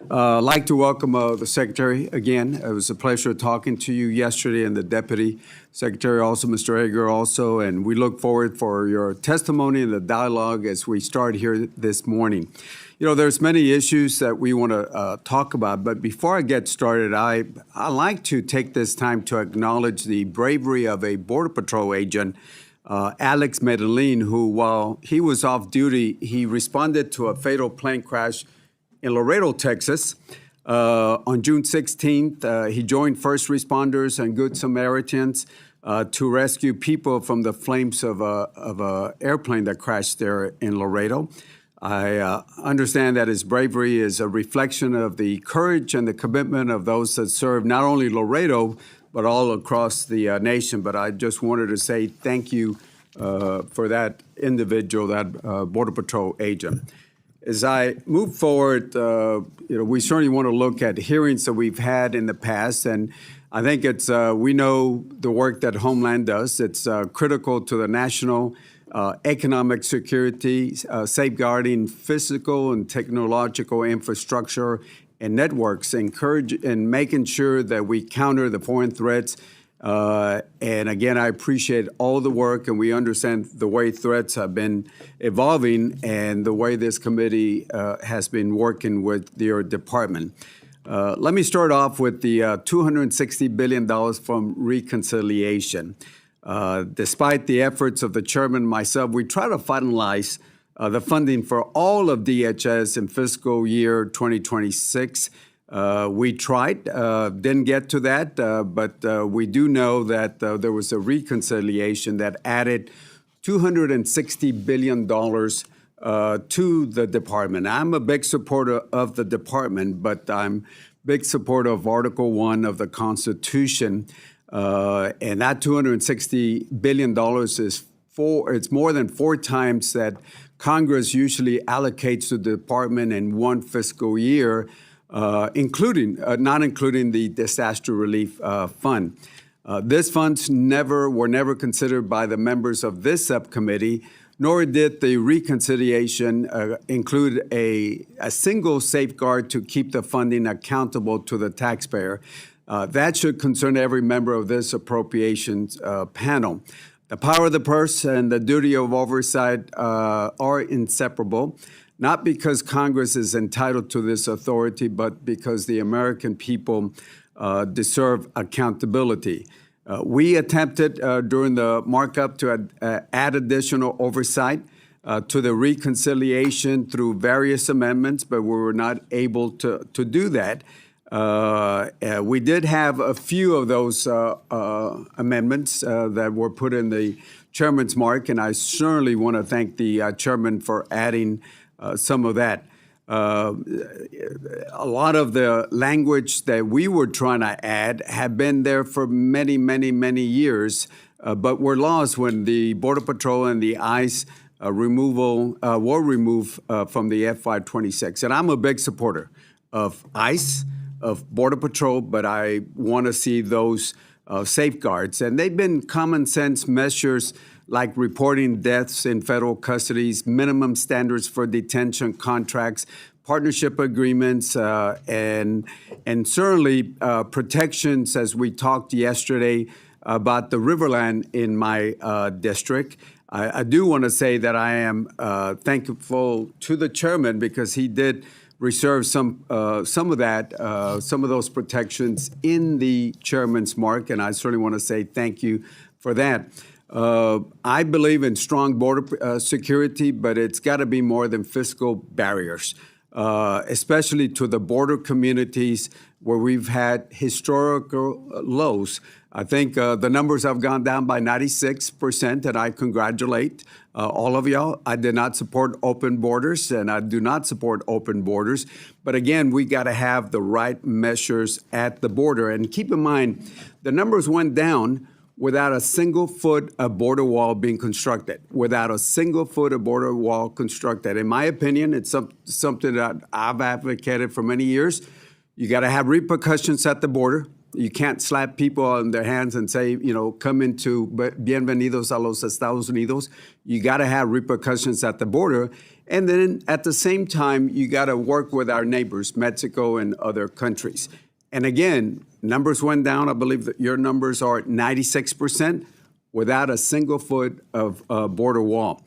I'd like to welcome the Secretary again. It was a pleasure talking to you yesterday, and the Deputy Secretary also, Mr. Edgar also, and we look forward for your testimony and the dialogue as we start here this morning. You know, there's many issues that we want to talk about, but before I get started, I like to take this time to acknowledge the bravery of a Border Patrol agent, Alex Medellin, who, while he was off duty, he responded to a fatal plane crash in Laredo, Texas. On June 16th, he joined first responders and Good Samaritans to rescue people from the flames of an airplane that crashed there in Laredo. I understand that his bravery is a reflection of the courage and the commitment of those that serve not only Laredo, but all across the nation. But I just wanted to say thank you for that individual, that Border Patrol agent. As I move forward, we certainly want to look at hearings that we've had in the past, and I think it's we know the work that Homeland does. It's critical to the national economic security, safeguarding physical and technological infrastructure and networks, and making sure that we counter the foreign threats. And again, I appreciate all the work, and we understand the way threats have been evolving and the way this committee has been working with your department. Let me start off with the $260 billion from reconciliation. Despite the efforts of the chairman and myself, we try to finalize the funding for all of DHS in fiscal year 2026. We tried, didn't get to that, but we do know that there was a reconciliation that added $260 billion to the department. I'm a big supporter of the department, but I'm a big supporter of Article 1 of the Constitution. And that $260 billion it's more than 4 times that Congress usually allocates to the department in one fiscal year, not including the disaster relief fund. These funds were never considered by the members of this subcommittee, nor did the reconciliation include a single safeguard to keep the funding accountable to the taxpayer. That should concern every member of this appropriations panel. The power of the purse and the duty of oversight are inseparable, not because Congress is entitled to this authority, but because the American people deserve accountability. We attempted during the markup to add additional oversight to the reconciliation through various amendments, but we were not able to do that. We did have a few of those amendments that were put in the chairman's mark, and I certainly want to thank the chairman for adding some of that. A lot of the language that we were trying to add have been there for many, many, many years, but were lost when the Border Patrol and the ICE removal were removed from the FY26. And I'm a big supporter of ICE, of Border Patrol, but I want to see those safeguards. And they've been common sense measures like reporting deaths in federal custodies, minimum standards for detention contracts, partnership agreements, and certainly protections, as we talked yesterday about the Riverland in my district. I do want to say that I am thankful to the chairman because he did reserve some of those protections in the chairman's mark, and I certainly want to say thank you for that. I believe in strong border security, but it's got to be more than fiscal barriers, especially to the border communities where we've had historical lows. I think the numbers have gone down by 96%, and I congratulate all of y'all. I did not support open borders, and I do not support open borders. But again, we got to have the right measures at the border. And keep in mind, the numbers went down without a single foot of border wall being constructed, without a single foot of border wall constructed. In my opinion, it's something that I've advocated for many years. You got to have repercussions at the border. You can't slap people on their hands and say, come into bienvenidos a los Estados Unidos. You got to have repercussions at the border. And then at the same time, you got to work with our neighbors, Mexico and other countries. And again, numbers went down. I believe that your numbers are at 96% without a single foot of border wall.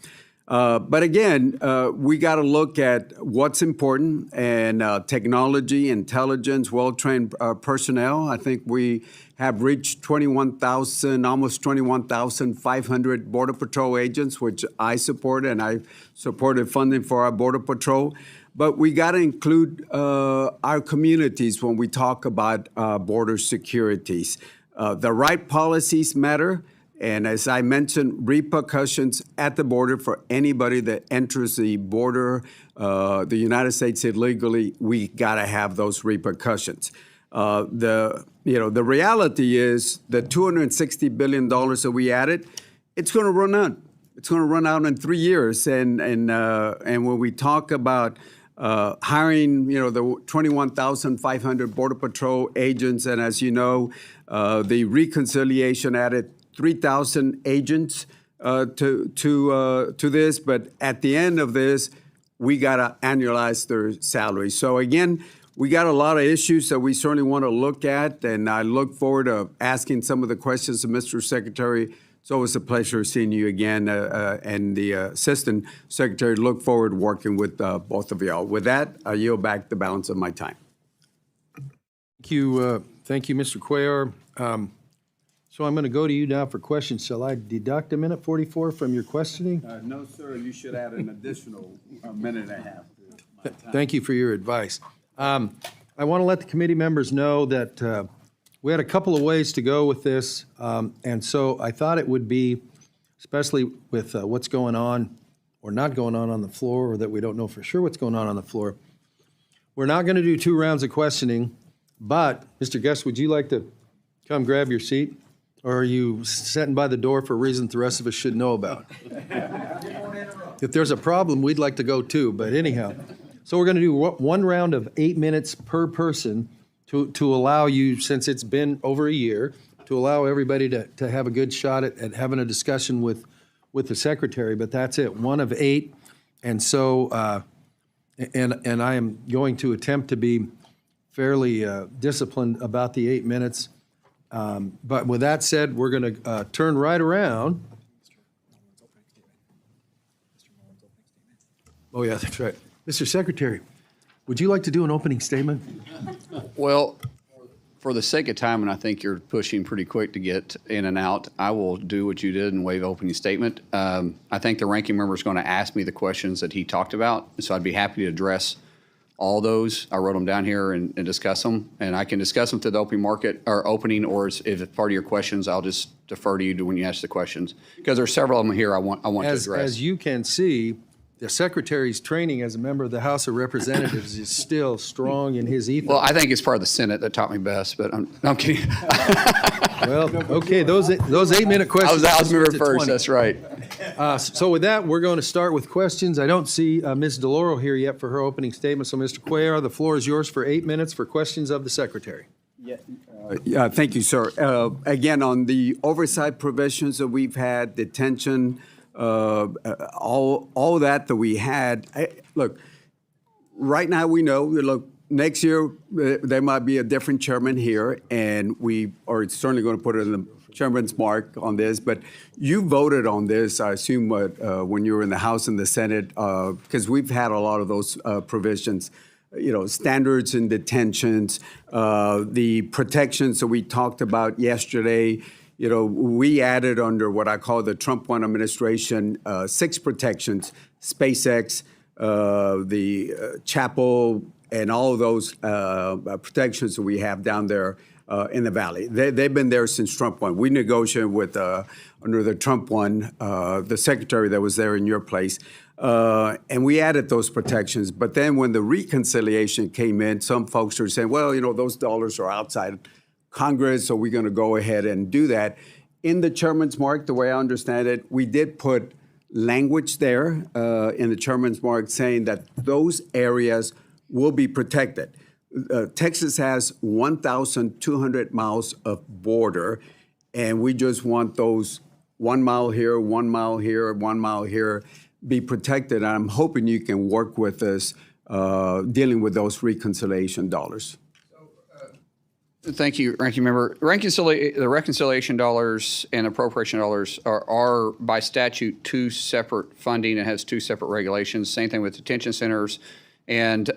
But again, we got to look at what's important, and technology, intelligence, well-trained personnel. I think we have reached 21,000, almost 21,500 Border Patrol agents, which I support, and I supported funding for our Border Patrol. But we got to include our communities when we talk about border securities. The right policies matter. And as I mentioned, repercussions at the border for anybody that enters the border, the United States illegally, we got to have those repercussions. The reality is the $260 billion that we added, it's going to run out. It's going to run out in 3 years. And when we talk about hiring, the 21,500 Border Patrol agents, and as you know, the reconciliation added 3,000 agents to this, but at the end of this, we got to annualize their salaries. So again, we got a lot of issues that we certainly want to look at, and I look forward to asking some of the questions of Mr. Secretary. It's always a pleasure seeing you again, and the Assistant Secretary. Look forward to working with both of y'all. With that, I yield back the balance of my time. Thank you, Mr. Cuellar. So I'm going to go to you now for questions. Shall I deduct a minute 44 from your questioning? No, sir. You should add an additional minute and a half. Thank you for your advice. I want to let the committee members know that we had a couple of ways to go with this, and so I thought it would be, especially with what's going on or not going on the floor, or that we don't know for sure what's going on the floor. We're not going to do 2 rounds of questioning, but Mr. Guest, would you like to come grab your seat? Or are you sitting by the door for reasons the rest of us should know about? If there's a problem, we'd like to go too, but anyhow. So we're going to do 1 round of 8 minutes per person to allow you, since it's been over a year, to allow everybody to have a good shot at having a discussion with the Secretary, but that's it, 1 of 8. And so, and I am going to attempt to be fairly disciplined about the 8 minutes. But with that said, we're going to turn right around. Oh, yeah, that's right. Mr. Secretary, would you like to do an opening statement? Well, for the sake of time, and I think you're pushing pretty quick to get in and out, I will do what you did and waive opening statement. I think the ranking member is going to ask me the questions that he talked about, so I'd be happy to address all those. I wrote them down here and discuss them, and I can discuss them to the open market or opening, or if it's part of your questions, I'll just defer to you when you ask the questions, because there's several of them here I want to address. As you can see, the Secretary's training as a member of the House of Representatives is still strong in his ethos. Well, I think it's part of the Senate that taught me best, but I'm kidding. Well, okay, those 8 minute questions. I was member first. That's right. So with that, we're going to start with questions. I don't see Ms. DeLauro here yet for her opening statement. So, Mr. Cuellar, the floor is yours for 8 minutes for questions of the Secretary. Thank you, sir. Again, on the oversight provisions that we've had, detention, all that we had. Look, right now we know. Look, next year there might be a different chairman here, and we are certainly going to put it in the chairman's mark on this. But you voted on this, I assume, when you were in the House and the Senate, because we've had a lot of those provisions. Standards in detentions, the protections that we talked about yesterday. We added under what I call the Trump 1 administration 6 protections: SpaceX, the chapel, and all of those protections that we have down there in the Valley. They've been there since Trump 1. We negotiated with, under the Trump 1, the secretary that was there in your place, and we added those protections. But then when the reconciliation came in, some folks were saying, well, those dollars are outside Congress, so we're going to go ahead and do that. In the chairman's mark, the way I understand it, we did put language there in the chairman's mark saying that those areas will be protected. Texas has 1,200 miles of border, and we just want those 1 mile here, 1 mile here, 1 mile here. be protected. And I'm hoping you can work with us dealing with those reconciliation dollars. Thank you, Ranking Member. The reconciliation dollars and appropriation dollars are by statute two separate funding and has two separate regulations. Same thing with detention centers and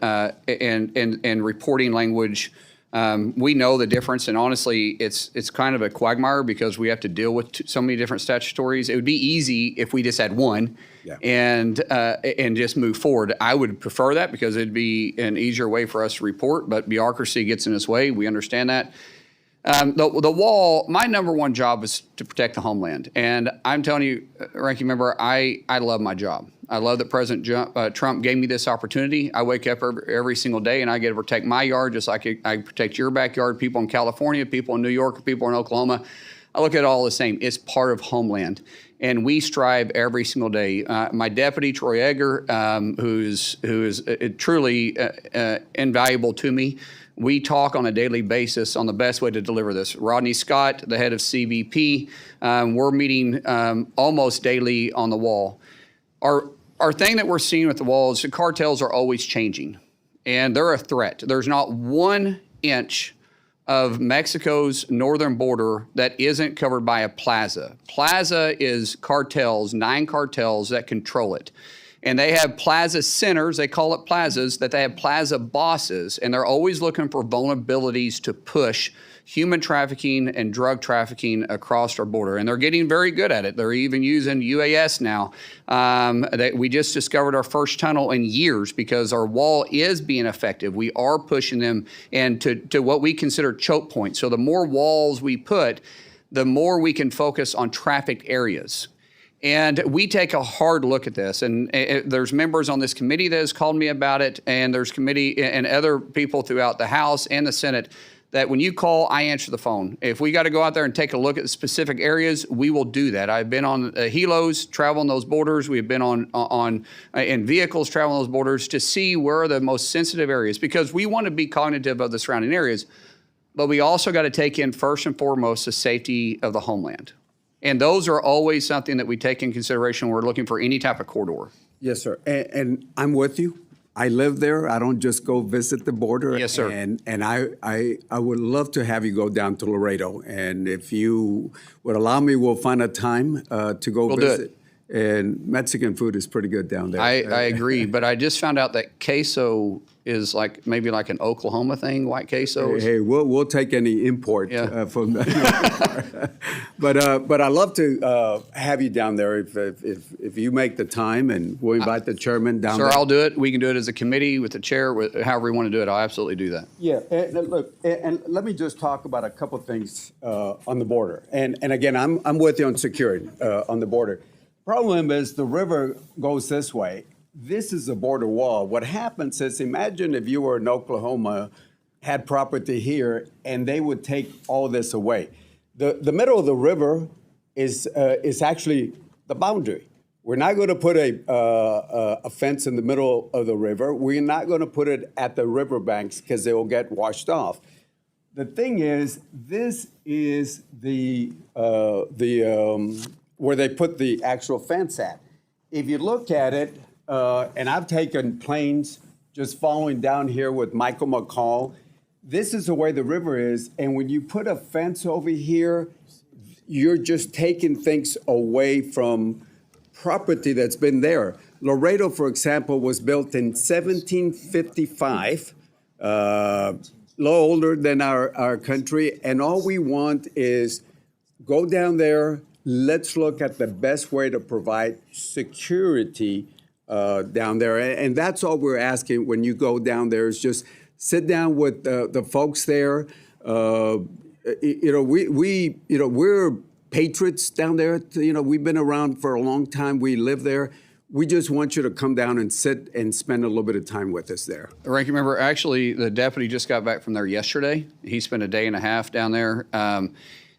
reporting language. We know the difference, and honestly, it's kind of a quagmire because we have to deal with so many different statutories. It would be easy if we just had one. Yeah. And just move forward. I would prefer that because it'd be an easier way for us to report, but bureaucracy gets in its way. We understand that. The wall, my number one job is to protect the homeland. And I'm telling you, Ranking Member, I love my job. I love that President Trump gave me this opportunity. I wake up every single day and I get to protect my yard just like I protect your backyard, people in California, people in New York, people in Oklahoma. I look at it all the same. It's part of Homeland. And we strive every single day. My deputy, Troy Edgar, who is truly invaluable to me, we talk on a daily basis on the best way to deliver this. Rodney Scott, the head of CBP, we're meeting almost daily on the wall. Our thing that we're seeing with the wall is the cartels are always changing, and they're a threat. There's not 1 inch of Mexico's northern border that isn't covered by a plaza. Plaza is cartels, 9 cartels that control it. And they have plaza centers, they call it plazas, that they have plaza bosses, and they're always looking for vulnerabilities to push human trafficking and drug trafficking across our border. And they're getting very good at it. They're even using UAS now. We just discovered our first tunnel in years because our wall is being effective. We are pushing them to what we consider choke points. So the more walls we put, the more we can focus on trafficked areas. And we take a hard look at this, and there's members on this committee that has called me about it, and there's committee and other people throughout the House and the Senate that when you call, I answer the phone. If we got to go out there and take a look at specific areas, we will do that. I've been on helos, traveling those borders. We've been in vehicles traveling those borders to see where are the most sensitive areas, because we want to be cognitive of the surrounding areas, but we also got to take in first and foremost the safety of the homeland. And those are always something that we take in consideration when we're looking for any type of corridor. Yes, sir. And I'm with you. I live there. I don't just go visit the border. Yes, sir. And I would love to have you go down to Laredo. And if you would allow me, we'll find a time to go visit. Do it. And Mexican food is pretty good down there. I agree, but I just found out that queso is maybe like an Oklahoma thing, white queso. Hey, we'll take any import from that. But I love to have you down there if you make the time, and we'll invite the chairman down there. Sir, I'll do it. We can do it as a committee with the chair, however we want to do it. I'll absolutely do that. Yeah, and look, and let me just talk about a couple things on the border. And again, I'm with you on security on the border. Problem is the river goes this way. This is a border wall. What happens is, imagine if you were in Oklahoma, had property here, and they would take all this away. The middle of the river is actually the boundary. We're not going to put a fence in the middle of the river. We're not going to put it at the riverbanks because they will get washed off. The thing is, this is the where they put the actual fence at. If you look at it, and I've taken planes just following down here with Michael McCall, this is the way the river is. And when you put a fence over here, you're just taking things away from property that's been there. Laredo, for example, was built in 1755, a little older than our country. And all we want is go down there. Let's look at the best way to provide security down there. And that's all we're asking when you go down there is just sit down with the folks there. We're patriots down there. We've been around for a long time. We live there. We just want you to come down and sit and spend a little bit of time with us there. Ranking Member, actually, the deputy just got back from there yesterday. He spent a day and a half down there.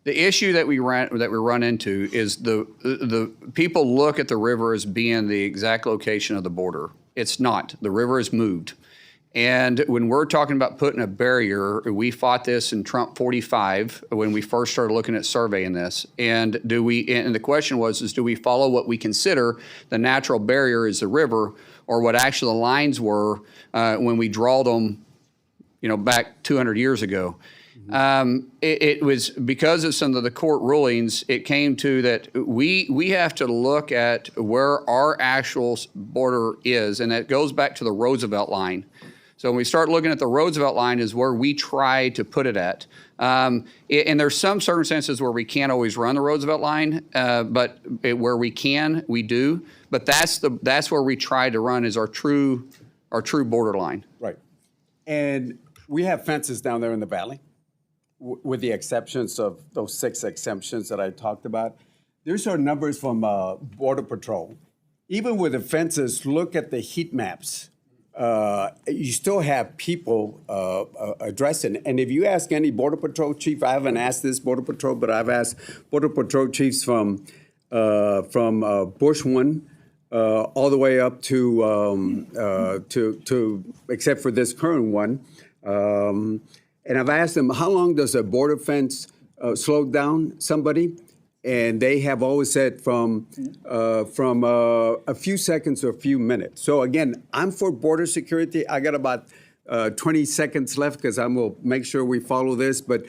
The issue that we run into is the people look at the river as being the exact location of the border. It's not. The river is moved. And when we're talking about putting a barrier, we fought this in Trump 45 when we first started looking at surveying this. And and the question was, do we follow what we consider the natural barrier is the river, or what actually the lines were when we drawed them, back 200 years ago? It was because of some of the court rulings, it came to that we have to look at where our actual border is, and that goes back to the Roosevelt line. So when we start looking at the Roosevelt line is where we try to put it at. And there's some circumstances where we can't always run the Roosevelt line, but where we can, we do. But that's where we try to run is our true border line. Right. And we have fences down there in the valley, with the exceptions of those 6 exemptions that I talked about. There's our numbers from Border Patrol. Even with the fences, look at the heat maps. You still have people addressing. And if you ask any Border Patrol chief, I haven't asked this Border Patrol, but I've asked Border Patrol chiefs from Bush 1 all the way up to except for this current one. And I've asked them, how long does a border fence slow down somebody? And they have always said from a few seconds to a few minutes. So again, I'm for border security. I got about 20 seconds left because I'm going to make sure we follow this. But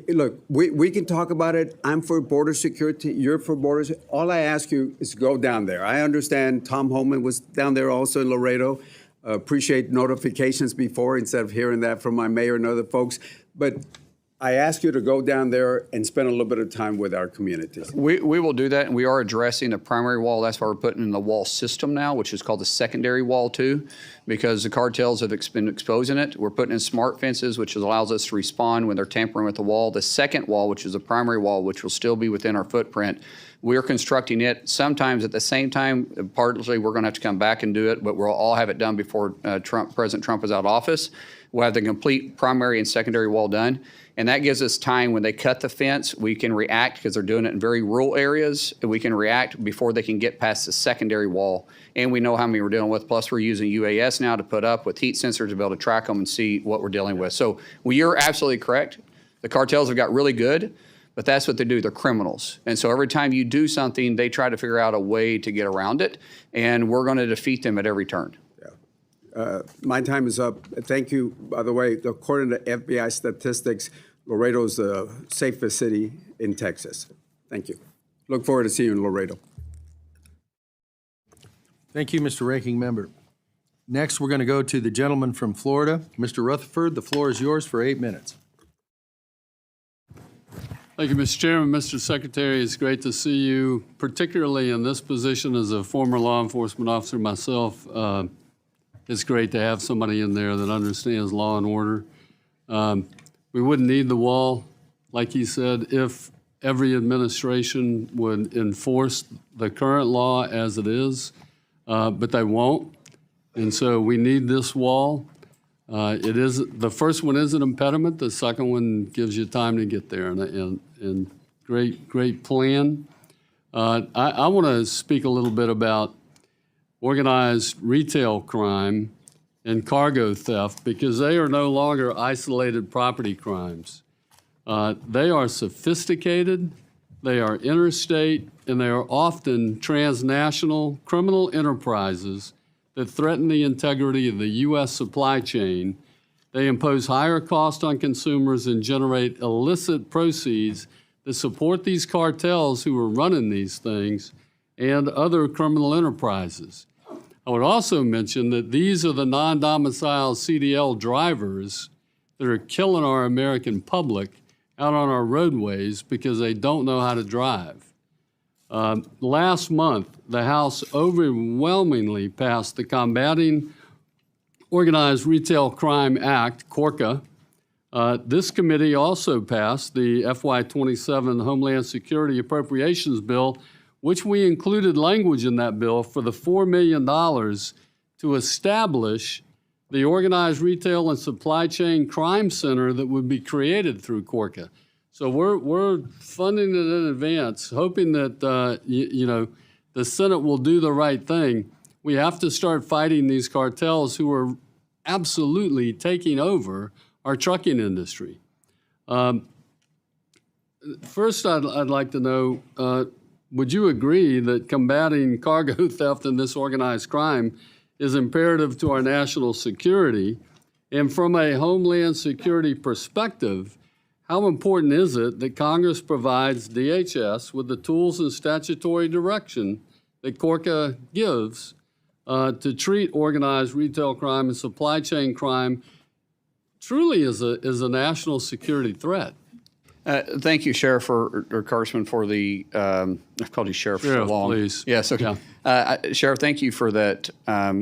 look, we can talk about it. I'm for border security. You're for borders. All I ask you is go down there. I understand Tom Homeland was down there also in Laredo. Appreciate notifications before instead of hearing that from my mayor and other folks. But I ask you to go down there and spend a little bit of time with our communities. We will do that, and we are addressing the primary wall. That's why we're putting in the wall system now, which is called the secondary wall too, because the cartels have been exposing it. We're putting in smart fences, which allows us to respond when they're tampering with the wall. The second wall, which is the primary wall, which will still be within our footprint, we're constructing it sometimes at the same time. Partly, we're going to have to come back and do it, but we'll all have it done before President Trump is out of office. We'll have the complete primary and secondary wall done. And that gives us time when they cut the fence, we can react because they're doing it in very rural areas. And we can react before they can get past the secondary wall. And we know how many we're dealing with. Plus, we're using UAS now to put up with heat sensors to be able to track them and see what we're dealing with. So you're absolutely correct. The cartels have got really good, but that's what they do. They're criminals. And so every time you do something, they try to figure out a way to get around it. And we're going to defeat them at every turn. My time is up. Thank you. By the way, according to FBI statistics, Laredo is the safest city in Texas. Thank you. Look forward to seeing you in Laredo. Thank you, Mr. Ranking Member. Next, we're going to go to the gentleman from Florida. Mr. Rutherford, the floor is yours for 8 minutes. Thank you, Mr. Chairman. Mr. Secretary, it's great to see you, particularly in this position as a former law enforcement officer myself. It's great to have somebody in there that understands law and order. We wouldn't need the wall, like he said, if every administration would enforce the current law as it is, but they won't. And so we need this wall. The first one is an impediment. The second one gives you time to get there, and great plan. I want to speak a little bit about organized retail crime and cargo theft, because they are no longer isolated property crimes. They are sophisticated, they are interstate, and they are often transnational criminal enterprises that threaten the integrity of the U.S. supply chain. They impose higher costs on consumers and generate illicit proceeds that support these cartels who are running these things and other criminal enterprises. I would also mention that these are the non-domiciled CDL drivers that are killing our American public out on our roadways because they don't know how to drive. Last month, the House overwhelmingly passed the Combating Organized Retail Crime Act, CORCA. This committee also passed the FY27 Homeland Security Appropriations Bill, which we included language in that bill for the $4 million to establish the Organized Retail and Supply Chain Crime Center that would be created through CORCA. So we're funding it in advance, hoping that the Senate will do the right thing. We have to start fighting these cartels who are absolutely taking over our trucking industry. First, I'd like to know, would you agree that combating cargo theft and this organized crime is imperative to our national security? And from a Homeland Security perspective, how important is it that Congress provides DHS with the tools and statutory direction that CORCA gives to treat organized retail crime and supply chain crime truly as a national security threat? Thank you, Sheriff or Congressman, for the, I've called you Sheriff for so Sheriff, long. please. Yes, okay. Yeah. Sheriff, thank you for that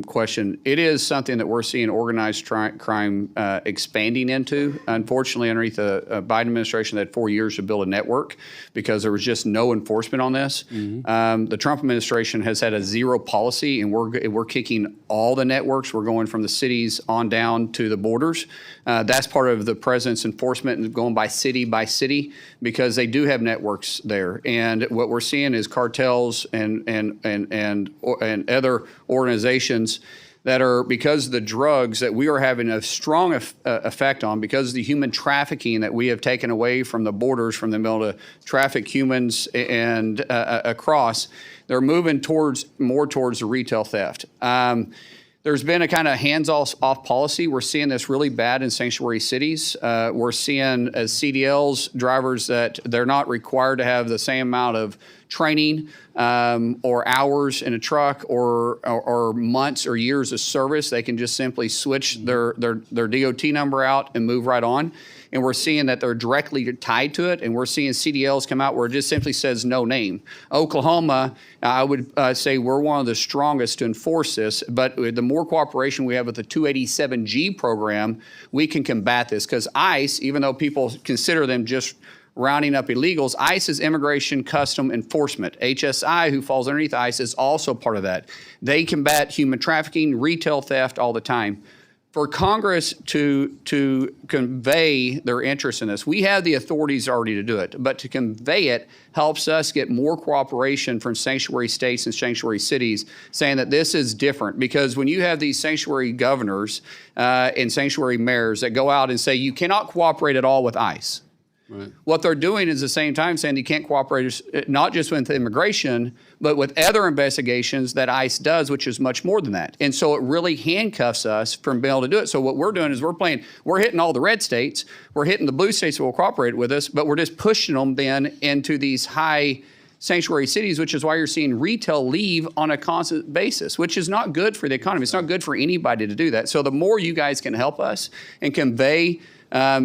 question. It is something that we're seeing organized crime expanding into. Unfortunately, underneath the Biden administration, they had 4 years to build a network because there was just no enforcement on this. The Trump administration has had a zero policy, and we're kicking all the networks. We're going from the cities on down to the borders. That's part of the president's enforcement and going by city because they do have networks there. And what we're seeing is cartels and other organizations that are, because of the drugs that we are having a strong effect on, because of the human trafficking that we have taken away from the borders, from them able to traffic humans and across, they're moving more towards the retail theft. There's been a kind of hands-off policy. We're seeing this really bad in sanctuary cities. We're seeing as CDLs, drivers, that they're not required to have the same amount of training or hours in a truck or months or years of service. They can just simply switch their DOT number out and move right on. And we're seeing that they're directly tied to it, and we're seeing CDLs come out where it just simply says no name. Oklahoma, I would say we're one of the strongest to enforce this, but the more cooperation we have with the 287G program, we can combat this, because ICE, even though people consider them just rounding up illegals, ICE is Immigration Custom Enforcement. HSI, who falls underneath ICE, is also part of that. They combat human trafficking, retail theft all the time. For Congress to convey their interest in this, we have the authorities already to do it, but to convey it helps us get more cooperation from sanctuary states and sanctuary cities saying that this is different. Because when you have these sanctuary governors and sanctuary mayors that go out and say you cannot cooperate at all with ICE, right. What they're doing is at the same time saying you can't cooperate not just with immigration, but with other investigations that ICE does, which is much more than that. And so it really handcuffs us from being able to do it. So what we're doing is we're hitting all the red states, we're hitting the blue states that will cooperate with us, but we're just pushing them then into these high sanctuary cities, which is why you're seeing retail leave on a constant basis, which is not good for the economy. It's not good for anybody to do that. So the more you guys can help us and convey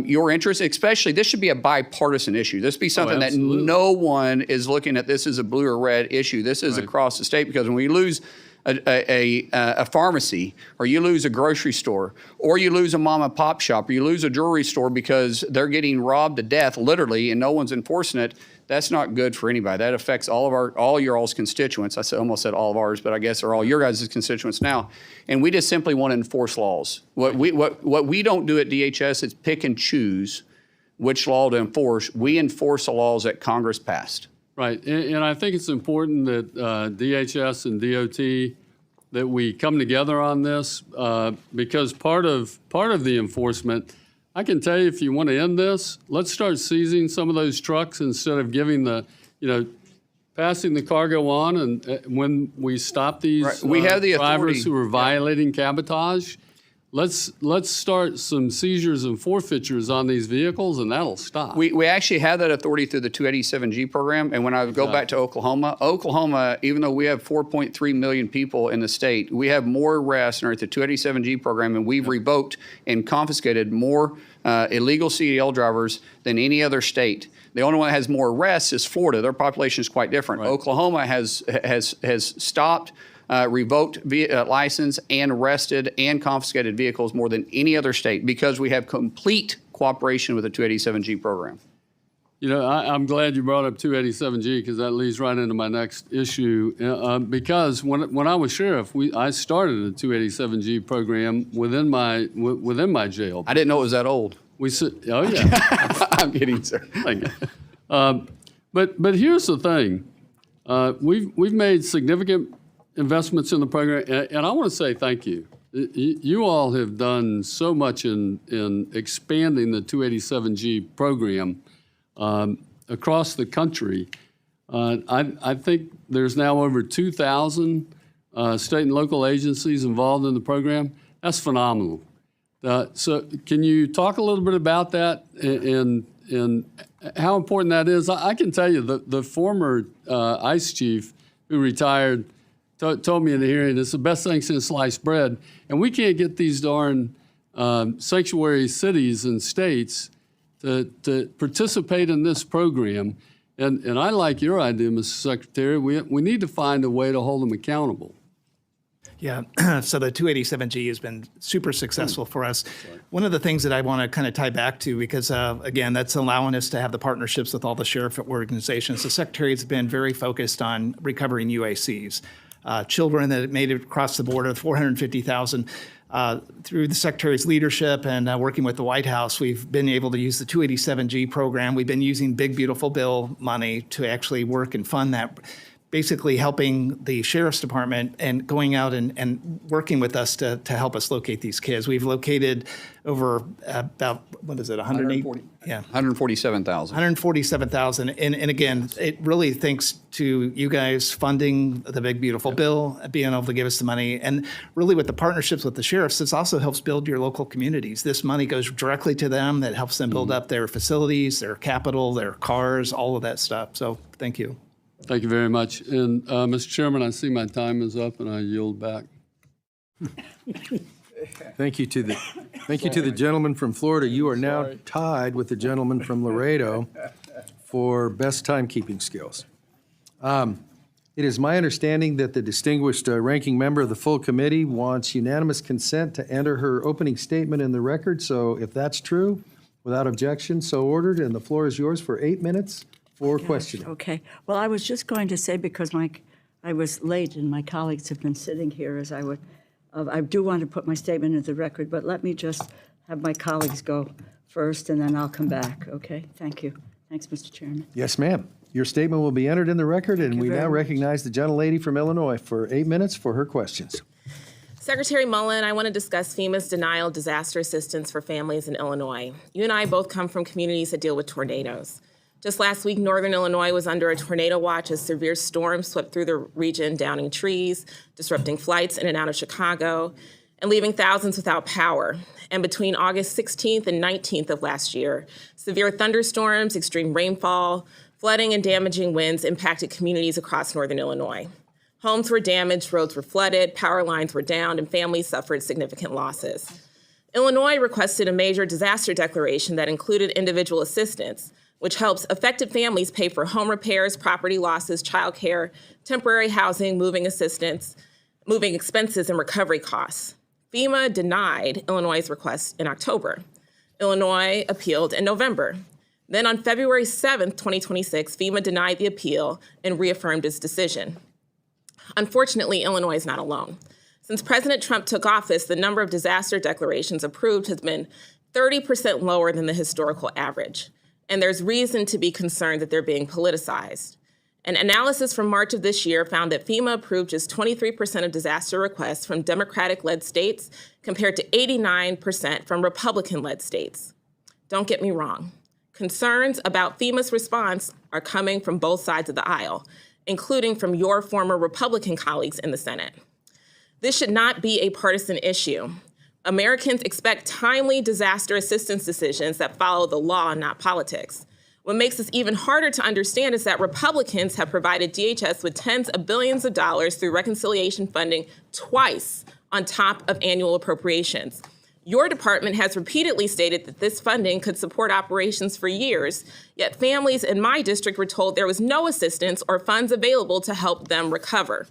your interest, especially, this should be a bipartisan issue. This should be something that no one is looking at this as a blue or red issue. This is across the state, because when we lose a pharmacy, or you lose a grocery store, or you lose a mom and pop shop, or you lose a jewelry store because they're getting robbed to death, literally, and no one's enforcing it, that's not good for anybody. That affects all your all's constituents. I almost said all of ours, but I guess they're all your guys' constituents now. And we just simply want to enforce laws. What we don't do at DHS is pick and choose which law to enforce. We enforce the laws that Congress passed. Right, and I think it's important that DHS and DOT, that we come together on this, because part of the enforcement, I can tell you, if you want to end this, let's start seizing some of those trucks instead of giving passing the cargo on. And when we stop these we have the drivers authority who are violating cabotage, let's start some seizures and forfeitures on these vehicles, and that'll stop. We actually have that authority through the 287G program. And when I go back to Oklahoma, even though we have 4.3 million people in the state, we have more arrests under the 287G program, and we've revoked and confiscated more illegal CDL drivers than any other state. The only one that has more arrests is Florida. Their population is quite different. Right. Oklahoma has stopped, revoked license, and arrested and confiscated vehicles more than any other state, because we have complete cooperation with the 287G program. I'm glad you brought up 287G, because that leads right into my next issue. Because when I was sheriff, I started a 287G program within my jail. I didn't know it was that old. Oh yeah. I'm kidding, sir. Thank you. But here's the thing: we've made significant investments in the program, and I want to say thank you. You all have done so much in expanding the 287G program across the country. I think there's now over 2,000 state and local agencies involved in the program. That's phenomenal. So can you talk a little bit about that and how important that is? I can tell you the former ICE chief who retired told me in the hearing, it's the best thing since sliced bread. And we can't get these darn sanctuary cities and states to participate in this program. And I like your idea, Mr. Secretary. We need to find a way to hold them accountable. Yeah, so the 287G has been super successful for us. One of the things that I want to kind of tie back to, because again, that's allowing us to have the partnerships with all the sheriff organizations. The Secretary has been very focused on recovering UACs. Children that made it across the border, 450,000. Through the Secretary's leadership and working with the White House, we've been able to use the 287G program. We've been using Big Beautiful Bill money to actually work and fund that, basically helping the Sheriff's Department and going out and working with us to help us locate these kids. We've located over about, 108? Yeah. 147,000. 147,000. And again, it really thanks to you guys funding the Big Beautiful Bill, being able to give us the money. And really with the partnerships with the sheriffs, this also helps build your local communities. This money goes directly to them. That helps them build up their facilities, their capital, their cars, all of that stuff. So thank you. Thank you very much. And Mr. Chairman, I see my time is up and I yield back. Thank you to the gentleman from Florida. You are now tied with the gentleman from Laredo for best timekeeping skills. It is my understanding that the distinguished ranking member of the full committee wants unanimous consent to enter her opening statement in the record. So if that's true, without objection, so ordered, and the floor is yours for 8 minutes for questioning. Okay. Well, I was just going to say, because I was late and my colleagues have been sitting here as I would, I do want to put my statement into the record, but let me just have my colleagues go first and then I'll come back, okay? Thank you. Thanks, Mr. Chairman. Yes, ma'am. Your statement will be entered in the record, and you we very now much. recognize the gentlelady from Illinois for 8 minutes for her questions. Secretary Mullin, I want to discuss FEMA's denial of disaster assistance for families in Illinois. You and I both come from communities that deal with tornadoes. Just last week, Northern Illinois was under a tornado watch as severe storms swept through the region, downing trees, disrupting flights in and out of Chicago, and leaving thousands without power. And between August 16th and 19th of last year, severe thunderstorms, extreme rainfall, flooding, and damaging winds impacted communities across Northern Illinois. Homes were damaged, roads were flooded, power lines were downed, and families suffered significant losses. Illinois requested a major disaster declaration that included individual assistance, which helps affected families pay for home repairs, property losses, childcare, temporary housing, moving assistance, moving expenses, and recovery costs. FEMA denied Illinois' request in October. Illinois appealed in November. Then on February 7th, 2026, FEMA denied the appeal and reaffirmed its decision. Unfortunately, Illinois is not alone. Since President Trump took office, the number of disaster declarations approved has been 30% lower than the historical average. And there's reason to be concerned that they're being politicized. An analysis from March of this year found that FEMA approved just 23% of disaster requests from Democratic-led states compared to 89% from Republican-led states. Don't get me wrong. Concerns about FEMA's response are coming from both sides of the aisle, including from your former Republican colleagues in the Senate. This should not be a partisan issue. Americans expect timely disaster assistance decisions that follow the law, not politics. What makes this even harder to understand is that Republicans have provided DHS with tens of billions of dollars through reconciliation funding twice on top of annual appropriations. Your department has repeatedly stated that this funding could support operations for years, yet families in my district were told there was no assistance or funds available to help them recover.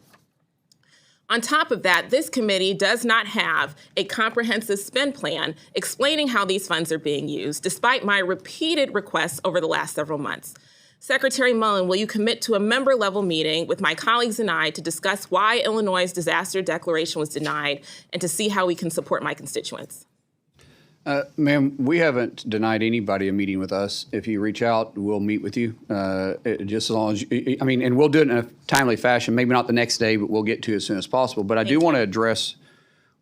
On top of that, this committee does not have a comprehensive spend plan explaining how these funds are being used, despite my repeated requests over the last several months. Secretary Mullin, will you commit to a member-level meeting with my colleagues and I to discuss why Illinois' disaster declaration was denied and to see how we can support my constituents? Ma'am, we haven't denied anybody a meeting with us. If you reach out, we'll meet with you. Just as long as and we'll do it in a timely fashion. Maybe not the next day, but we'll get to it as soon as possible. But I do want to address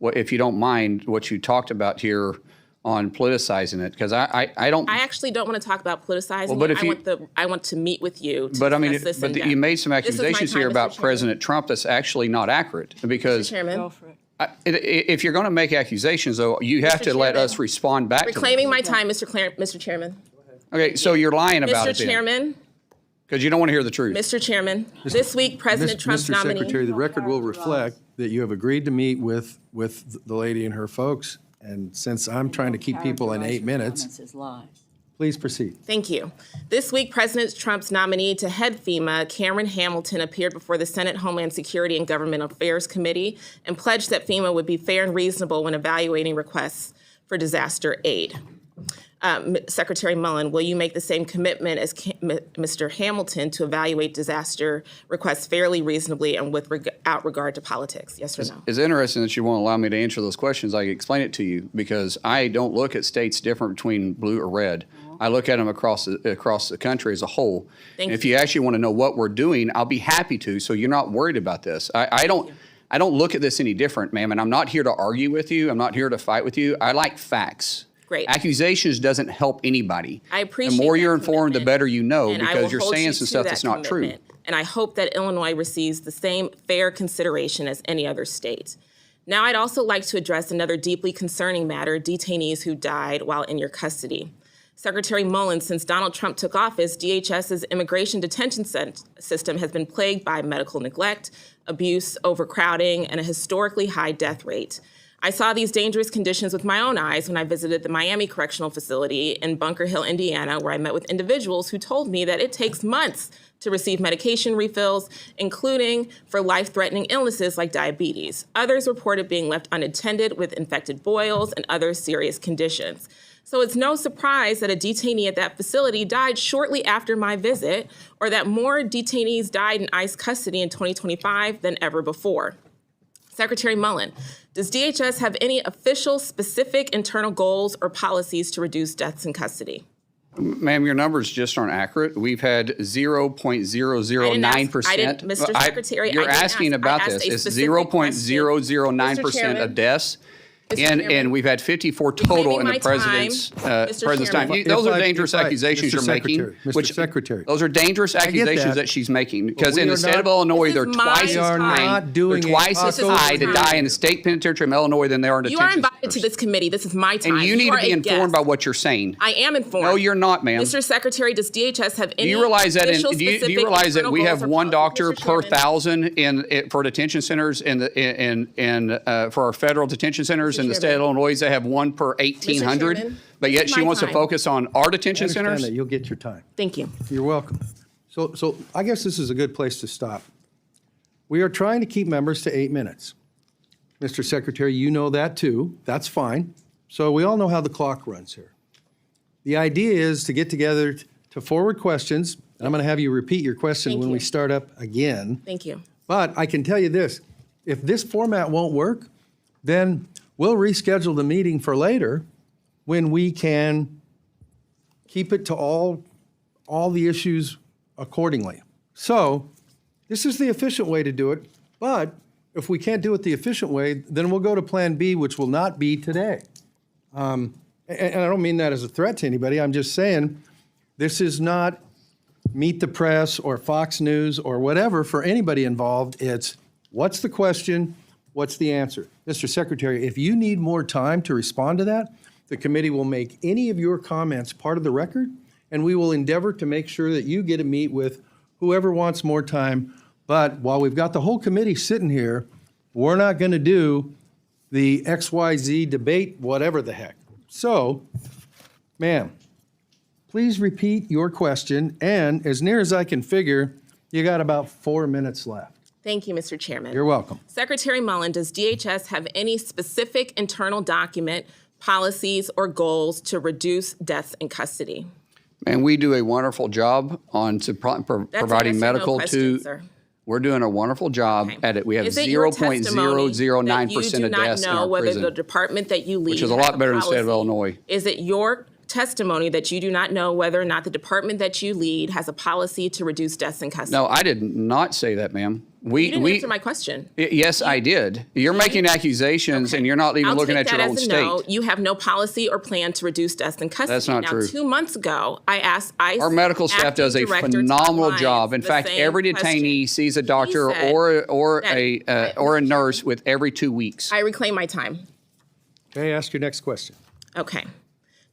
if you don't mind, what you talked about here on politicizing it, because I don't. I actually don't want to talk about politicizing. Well, but if I want to meet with you. To But I mean, discuss this in depth. you made some This is my accusations time, here Mr. about Chairman. President Trump that's actually not accurate, because Mr. Chairman, Go for it. if you're going to make accusations, though, you have to let Chairman, us respond back to them. reclaiming my time, Mr. Chairman. Okay, so you're lying about Mr. it then, Chairman, because you don't want to hear the truth. Mr. Chairman, this week President Trump's Mr. nominee. Secretary, the record will reflect that you have agreed to meet with the lady and her folks, and since I'm trying to keep people in 8 minutes, Comments as lies. please proceed. Thank you. This week, President Trump's nominee to head FEMA, Cameron Hamilton, appeared before the Senate Homeland Security and Government Affairs Committee and pledged that FEMA would be fair and reasonable when evaluating requests for disaster aid. Secretary Mullin, will you make the same commitment as Mr. Hamilton to evaluate disaster requests fairly, reasonably, and without regard to politics? Yes or no? It's interesting that you won't allow me to answer those questions. I can explain it to you, because I don't look at states different between blue or red. I look at them across the country as a whole. Thank And if you. you actually want to know what we're doing, I'll be happy to, so you're not worried about this. I don't look at this any different, ma'am, and I'm not here to argue with you. I'm not here to fight with you. I like facts. Great. Accusations doesn't help anybody. I appreciate The more that you're informed, the commitment, better you know, and I because will you're hold saying you some to stuff that that's not true. commitment. And I hope that Illinois receives the same fair consideration as any other state. Now, I'd also like to address another deeply concerning matter, detainees who died while in your custody. Secretary Mullin, since Donald Trump took office, DHS's immigration detention system has been plagued by medical neglect, abuse, overcrowding, and a historically high death rate. I saw these dangerous conditions with my own eyes when I visited the Miami Correctional Facility in Bunker Hill, Indiana, where I met with individuals who told me that it takes months to receive medication refills, including for life-threatening illnesses like diabetes. Others reported being left unattended with infected boils and other serious conditions. So it's no surprise that a detainee at that facility died shortly after my visit, or that more detainees died in ICE custody in 2025 than ever before. Secretary Mullin, does DHS have any official specific internal goals or policies to reduce deaths in custody? Ma'am, your numbers just aren't accurate. We've had 0.009%. I didn't, Mr. Secretary, You're I didn't asking ask. about I this. asked a It's specific question. 0.009% Mr. Chairman. of deaths. Mr. And Chairman. we've had 54 total Reclaiming in the my time. president's Mr. time. Chairman. Those If are I- dangerous if I- accusations Mr. you're making. Secretary, Mr. Secretary. Those are dangerous get accusations that. that she's making, because we in are the state of not- Illinois, This they're is my twice as time. high. Not doing They're a twice as taco high to time. die in the state penitentiary of Illinois than they are in You detention are invited to centers. this committee. This is my time. And you need are to be a informed guest. by what you're saying. I am informed. No, you're not, ma'am. Mr. Secretary, does DHS have any Do you realize that? official Do you specific realize that internal we goals have or one doctor policies? Mr. per Chairman. 1,000 for detention centers for our federal detention centers in the state of Illinois? They have one per 1,800. Chairman, But this yet is she my wants to time. focus on our I detention understand centers. that. You'll get your time. Thank you. You're welcome. So I guess this is a good place to stop. We are trying to keep members to 8 minutes. Mr. Secretary, you know that too. That's fine. So we all know how the clock runs here. The idea is to get together to forward questions. And I'm going to have you repeat your question Thank when you. we start up again. Thank you. But I can tell you this, if this format won't work, then we'll reschedule the meeting for later when we can keep it to all the issues accordingly. So this is the efficient way to do it, but if we can't do it the efficient way, then we'll go to Plan B, which will not be today. And I don't mean that as a threat to anybody. I'm just saying this is not Meet the Press or Fox News or whatever for anybody involved. It's what's the question, what's the answer? Mr. Secretary, if you need more time to respond to that, the committee will make any of your comments part of the record, and we will endeavor to make sure that you get to meet with whoever wants more time. But while we've got the whole committee sitting here, we're not going to do the XYZ debate, whatever the heck. So, ma'am, please repeat your question, and as near as I can figure, you got about 4 minutes left. Thank you, Mr. Chairman. You're welcome. Secretary Mullin, does DHS have any specific internal document, policies, or goals to reduce deaths in custody? And we do a wonderful job on That's a providing yes or no medical question, to. sir. We're doing a wonderful job Okay. at it. We have Is it your testimony that 0.009% you do of not deaths in know our whether prison. the department that you lead which is a has lot better than the state of policy? Illinois. Is it your testimony that you do not know whether or not the department that you lead has a policy to reduce deaths in custody. No, I did not say that, ma'am. You didn't answer my question. Yes, I did. You're making accusations, and you're not even looking at your own state. No. You have no policy or plan to reduce deaths in custody. That's not now, true. 2 months ago, I asked ICE. Our medical staff acting does a director phenomenal Todd job. In Lyons fact, the same every detainee question. sees a doctor He said or that- a nurse with every 2 weeks. I reclaim my time. Okay, ask your next question. Okay.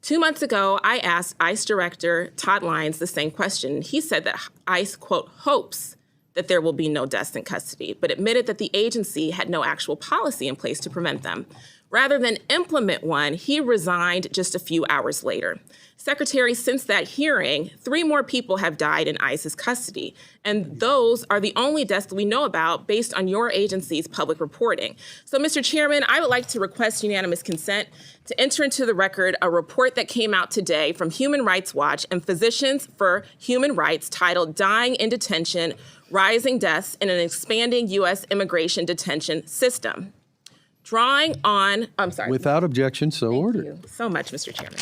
2 months ago, I asked ICE Director Todd Lyons the same question. He said that ICE, quote, hopes that there will be no deaths in custody, but admitted that the agency had no actual policy in place to prevent them. Rather than implement one, he resigned just a few hours later. Secretary, since that hearing, 3 more people have died in ICE's custody, and those are the only deaths that we know about based on your agency's public reporting. So, Mr. Chairman, I would like to request unanimous consent to enter into the record a report that came out today from Human Rights Watch and Physicians for Human Rights titled Dying in Detention, Rising Deaths in an Expanding U.S. Immigration Detention System. Without objection, so ordered. Thank you so much, Mr. Chairman.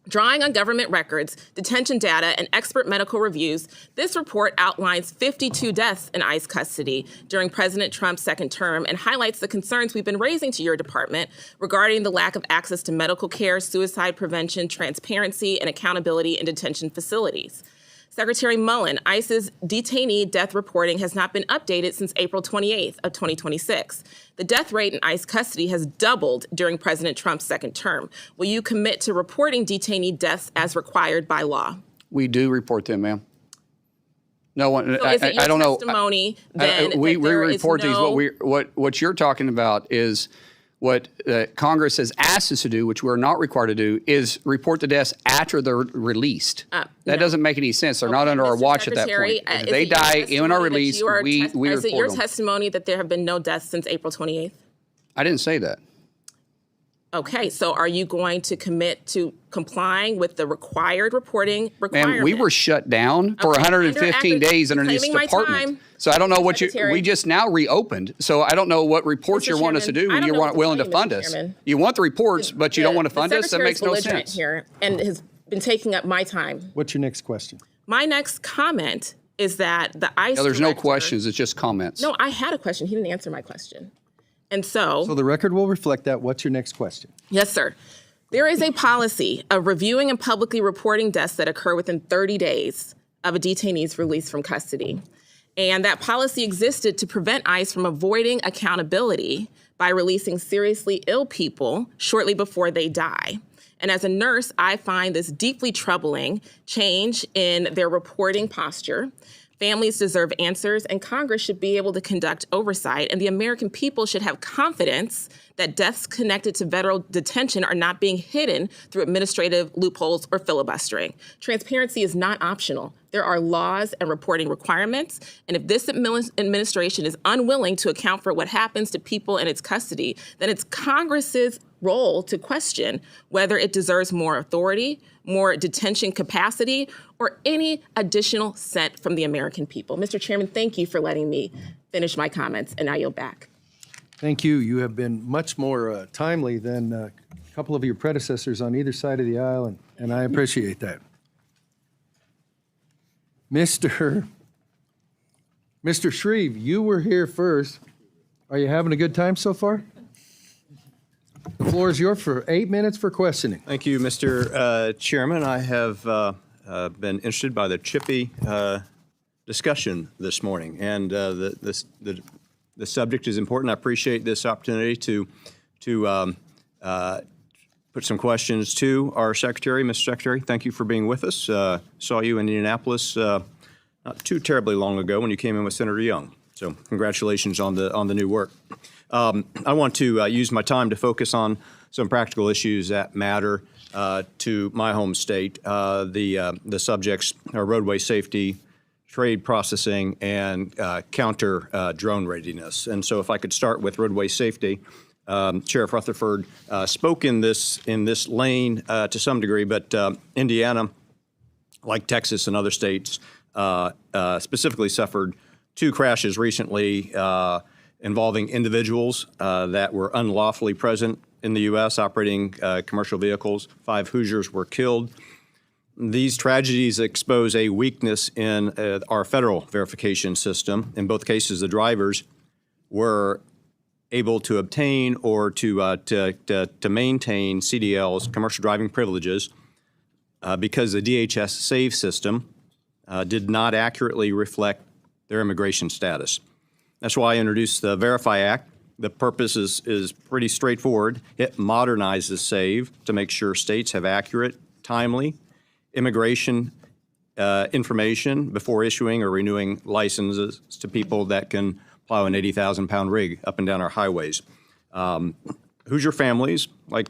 Drawing on government records, detention data, and expert medical reviews, this report outlines 52 deaths in ICE custody during President Trump's second term and highlights the concerns we've been raising to your department regarding the lack of access to medical care, suicide prevention, transparency, and accountability in detention facilities. Secretary Mullin, ICE's detainee death reporting has not been updated since April 28th of 2026. The death rate in ICE custody has doubled during President Trump's second term. Will you commit to reporting detainee deaths as required by law? We do report them, ma'am. No one. So is it your I don't know. testimony then We that there report is these. no... What you're talking about is what Congress has asked us to do, which we're not required to do, is report the deaths after they're released. That no. doesn't make any sense. They're not under our Mr. watch at that Secretary, point. If is they it your die in our testimony that release, you are we Is it your report them. testimony that there have been no deaths since April 28th? I didn't say that. Okay, so are you going to commit to complying with the required reporting requirement? And we were shut down for Okay, 115 days under this reclaiming my department. time. So I don't know what Secretary. we just now reopened. So I don't know what reports Mr. you want us to do Chairman, I when don't you know weren't what to willing to tell you, fund Mr. us. Chairman. You want the reports, but you don't want to fund us? That makes no Secretary's belligerent sense. here and has been taking up my time. What's your next question? My next comment is that the ICE No, there's no director- questions. It's just comments. No, I had a question. He didn't answer my question. And so So the record will reflect that. What's your next question? yes, sir. There is a policy of reviewing and publicly reporting deaths that occur within 30 days of a detainee's release from custody. And that policy existed to prevent ICE from avoiding accountability by releasing seriously ill people shortly before they die. And as a nurse, I find this deeply troubling change in their reporting posture. Families deserve answers, and Congress should be able to conduct oversight, and the American people should have confidence that deaths connected to federal detention are not being hidden through administrative loopholes or filibustering. Transparency is not optional. There are laws and reporting requirements, and if this administration is unwilling to account for what happens to people in its custody, then it's Congress's role to question whether it deserves more authority, more detention capacity, or any additional cent from the American people. Mr. Chairman, thank you for letting me finish my comments, and I yield back. Thank you. You have been much more timely than a couple of your predecessors on either side of the aisle, and I appreciate that. Mr. Shreve, you were here first. Are you having a good time so far? The floor is yours for 8 minutes for questioning. Thank you, Mr. Chairman. I have been interested by the chippy discussion this morning, and the subject is important. I appreciate this opportunity to put some questions to our Secretary. Mr. Secretary, thank you for being with us. Saw you in Indianapolis not too terribly long ago when you came in with Senator Young. So congratulations on the new work. I want to use my time to focus on some practical issues that matter to my home state. The subjects are roadway safety, trade processing, and counter drone readiness. And so if I could start with roadway safety, Sheriff Rutherford spoke in this lane to some degree, but Indiana, like Texas and other states, specifically suffered 2 crashes recently involving individuals that were unlawfully present in the U.S. operating commercial vehicles. 5 Hoosiers were killed. These tragedies expose a weakness in our federal verification system. In both cases, the drivers were able to obtain or to maintain CDL's commercial driving privileges because the DHS SAVE system did not accurately reflect their immigration status. That's why I introduced the Verify Act. The purpose is pretty straightforward. It modernizes SAVE to make sure states have accurate, timely immigration information before issuing or renewing licenses to people that can plow an 80,000-pound rig up and down our highways. Hoosier families, like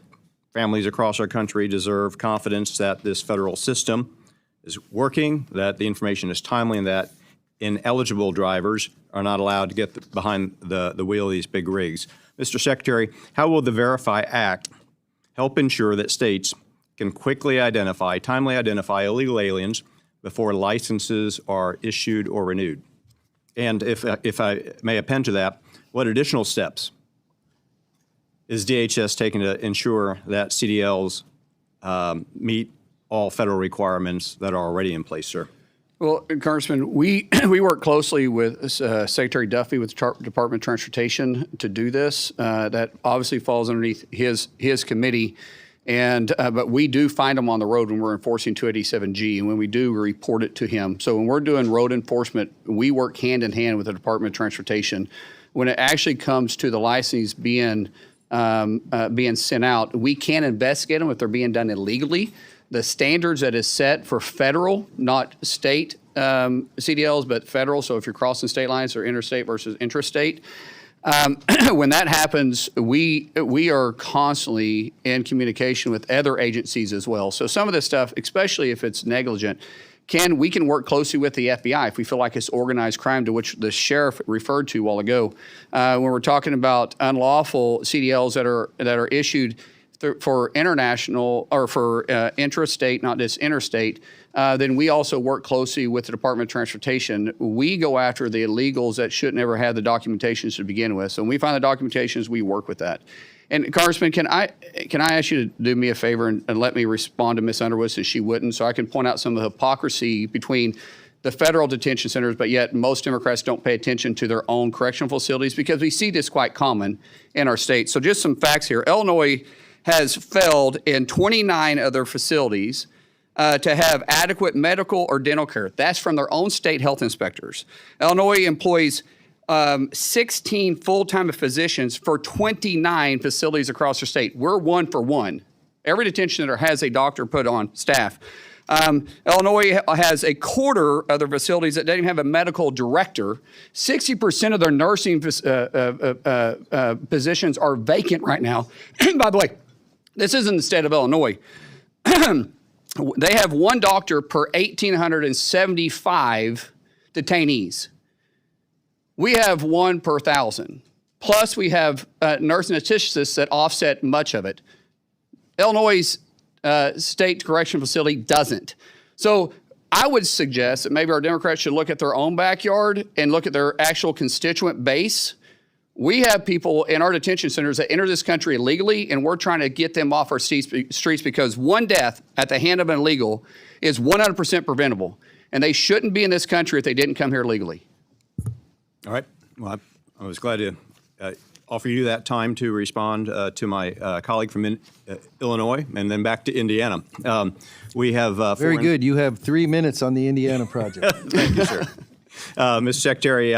families across our country, deserve confidence that this federal system is working, that the information is timely, and that ineligible drivers are not allowed to get behind the wheel of these big rigs. Mr. Secretary, how will the Verify Act help ensure that states can quickly timely identify illegal aliens before licenses are issued or renewed? And if I may append to that, what additional steps is DHS taking to ensure that CDLs meet all federal requirements that are already in place, sir? Well, Congressman, we work closely with Secretary Duffy with the Department of Transportation to do this. That obviously falls underneath his committee. But we do find them on the road when we're enforcing 287G, and when we do, we report it to him. So when we're doing road enforcement, we work hand in hand with the Department of Transportation. When it actually comes to the license being sent out, we can investigate them if they're being done illegally. The standards that is set for federal, not state CDLs, but federal. So if you're crossing state lines, or interstate versus intrastate. When that happens, we are constantly in communication with other agencies as well. So some of this stuff, especially if it's negligent, we can work closely with the FBI if we feel like it's organized crime, to which the sheriff referred to a while ago. When we're talking about unlawful CDLs that are issued for international or for intrastate, not just interstate, then we also work closely with the Department of Transportation. We go after the illegals that shouldn't ever have the documentations to begin with. So when we find the documentations, we work with that. And Congressman, can I ask you to do me a favor and let me respond to Ms. Underwood, since she wouldn't, so I can point out some of the hypocrisy between the federal detention centers, but yet most Democrats don't pay attention to their own correctional facilities, because we see this quite common in our state. So just some facts here. Illinois has failed in 29 of their facilities to have adequate medical or dental care. That's from their own state health inspectors. Illinois employs 16 full-time physicians for 29 facilities across the state. We're 1 for 1. Every detention center has a doctor put on staff. Illinois has a quarter of their facilities that don't even have a medical director. 60% of their nursing positions are vacant right now. By the way, this isn't the state of Illinois. They have 1 doctor per 1,875 detainees. We have 1 per 1,000. Plus, we have nurse anestheticists that offset much of it. Illinois' state correctional facility doesn't. So I would suggest that maybe our Democrats should look at their own backyard and look at their actual constituent base. We have people in our detention centers that enter this country illegally, and we're trying to get them off our streets because 1 death at the hand of an illegal is 100% preventable. And they shouldn't be in this country if they didn't come here legally. All right. Well, I was glad to offer you that time to respond to my colleague from Illinois, and then back to Indiana. We have Very good. You have 3 minutes on the Indiana project. Thank you, sir. Mr. Secretary,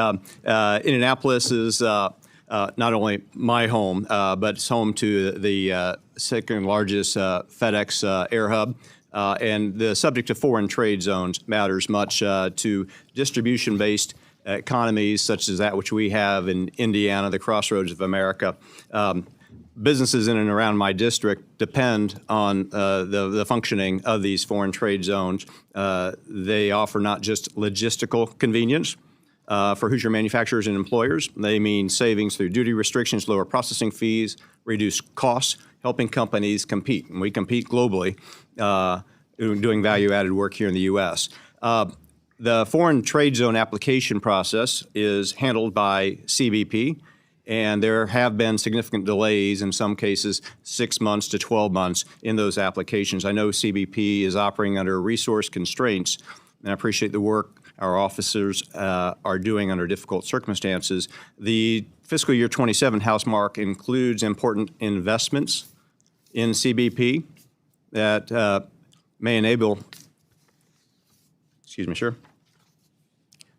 Indianapolis is not only my home, but it's home to the second largest FedEx air hub. And the subject of foreign trade zones matters much to distribution-based economies such as that which we have in Indiana, the crossroads of America. Businesses in and around my district depend on the functioning of these foreign trade zones. They offer not just logistical convenience for Hoosier manufacturers and employers. They mean savings through duty restrictions, lower processing fees, reduced costs, helping companies compete. And we compete globally, doing value-added work here in the U.S. The foreign trade zone application process is handled by CBP. And there have been significant delays, in some cases 6 months to 12 months in those applications. I know CBP is operating under resource constraints, and I appreciate the work our officers are doing under difficult circumstances. The fiscal year 27 House Mark includes important investments in CBP that may enable,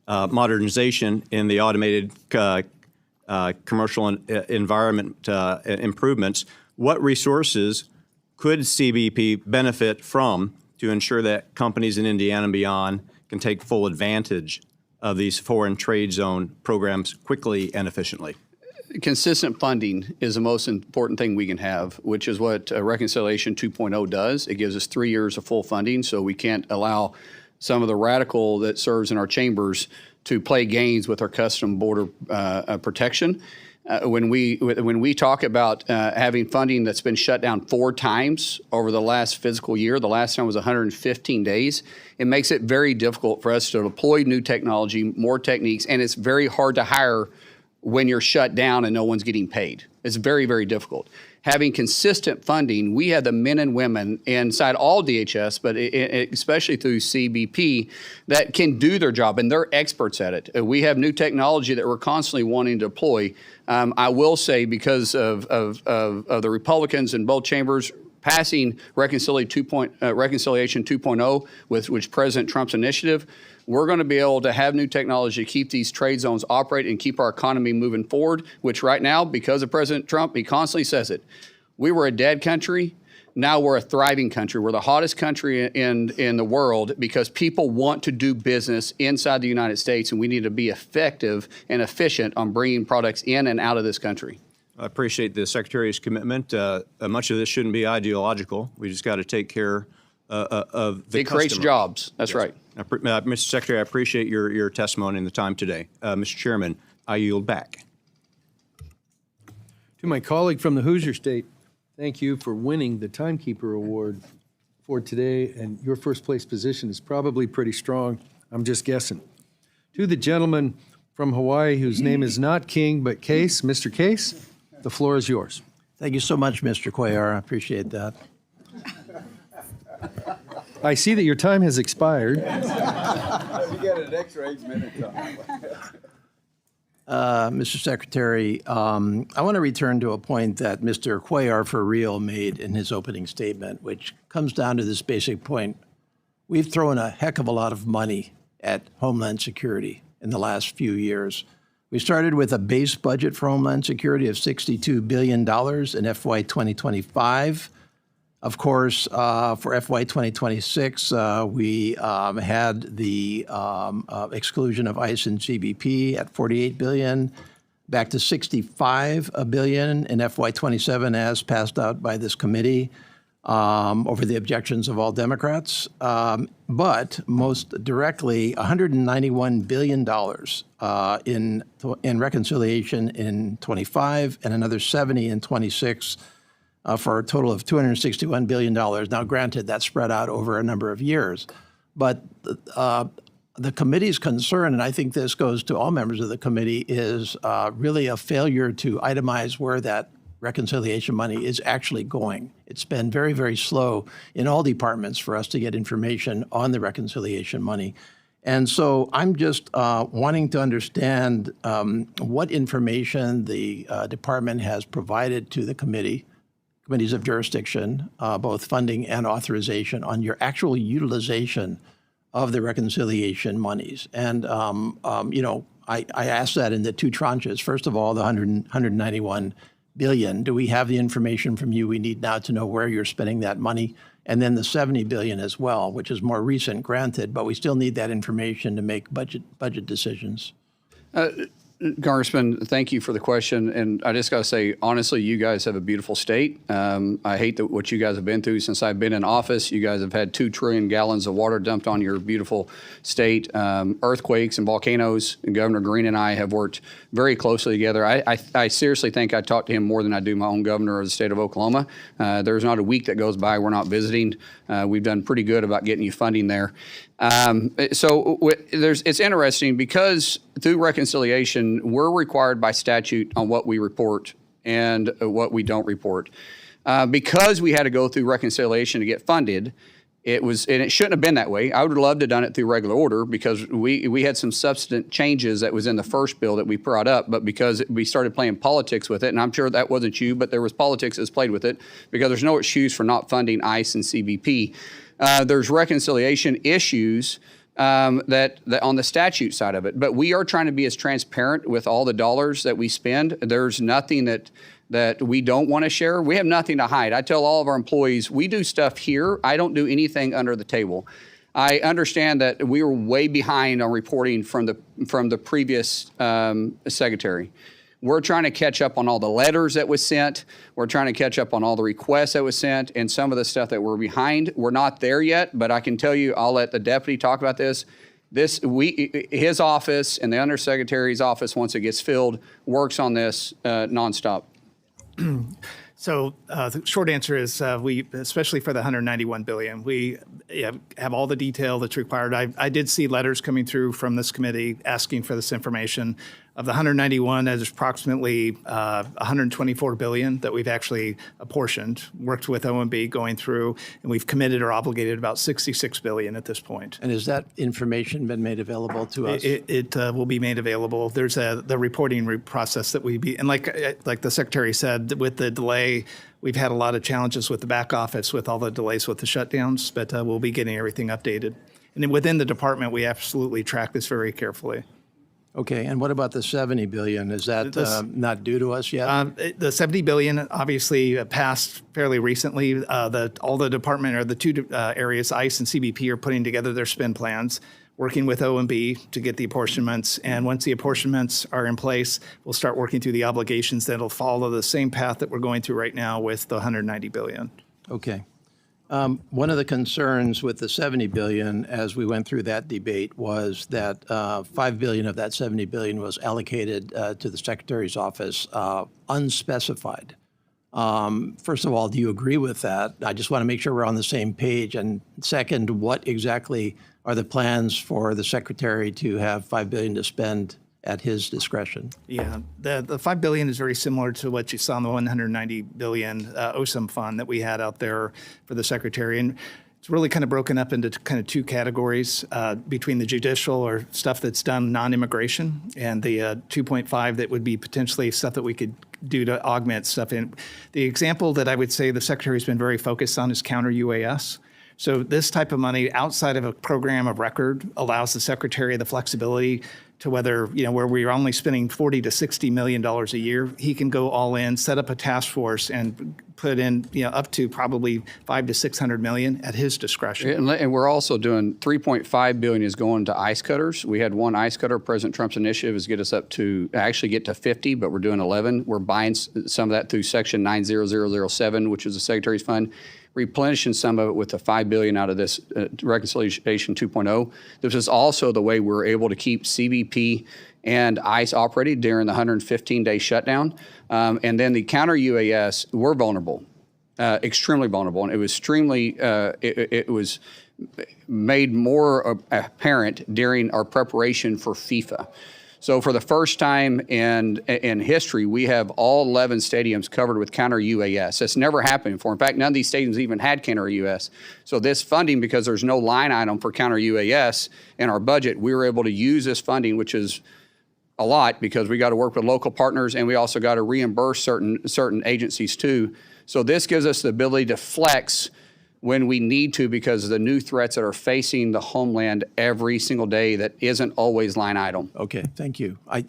modernization in the automated commercial environment improvements. What resources could CBP benefit from to ensure that companies in Indiana and beyond can take full advantage of these foreign trade zone programs quickly and efficiently? Consistent funding is the most important thing we can have, which is what Reconciliation 2.0 does. It gives us 3 years of full funding, so we can't allow some of the radical that serves in our chambers to play games with our custom border protection. When we talk about having funding that's been shut down 4 times over the last fiscal year, the last time was 115 days, it makes it very difficult for us to deploy new technology, more techniques, and it's very hard to hire when you're shut down and no one's getting paid. It's very, very difficult. Having consistent funding, we have the men and women inside all DHS, but especially through CBP, that can do their job, and they're experts at it. We have new technology that we're constantly wanting to deploy. I will say, because of the Republicans in both chambers passing Reconciliation 2.0, which President Trump's initiative, we're going to be able to have new technology to keep these trade zones operate and keep our economy moving forward, which right now, because of President Trump, he constantly says it. We were a dead country. Now we're a thriving country. We're the hottest country in the world because people want to do business inside the United States, and we need to be effective and efficient on bringing products in and out of this country. I appreciate the Secretary's commitment. Much of this shouldn't be ideological. We just got to take care of the It creates customer. jobs. That's right. Mr. Secretary, I appreciate your testimony and the time today. Mr. Chairman, I yield back. To my colleague from the Hoosier State, thank you for winning the Timekeeper Award for today, and your first place position is probably pretty strong. I'm just guessing. To the gentleman from Hawaii whose name is not King but Case, Mr. Case, the floor is yours. Thank you so much, Mr. Cuellar. I appreciate that. I see that your time has expired. You get an extra 8 minutes on Mr. Secretary, I want to return to a point that Mr. Cuellar for real made in his opening statement, which comes down to this basic point. We've thrown a heck of a lot of money at Homeland Security in the last few years. We started with a base budget for Homeland Security of $62 billion in FY 2025. Of course, for FY 2026, we had the exclusion of ICE and CBP at $48 billion, back to $65 billion in FY 27 as passed out by this committee over the objections of all Democrats. But most directly, $191 billion in reconciliation in 25 and another 70 in 26. For a total of $261 billion. Now, granted, that's spread out over a number of years. But the committee's concern, and I think this goes to all members of the committee, is really a failure to itemize where that reconciliation money is actually going. It's been very, very slow in all departments for us to get information on the reconciliation money. And so I'm just wanting to understand what information the department has provided to the committees of jurisdiction, both funding and authorization, on your actual utilization of the reconciliation monies. And, I asked that in the 2 tranches. First of all, the $191 billion. Do we have the information from you we need now to know where you're spending that money? And then the $70 billion as well, which is more recent, granted, but we still need that information to make budget decisions. Congressman, thank you for the question. And I just got to say, honestly, you guys have a beautiful state. I hate what you guys have been through since I've been in office. You guys have had 2 trillion gallons of water dumped on your beautiful state. Earthquakes and volcanoes. And Governor Green and I have worked very closely together. I seriously think I talk to him more than I do my own governor of the state of Oklahoma. There's not a week that goes by we're not visiting. We've done pretty good about getting you funding there. It's interesting because through reconciliation, we're required by statute on what we report and what we don't report. Because we had to go through reconciliation to get funded, and it shouldn't have been that way. I would have loved to have done it through regular order because we had some substantive changes that was in the first bill that we brought up, but because we started playing politics with it, and I'm sure that wasn't you, but there was politics that's played with it because there's no excuse for not funding ICE and CBP. There's reconciliation issues that on the statute side of it, but we are trying to be as transparent with all the dollars that we spend. There's nothing that we don't want to share. We have nothing to hide. I tell all of our employees, we do stuff here. I don't do anything under the table. I understand that we were way behind on reporting from the previous secretary. We're trying to catch up on all the letters that was sent. We're trying to catch up on all the requests that was sent and some of the stuff that we're behind. We're not there yet, but I can tell you, I'll let the deputy talk about this. His office and the undersecretary's office, once it gets filled, works on this nonstop. So the short answer is we, especially for the 191 billion, we have all the detail that's required. I did see letters coming through from this committee asking for this information. Of the 191, there's approximately 124 billion that we've actually apportioned, worked with OMB going through, and we've committed or obligated about 66 billion at this point. And has that information been made available to us? It will be made available. There's the reporting process that and like the secretary said, with the delay, we've had a lot of challenges with the back office with all the delays with the shutdowns, but we'll be getting everything updated. And then within the department, we absolutely track this very carefully. Okay, and what about the 70 billion? Is that not due to us yet? The 70 billion obviously passed fairly recently. All the department or the two areas, ICE and CBP, are putting together their spend plans, working with OMB to get the apportionments. And once the apportionments are in place, we'll start working through the obligations that'll follow the same path that we're going through right now with the 190 billion. Okay. One of the concerns with the 70 billion as we went through that debate was that 5 billion of that 70 billion was allocated to the Secretary's office unspecified. First of all, do you agree with that? I just want to make sure we're on the same page. And second, what exactly are the plans for the Secretary to have 5 billion to spend at his discretion? Yeah, the 5 billion is very similar to what you saw in the 190 billion OSUM fund that we had out there for the Secretary. And it's really kind of broken up into kind of two categories between the judicial or stuff that's done non-immigration and the 2.5 that would be potentially stuff that we could do to augment stuff. And the example that I would say the Secretary's been very focused on is counter UAS. So this type of money outside of a program of record allows the Secretary the flexibility to whether, where we're only spending $40 to $60 million a year, he can go all in, set up a task force and put in, up to probably 500 to 600 million at his discretion. And we're also doing 3.5 billion is going to ice cutters. We had one ice cutter. President Trump's initiative is get us up to actually get to 50, but we're doing 11. We're buying some of that through Section 90007, which is the Secretary's fund, replenishing some of it with the $5 billion out of this reconciliation 2.0. This is also the way we're able to keep CBP and ICE operating during the 115-day shutdown. And then the counter UAS, we're vulnerable, extremely vulnerable. And it was extremely, it was made more apparent during our preparation for FIFA. So for the first time in history, we have all 11 stadiums covered with counter UAS. That's never happened before. In fact, none of these stadiums even had counter UAS. So this funding, because there's no line item for counter UAS in our budget, we were able to use this funding, which is a lot because we got to work with local partners and we also got to reimburse certain agencies too. So this gives us the ability to flex when we need to because of the new threats that are facing the Homeland every single day that isn't always line item. Okay, thank you. I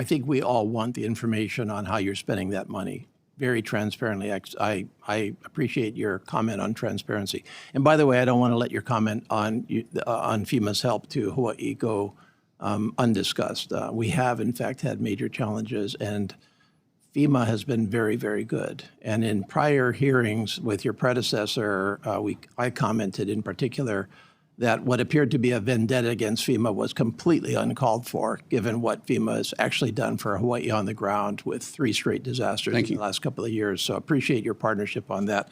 think we all want the information on how you're spending that money very transparently. I appreciate your comment on transparency. And by the way, I don't want to let your comment on FEMA's help to Hawaii go undiscussed. We have, in fact, had major challenges, and FEMA has been very, very good. And in prior hearings with your predecessor, I commented in particular that what appeared to be a vendetta against FEMA was completely uncalled for, given what FEMA has actually done for Hawaii on the ground with 3 straight disasters in the last couple of years. So appreciate your partnership on that.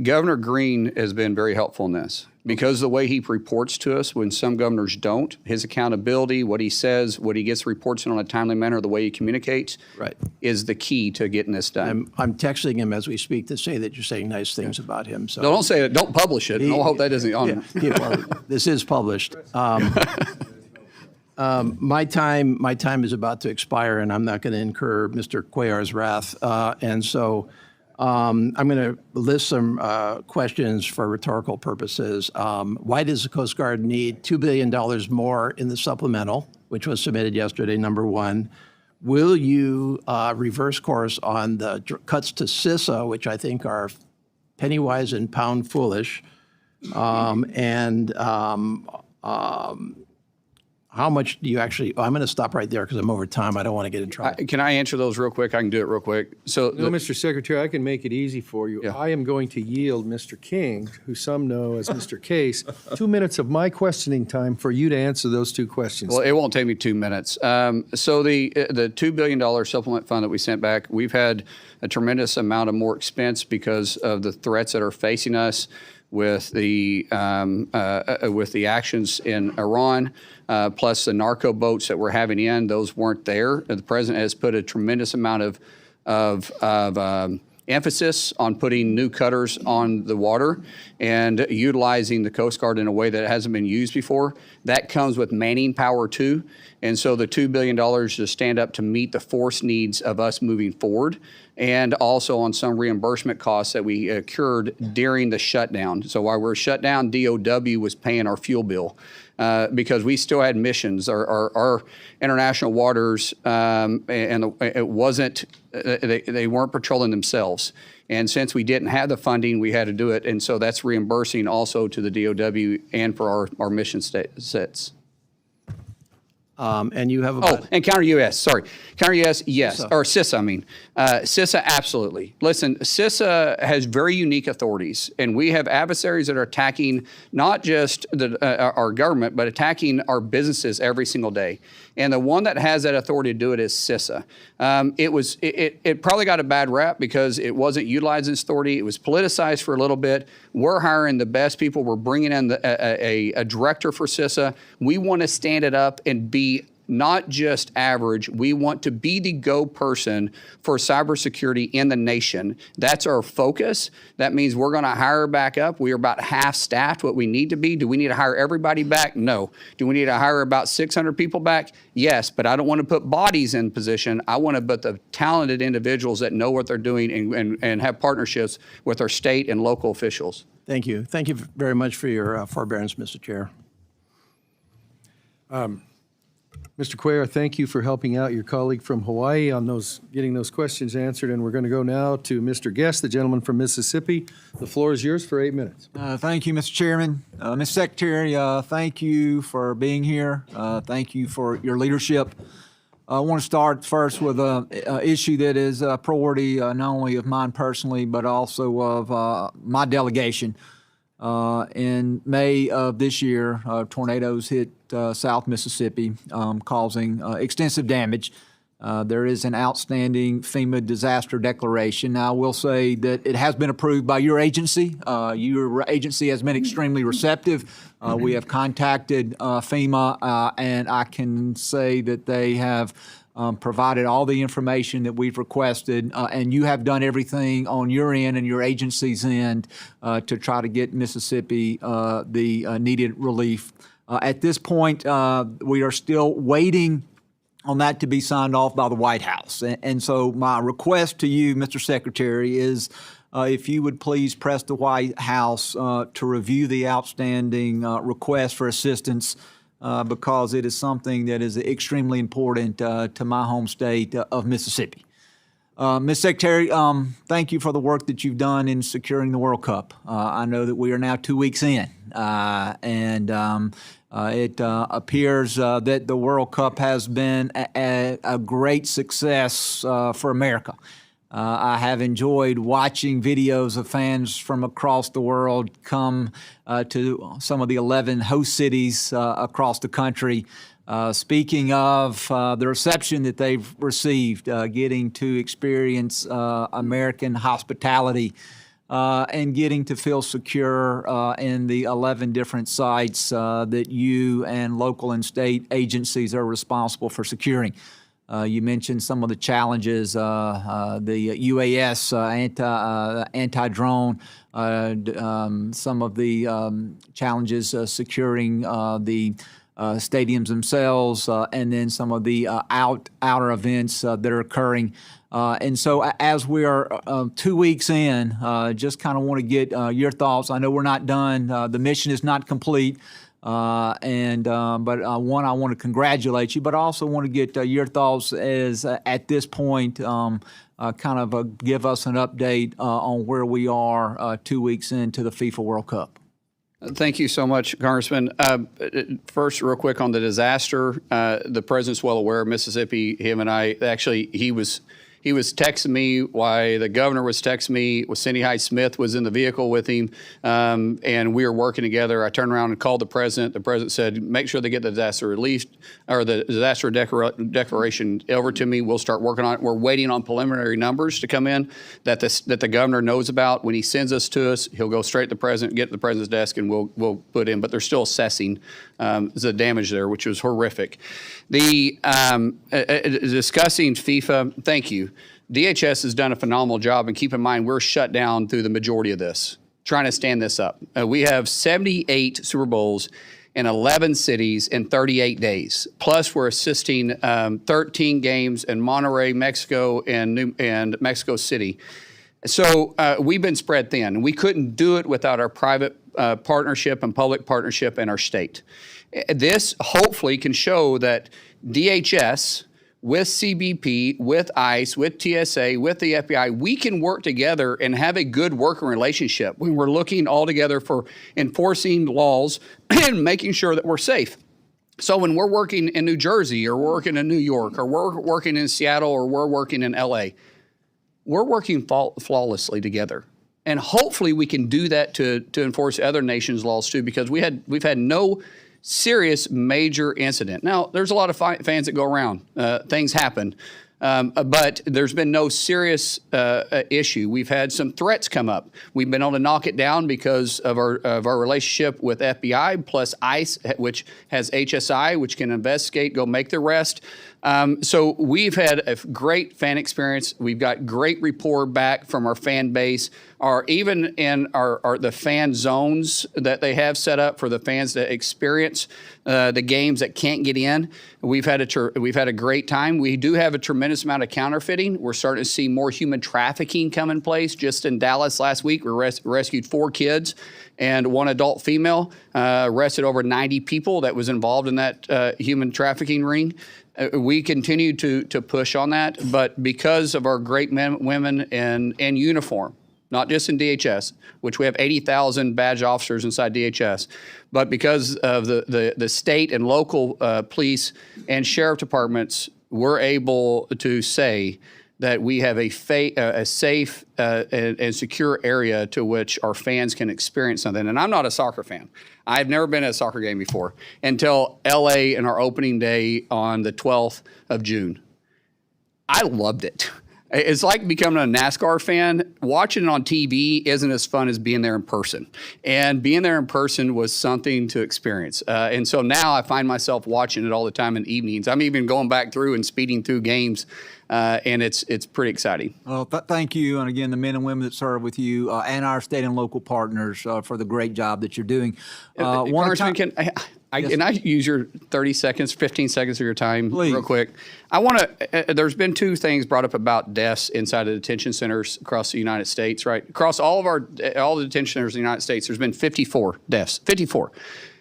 Governor Green has been very helpful in this. because the way he reports to us when some governors don't, his accountability, what he says, what he gets reports in on a timely manner, the way he communicates Right. is the key to getting this done. I'm texting him as we speak to say that you're saying nice things about him. So No, don't say it. Don't publish it. I hope that isn't on. This is published. My time is about to expire, and I'm not going to incur Mr. Cuellar's wrath. And so I'm going to list some questions for rhetorical purposes. Why does the Coast Guard need $2 billion more in the supplemental, which was submitted yesterday, number one? Will you reverse course on the cuts to CISA, which I think are penny wise and pound foolish? How much do you actually, I'm going to stop right there because I'm over time. I don't want to get in trouble. Can I answer those real quick? I can do it real quick. So, No, Mr. Secretary, I can make it easy for you. Yeah. I am going to yield Mr. King, who some know as Mr. Case, 2 minutes of my questioning time for you to answer those two questions. well, it won't take me 2 minutes. So the $2 billion supplement fund that we sent back, we've had a tremendous amount of more expense because of the threats that are facing us with the actions in Iran, plus the narco boats that we're having in. Those weren't there. The president has put a tremendous amount of emphasis on putting new cutters on the water and utilizing the Coast Guard in a way that hasn't been used before. That comes with manning power too. And so the $2 billion to stand up to meet the force needs of us moving forward, and also on some reimbursement costs that we incurred during the shutdown. So while we were shut down, DOW was paying our fuel bill because we still had missions. Our international waters, and it wasn't, they weren't patrolling themselves. And since we didn't have the funding, we had to do it. And so that's reimbursing also to the DOW and for our mission sets. And you have about, And counter-UAS, sorry. Counter-UAS, yes. Or CISA, I mean. CISA, absolutely. Listen, CISA has very unique authorities, and we have adversaries that are attacking not just our government, but attacking our businesses every single day. And the one that has that authority to do it is CISA. It probably got a bad rap because it wasn't utilizing its authority. It was politicized for a little bit. We're hiring the best people. We're bringing in a director for CISA. We want to stand it up and be not just average. We want to be the go person for cybersecurity in the nation. That's our focus. That means we're going to hire back up. We are about half staffed what we need to be. Do we need to hire everybody back? No. Do we need to hire about 600 people back? Yes, but I don't want to put bodies in position. I want to put the talented individuals that know what they're doing and have partnerships with our state and local officials. thank you. Thank you very much for your forbearance, Mr. Chair. Mr. Cuellar, thank you for helping out your colleague from Hawaii on getting those questions answered. And we're going to go now to Mr. Guest, the gentleman from Mississippi. The floor is yours for 8 minutes. Thank you, Mr. Chairman. Ms. Secretary, thank you for being here. Thank you for your leadership. I want to start first with an issue that is a priority not only of mine personally, but also of my delegation. In May of this year, tornadoes hit South Mississippi, causing extensive damage. There is an outstanding FEMA disaster declaration. Now, I will say that it has been approved by your agency. Your agency has been extremely receptive. We have contacted FEMA, and I can say that they have provided all the information that we've requested, and you have done everything on your end and your agency's end to try to get Mississippi the needed relief. At this point, we are still waiting on that to be signed off by the White House. And so my request to you, Mr. Secretary, is if you would please press the White House to review the outstanding request for assistance because it is something that is extremely important to my home state of Mississippi. Ms. Secretary, thank you for the work that you've done in securing the World Cup. I know that we are now 2 weeks in, and it appears that the World Cup has been a great success for America. I have enjoyed watching videos of fans from across the world come to some of the 11 host cities across the country. Speaking of the reception that they've received, getting to experience American hospitality and getting to feel secure in the 11 different sites that you and local and state agencies are responsible for securing. You mentioned some of the challenges, the UAS, anti-drone, some of the challenges securing the stadiums themselves, and then some of the outer events that are occurring. And so as we are 2 weeks in, just kind of want to get your thoughts. I know we're not done. The mission is not complete. But one, I want to congratulate you, but I also want to get your thoughts as at this point, kind of give us an update on where we are 2 weeks into the FIFA World Cup. Thank you so much, Congressman. First, real quick on the disaster, the president's well aware of Mississippi. Him and I, actually, he was texting me while the governor was texting me. Cindy Hyde-Smith was in the vehicle with him, and we were working together. I turned around and called the president. The president said, make sure they get the disaster relief or the disaster declaration over to me. We'll start working on it. We're waiting on preliminary numbers to come in that the governor knows about. When he sends us to us, he'll go straight to the president, get to the president's desk, and we'll put in. But they're still assessing the damage there, which was horrific. The discussing FIFA, thank you. DHS has done a phenomenal job, and keep in mind, we're shut down through the majority of this, trying to stand this up. We have 78 Super Bowls in 11 cities in 38 days. Plus, we're assisting 13 games in Monterrey, Mexico, and Mexico City. So we've been spread thin. We couldn't do it without our private partnership and public partnership in our state. This hopefully can show that DHS, with CBP, with ICE, with TSA, with the FBI, we can work together and have a good working relationship when we're looking all together for enforcing laws and making sure that we're safe. So when we're working in New Jersey or we're working in New York or we're working in Seattle or we're working in LA, we're working flawlessly together. And hopefully we can do that to enforce other nations' laws too, because we've had no serious major incident. Now, there's a lot of fans that go around. Things happen. But there's been no serious issue. We've had some threats come up. We've been able to knock it down because of our relationship with FBI plus ICE, which has HSI, which can investigate, go make the arrest. So we've had a great fan experience. We've got great rapport back from our fan base, even in the fan zones that they have set up for the fans to experience the games that can't get in. We've had a great time. We do have a tremendous amount of counterfeiting. We're starting to see more human trafficking come in place. Just in Dallas last week, we rescued 4 kids and 1 adult female, arrested over 90 people that was involved in that human trafficking ring. We continue to push on that, but because of our great men, women in uniform, not just in DHS, which we have 80,000 badge officers inside DHS, but because of the state and local police and sheriff departments, we're able to say that we have a safe and secure area to which our fans can experience something. And I'm not a soccer fan. I've never been at a soccer game before until LA in our opening day on the 12th of June. I loved it. It's like becoming a NASCAR fan. Watching it on TV isn't as fun as being there in person. And being there in person was something to experience. And so now I find myself watching it all the time in evenings. I'm even going back through and speeding through games. And it's pretty exciting. Well, thank you. And again, the men and women that serve with you and our state and local partners for the great job that you're doing. Congressman, can I use your 30 seconds, 15 seconds of your time Please. real quick? I want to, there's been 2 things brought up about deaths inside of detention centers across the United States, right? Across all the detention centers in the United States, there's been 54 deaths, 54.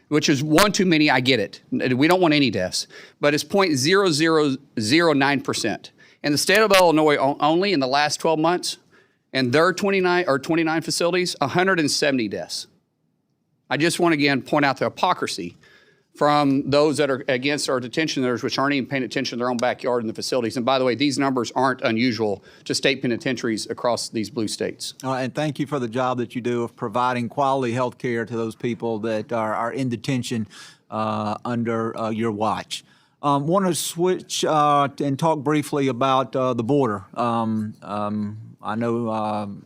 Which is 1 too many, I get it. We don't want any deaths, but it's 0.0009%. In the state of Illinois only in the last 12 months, and their 29 facilities, 170 deaths. I just want to again point out the hypocrisy from those that are against our detention centers, which aren't even paying attention to their own backyard in the facilities. And by the way, these numbers aren't unusual to state penitentiaries across these blue states. And thank you for the job that you do of providing quality health care to those people that are in detention under your watch. Want to switch and talk briefly about the border. I know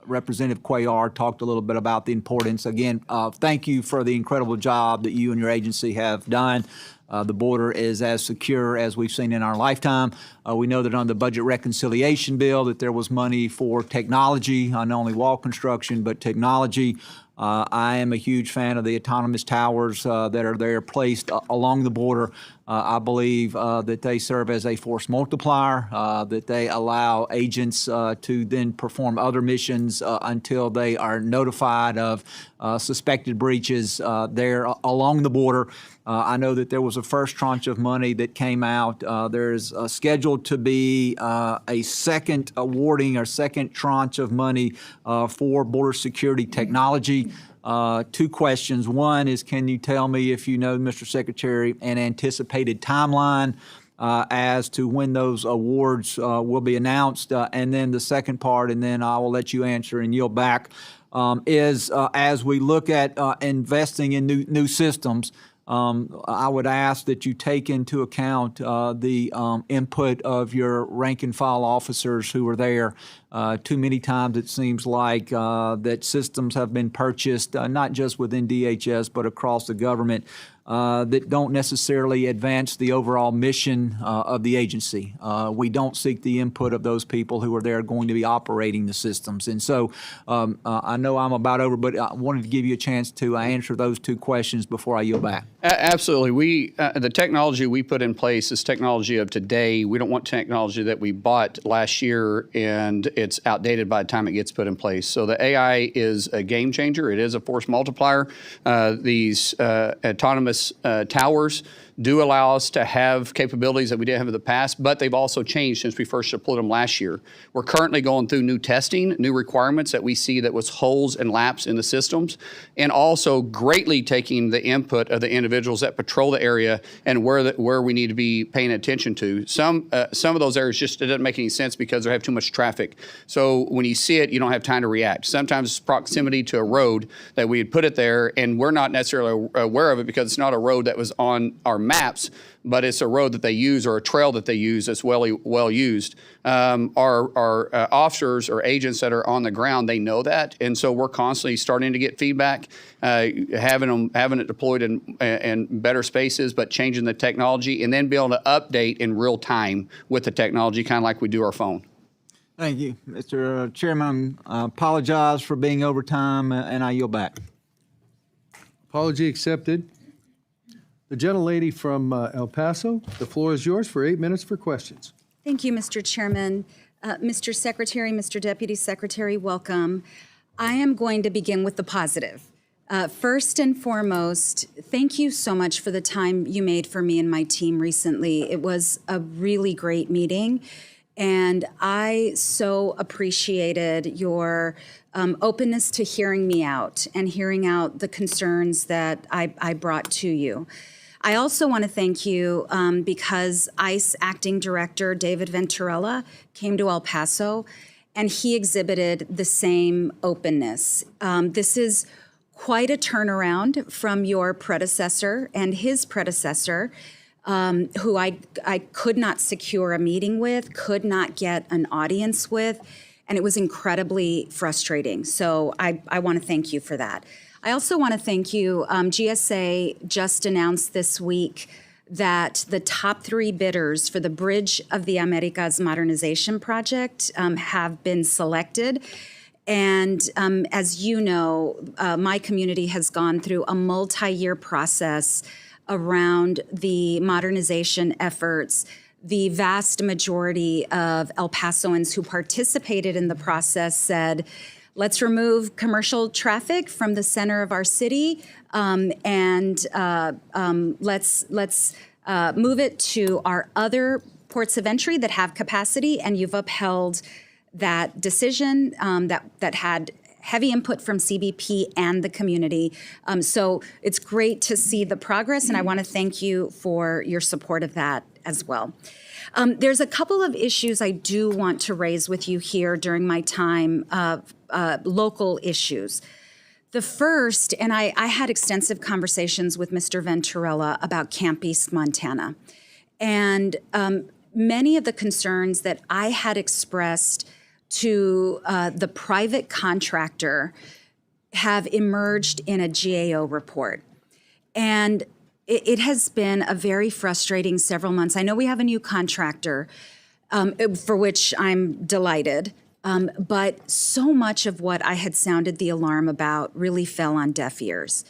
Representative Cuellar talked a little bit about the importance. Again, thank you for the incredible job that you and your agency have done. The border is as secure as we've seen in our lifetime. We know that on the budget reconciliation bill that there was money for technology, not only wall construction, but technology. I am a huge fan of the autonomous towers that are there placed along the border. I believe that they serve as a force multiplier, that they allow agents to then perform other missions until they are notified of suspected breaches there along the border. I know that there was a first tranche of money that came out. There's scheduled to be a second awarding or second tranche of money for border security technology. Two questions. One is, can you tell me, if you know, Mr. Secretary, an anticipated timeline as to when those awards will be announced? And then the second part, and then I will let you answer and yield back, is as we look at investing in new systems, I would ask that you take into account the input of your rank and file officers who are there. Too many times it seems like that systems have been purchased, not just within DHS, but across the government, that don't necessarily advance the overall mission of the agency. We don't seek the input of those people who are there going to be operating the systems. And so I know I'm about over, but I wanted to give you a chance to answer those two questions before I yield back. Absolutely. The technology we put in place is technology of today. We don't want technology that we bought last year and it's outdated by the time it gets put in place. So the AI is a game changer. It is a force multiplier. These autonomous towers do allow us to have capabilities that we didn't have in the past, but they've also changed since we first deployed them last year. We're currently going through new testing, new requirements that we see that was holes and laps in the systems, and also greatly taking the input of the individuals that patrol the area and where we need to be paying attention to. Some of those areas just, it doesn't make any sense because they have too much traffic. So when you see it, you don't have time to react. Sometimes it's proximity to a road that we had put it there, and we're not necessarily aware of it because it's not a road that was on our maps, but it's a road that they use or a trail that they use that's well used. Our officers or agents that are on the ground, they know that, and so we're constantly starting to get feedback, having it deployed in better spaces, but changing the technology and then be able to update in real time with the technology, kind of like we do our phone. Thank you, Mr. Chairman. I apologize for being over time, and I yield back. Apology accepted. The gentlelady from El Paso, the floor is yours for 8 minutes for questions. Thank you, Mr. Chairman. Mr. Secretary, Mr. Deputy Secretary, welcome. I am going to begin with the positive. First and foremost, thank you so much for the time you made for me and my team recently. It was a really great meeting, and I so appreciated your openness to hearing me out and hearing out the concerns that I brought to you. I also want to thank you because ICE Acting Director David Venturella came to El Paso and he exhibited the same openness. This is quite a turnaround from your predecessor and his predecessor, who I could not secure a meeting with, could not get an audience with, and it was incredibly frustrating. So I want to thank you for that. I also want to thank you. GSA just announced this week that the top 3 bidders for the Bridge of the Americas modernization project have been selected. And as you know, my community has gone through a multi-year process around the modernization efforts. The vast majority of El Pasoans who participated in the process said, let's remove commercial traffic from the center of our city and let's move it to our other ports of entry that have capacity. And you've upheld that decision that had heavy input from CBP and the community. So it's great to see the progress, and I want to thank you for your support of that as well. There's a couple of issues I do want to raise with you here during my time, local issues. The first, and I had extensive conversations with Mr. Venturella about Camp East, Montana. And many of the concerns that I had expressed to the private contractor have emerged in a GAO report. And it has been a very frustrating several months. I know we have a new contractor, for which I'm delighted, but so much of what I had sounded the alarm about really fell on deaf ears.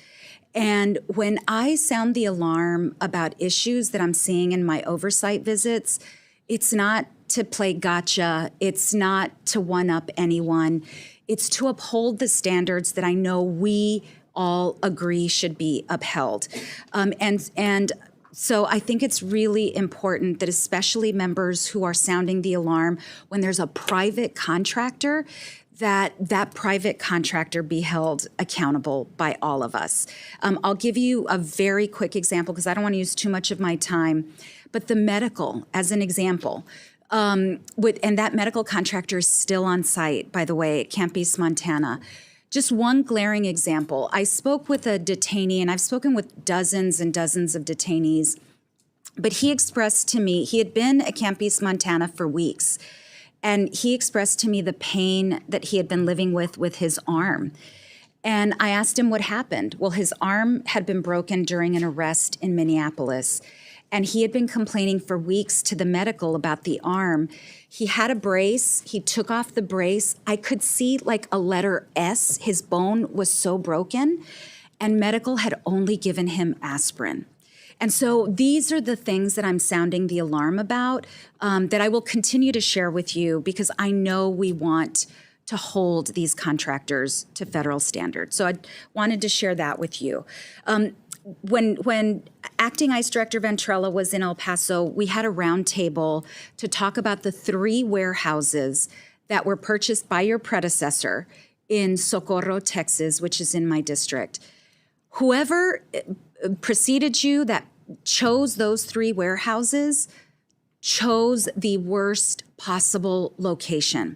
And when I sound the alarm about issues that I'm seeing in my oversight visits, it's not to play gotcha. It's not to one-up anyone. It's to uphold the standards that I know we all agree should be upheld. And so I think it's really important that especially members who are sounding the alarm when there's a private contractor, that private contractor be held accountable by all of us. I'll give you a very quick example because I don't want to use too much of my time, but the medical as an example. And that medical contractor is still on site, by the way, at Camp East, Montana. Just one glaring example. I spoke with a detainee, and I've spoken with dozens and dozens of detainees, but he expressed to me, he had been at Camp East, Montana for weeks, and he expressed to me the pain that he had been living with his arm. And I asked him what happened. Well, his arm had been broken during an arrest in Minneapolis, and he had been complaining for weeks to the medical about the arm. He had a brace. He took off the brace. I could see like a letter S. His bone was so broken, and medical had only given him aspirin. And so these are the things that I'm sounding the alarm about that I will continue to share with you because I know we want to hold these contractors to federal standards. So I wanted to share that with you. When Acting ICE Director Ventrella was in El Paso, we had a roundtable to talk about the 3 warehouses that were purchased by your predecessor in Socorro, Texas, which is in my district. Whoever preceded you that chose those 3 warehouses chose the worst possible location.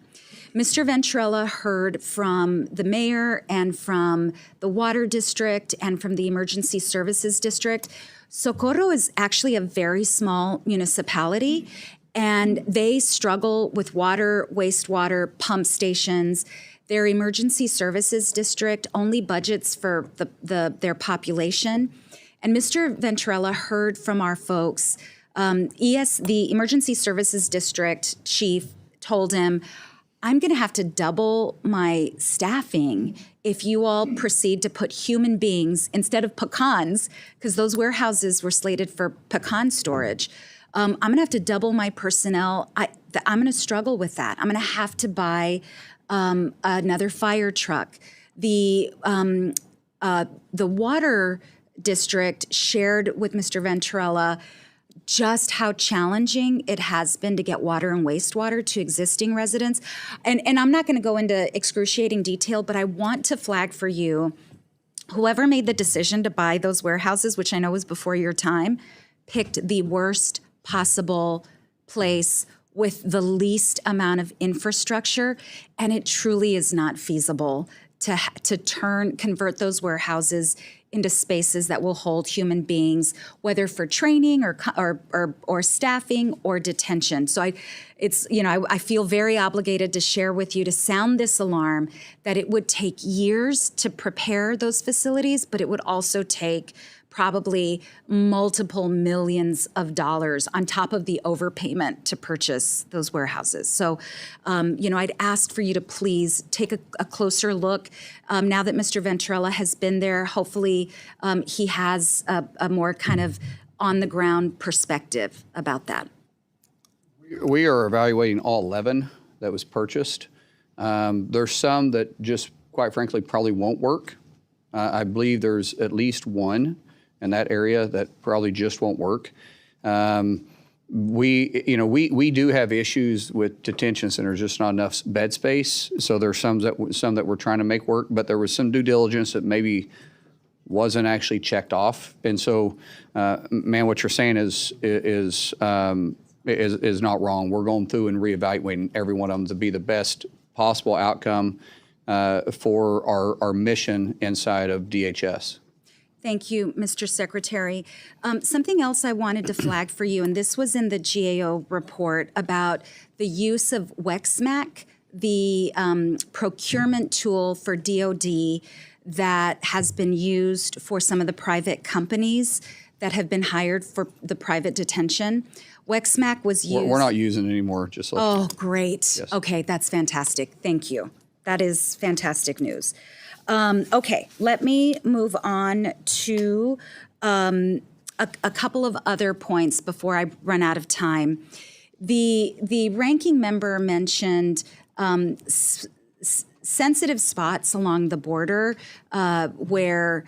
Mr. Ventrella heard from the mayor and from the water district and from the emergency services district. Socorro is actually a very small municipality, and they struggle with water, wastewater, pump stations. Their emergency services district only budgets for their population. And Mr. Ventrella heard from our folks. The emergency services district chief told him, I'm going to have to double my staffing if you all proceed to put human beings instead of pecans, because those warehouses were slated for pecan storage. I'm going to have to double my personnel. I'm going to struggle with that. I'm going to have to buy another fire truck. The water district shared with Mr. Ventrella just how challenging it has been to get water and wastewater to existing residents. And I'm not going to go into excruciating detail, but I want to flag for you, whoever made the decision to buy those warehouses, which I know was before your time, picked the worst possible place with the least amount of infrastructure, and it truly is not feasible to convert those warehouses into spaces that will hold human beings, whether for training or staffing or detention. So I feel very obligated to share with you, to sound this alarm, that it would take years to prepare those facilities, but it would also take probably multiple millions of dollars on top of the overpayment to purchase those warehouses. So, I'd ask for you to please take a closer look. Now that Mr. Ventrella has been there, hopefully he has a more kind of on-the-ground perspective about that. We are evaluating all 11 that was purchased. There's some that just, quite frankly, probably won't work. I believe there's at least one in that area that probably just won't work. We do have issues with detention centers, just not enough bed space. So there's some that we're trying to make work, but there was some due diligence that maybe wasn't actually checked off. And so, man, what you're saying is not wrong. We're going through and reevaluating every one of them to be the best possible outcome for our mission inside of DHS. Thank you, Mr. Secretary. Something else I wanted to flag for you, and this was in the GAO report about the use of Wexmac the procurement tool for DOD that has been used for some of the private companies that have been hired for the private detention. WEXMAC was used. We're not using it anymore, just like. Oh, great. Yes. Okay, that's fantastic. Thank you. That is fantastic news. Okay, let me move on to a couple of other points before I run out of time. The ranking member mentioned sensitive spots along the border where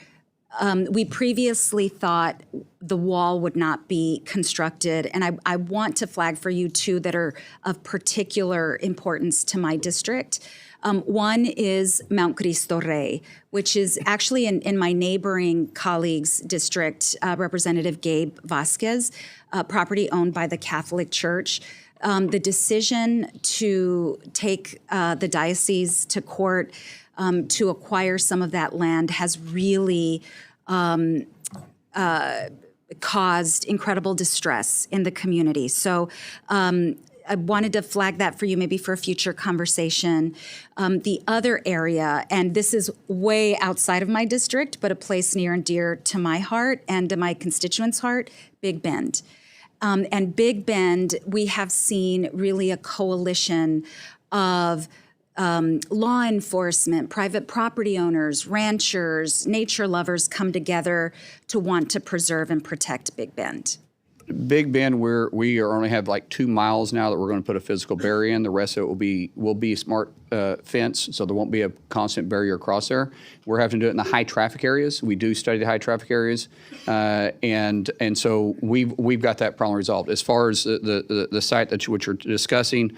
we previously thought the wall would not be constructed. And I want to flag for you two that are of particular importance to my district. One is Mount Cristo Rey, which is actually in my neighboring colleague's district, Representative Gabe Vasquez, property owned by the Catholic Church. The decision to take the diocese to court to acquire some of that land has really caused incredible distress in the community. So I wanted to flag that for you, maybe for a future conversation. The other area, and this is way outside of my district, but a place near and dear to my heart and to my constituents' heart, Big Bend. And Big Bend, we have seen really a coalition of law enforcement, private property owners, ranchers, nature lovers come together to want to preserve and protect Big Bend. Big Bend, we only have like 2 miles now that we're going to put a physical barrier in. The rest of it will be smart fence, so there won't be a constant barrier across there. We're having to do it in the high traffic areas. We do study the high traffic areas, and so we've got that problem resolved. As far as the site which you're discussing,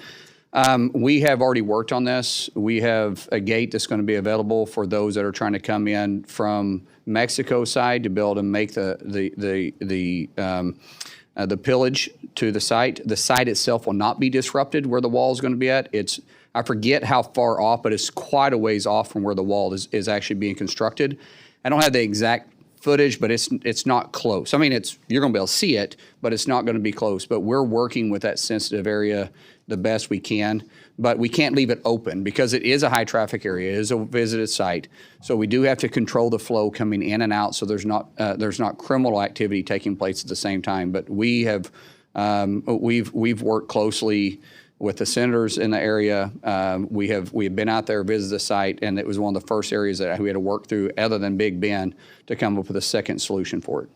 we have already worked on this. We have a gate that's going to be available for those that are trying to come in from Mexico side to be able to make the pillage to the site. The site itself will not be disrupted where the wall is going to be at. I forget how far off, but it's quite a ways off from where the wall is actually being constructed. I don't have the exact footage, but it's not close. I mean, you're going to be able to see it, but it's not going to be close. But we're working with that sensitive area the best we can. But we can't leave it open because it is a high traffic area. It is a visited site. So we do have to control the flow coming in and out so there's not criminal activity taking place at the same time. But we've worked closely with the senators in the area. We have been out there, visited the site, and it was one of the first areas that we had to work through other than Big Bend to come up with a second solution for it.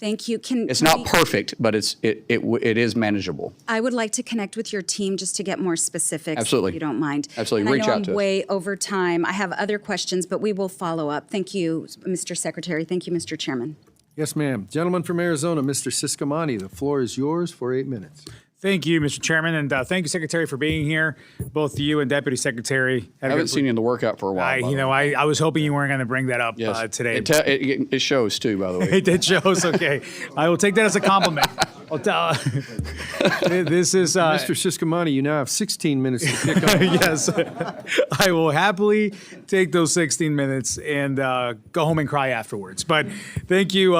Thank you. It's not perfect, but it is manageable. I would like to connect with your team just to get more specifics. Absolutely. If you don't mind. Absolutely. And Reach I know out I'm to us. way over time. I have other questions, but we will follow up. Thank you, Mr. Secretary. Thank you, Mr. Chairman. Yes, ma'am. Gentleman from Arizona, Mr. Siscomani, the floor is yours for 8 minutes. Thank you, Mr. Chairman, and thank you, Secretary, for being here. Both you and Deputy Secretary. I haven't seen you in the workout for a while. I was hoping you weren't going to bring that up today. It shows too, by the way. It shows. Okay, I will take that as a compliment. This is Mr. Siscomani, you now have 16 minutes to pick up. Yes, I will happily take those 16 minutes and go home and cry afterwards. But thank you,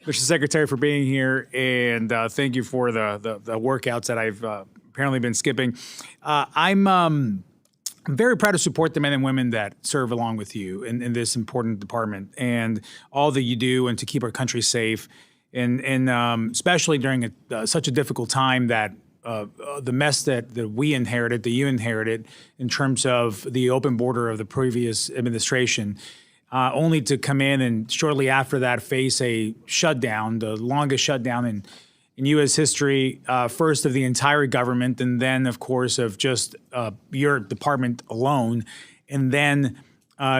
Mr. Secretary, for being here, and thank you for the workouts that I've apparently been skipping. I'm very proud to support the men and women that serve along with you in this important department and all that you do and to keep our country safe, and especially during such a difficult time that the mess that we inherited, that you inherited in terms of the open border of the previous administration. Only to come in and shortly after that face a shutdown, the longest shutdown in U.S. history, first of the entire government, and then, of course, of just your department alone, and then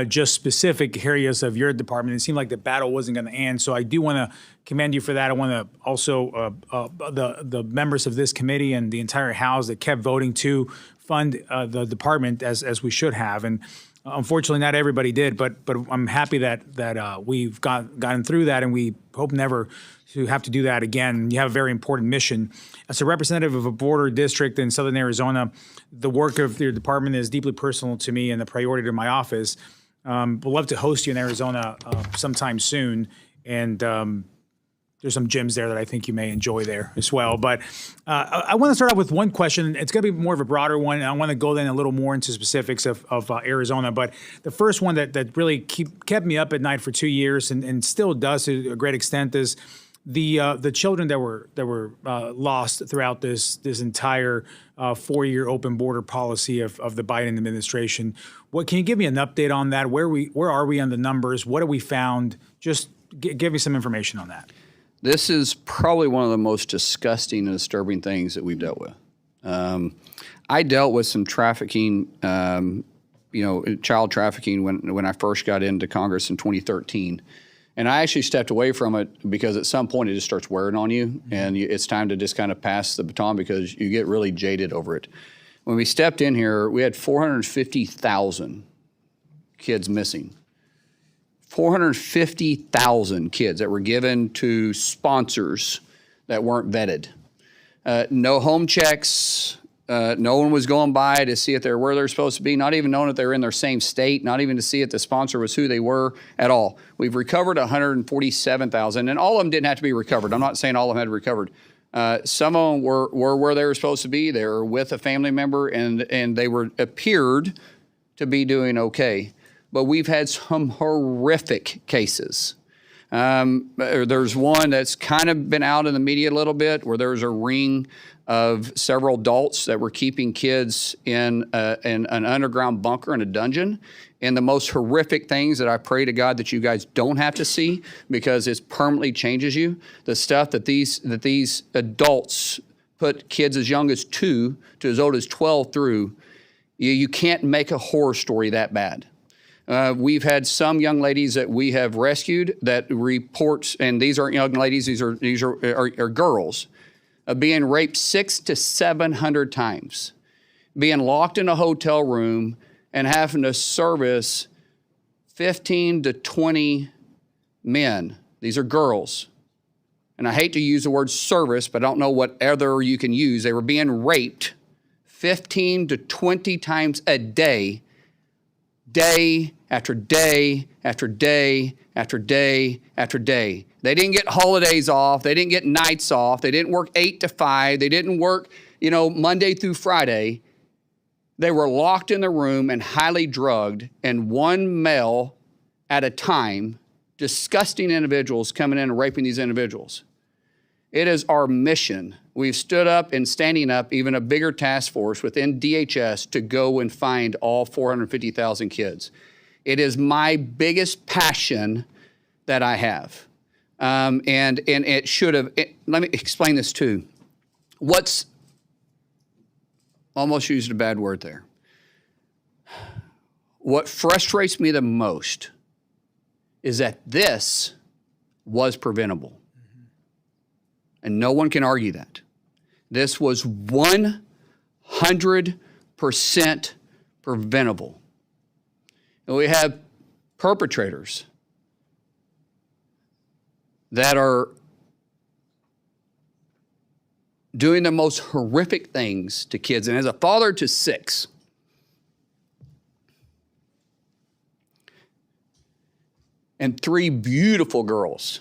just specific areas of your department. It seemed like the battle wasn't going to end. So I do want to commend you for that. I want to also the members of this committee and the entire House that kept voting to fund the department as we should have. And unfortunately, not everybody did, but I'm happy that we've gotten through that, and we hope never to have to do that again. You have a very important mission. As a representative of a border district in southern Arizona, the work of your department is deeply personal to me and a priority to my office. We'd love to host you in Arizona sometime soon, and there's some gems there that I think you may enjoy there as well. But I want to start out with one question. It's going to be more of a broader one, and I want to go then a little more into specifics of Arizona. But the first one that really kept me up at night for 2 years and still does to a great extent is the children that were lost throughout this entire 4-year open border policy of the Biden administration. What can you give me an update on that? Where are we on the numbers? What have we found? Just give me some information on that. This is probably one of the most disgusting and disturbing things that we've dealt with. I dealt with some trafficking, child trafficking when I first got into Congress in 2013. And I actually stepped away from it because at some point it just starts wearing on you, and it's time to just kind of pass the baton because you get really jaded over it. When we stepped in here, we had 450,000 kids missing. 450,000 kids that were given to sponsors that weren't vetted. No home checks. No one was going by to see if they're where they're supposed to be, not even knowing if they're in their same state, not even to see if the sponsor was who they were at all. We've recovered 147,000, and all of them didn't have to be recovered. I'm not saying all of them had recovered. Some of them were where they were supposed to be. They were with a family member, and they appeared to be doing okay. But we've had some horrific cases. There's one that's kind of been out in the media a little bit where there's a ring of several adults that were keeping kids in an underground bunker in a dungeon. And the most horrific things that I pray to God that you guys don't have to see because it permanently changes you. The stuff that these adults put kids as young as 2 to as old as 12 through, you can't make a horror story that bad. We've had some young ladies that we have rescued that reports, and these aren't young ladies, these are girls, being raped 600 to 700 times, being locked in a hotel room and having to service 15 to 20 men. These are girls. And I hate to use the word service, but I don't know what other you can use. They were being raped 15 to 20 times a day, day after day after day after day after day. They didn't get holidays off. They didn't get nights off. They didn't work 8 to 5. They didn't work, Monday through Friday. They were locked in the room and highly drugged, and one male at a time, disgusting individuals coming in and raping these individuals. It is our mission. We've stood up and standing up even a bigger task force within DHS to go and find all 450,000 kids. It is my biggest passion that I have. And it should have, let me explain this too. Almost used a bad word there. What frustrates me the most is that this was preventable. And no one can argue that. This was 100% preventable. And we have perpetrators that are doing the most horrific things to kids. And as a father to 6, and 3 beautiful girls,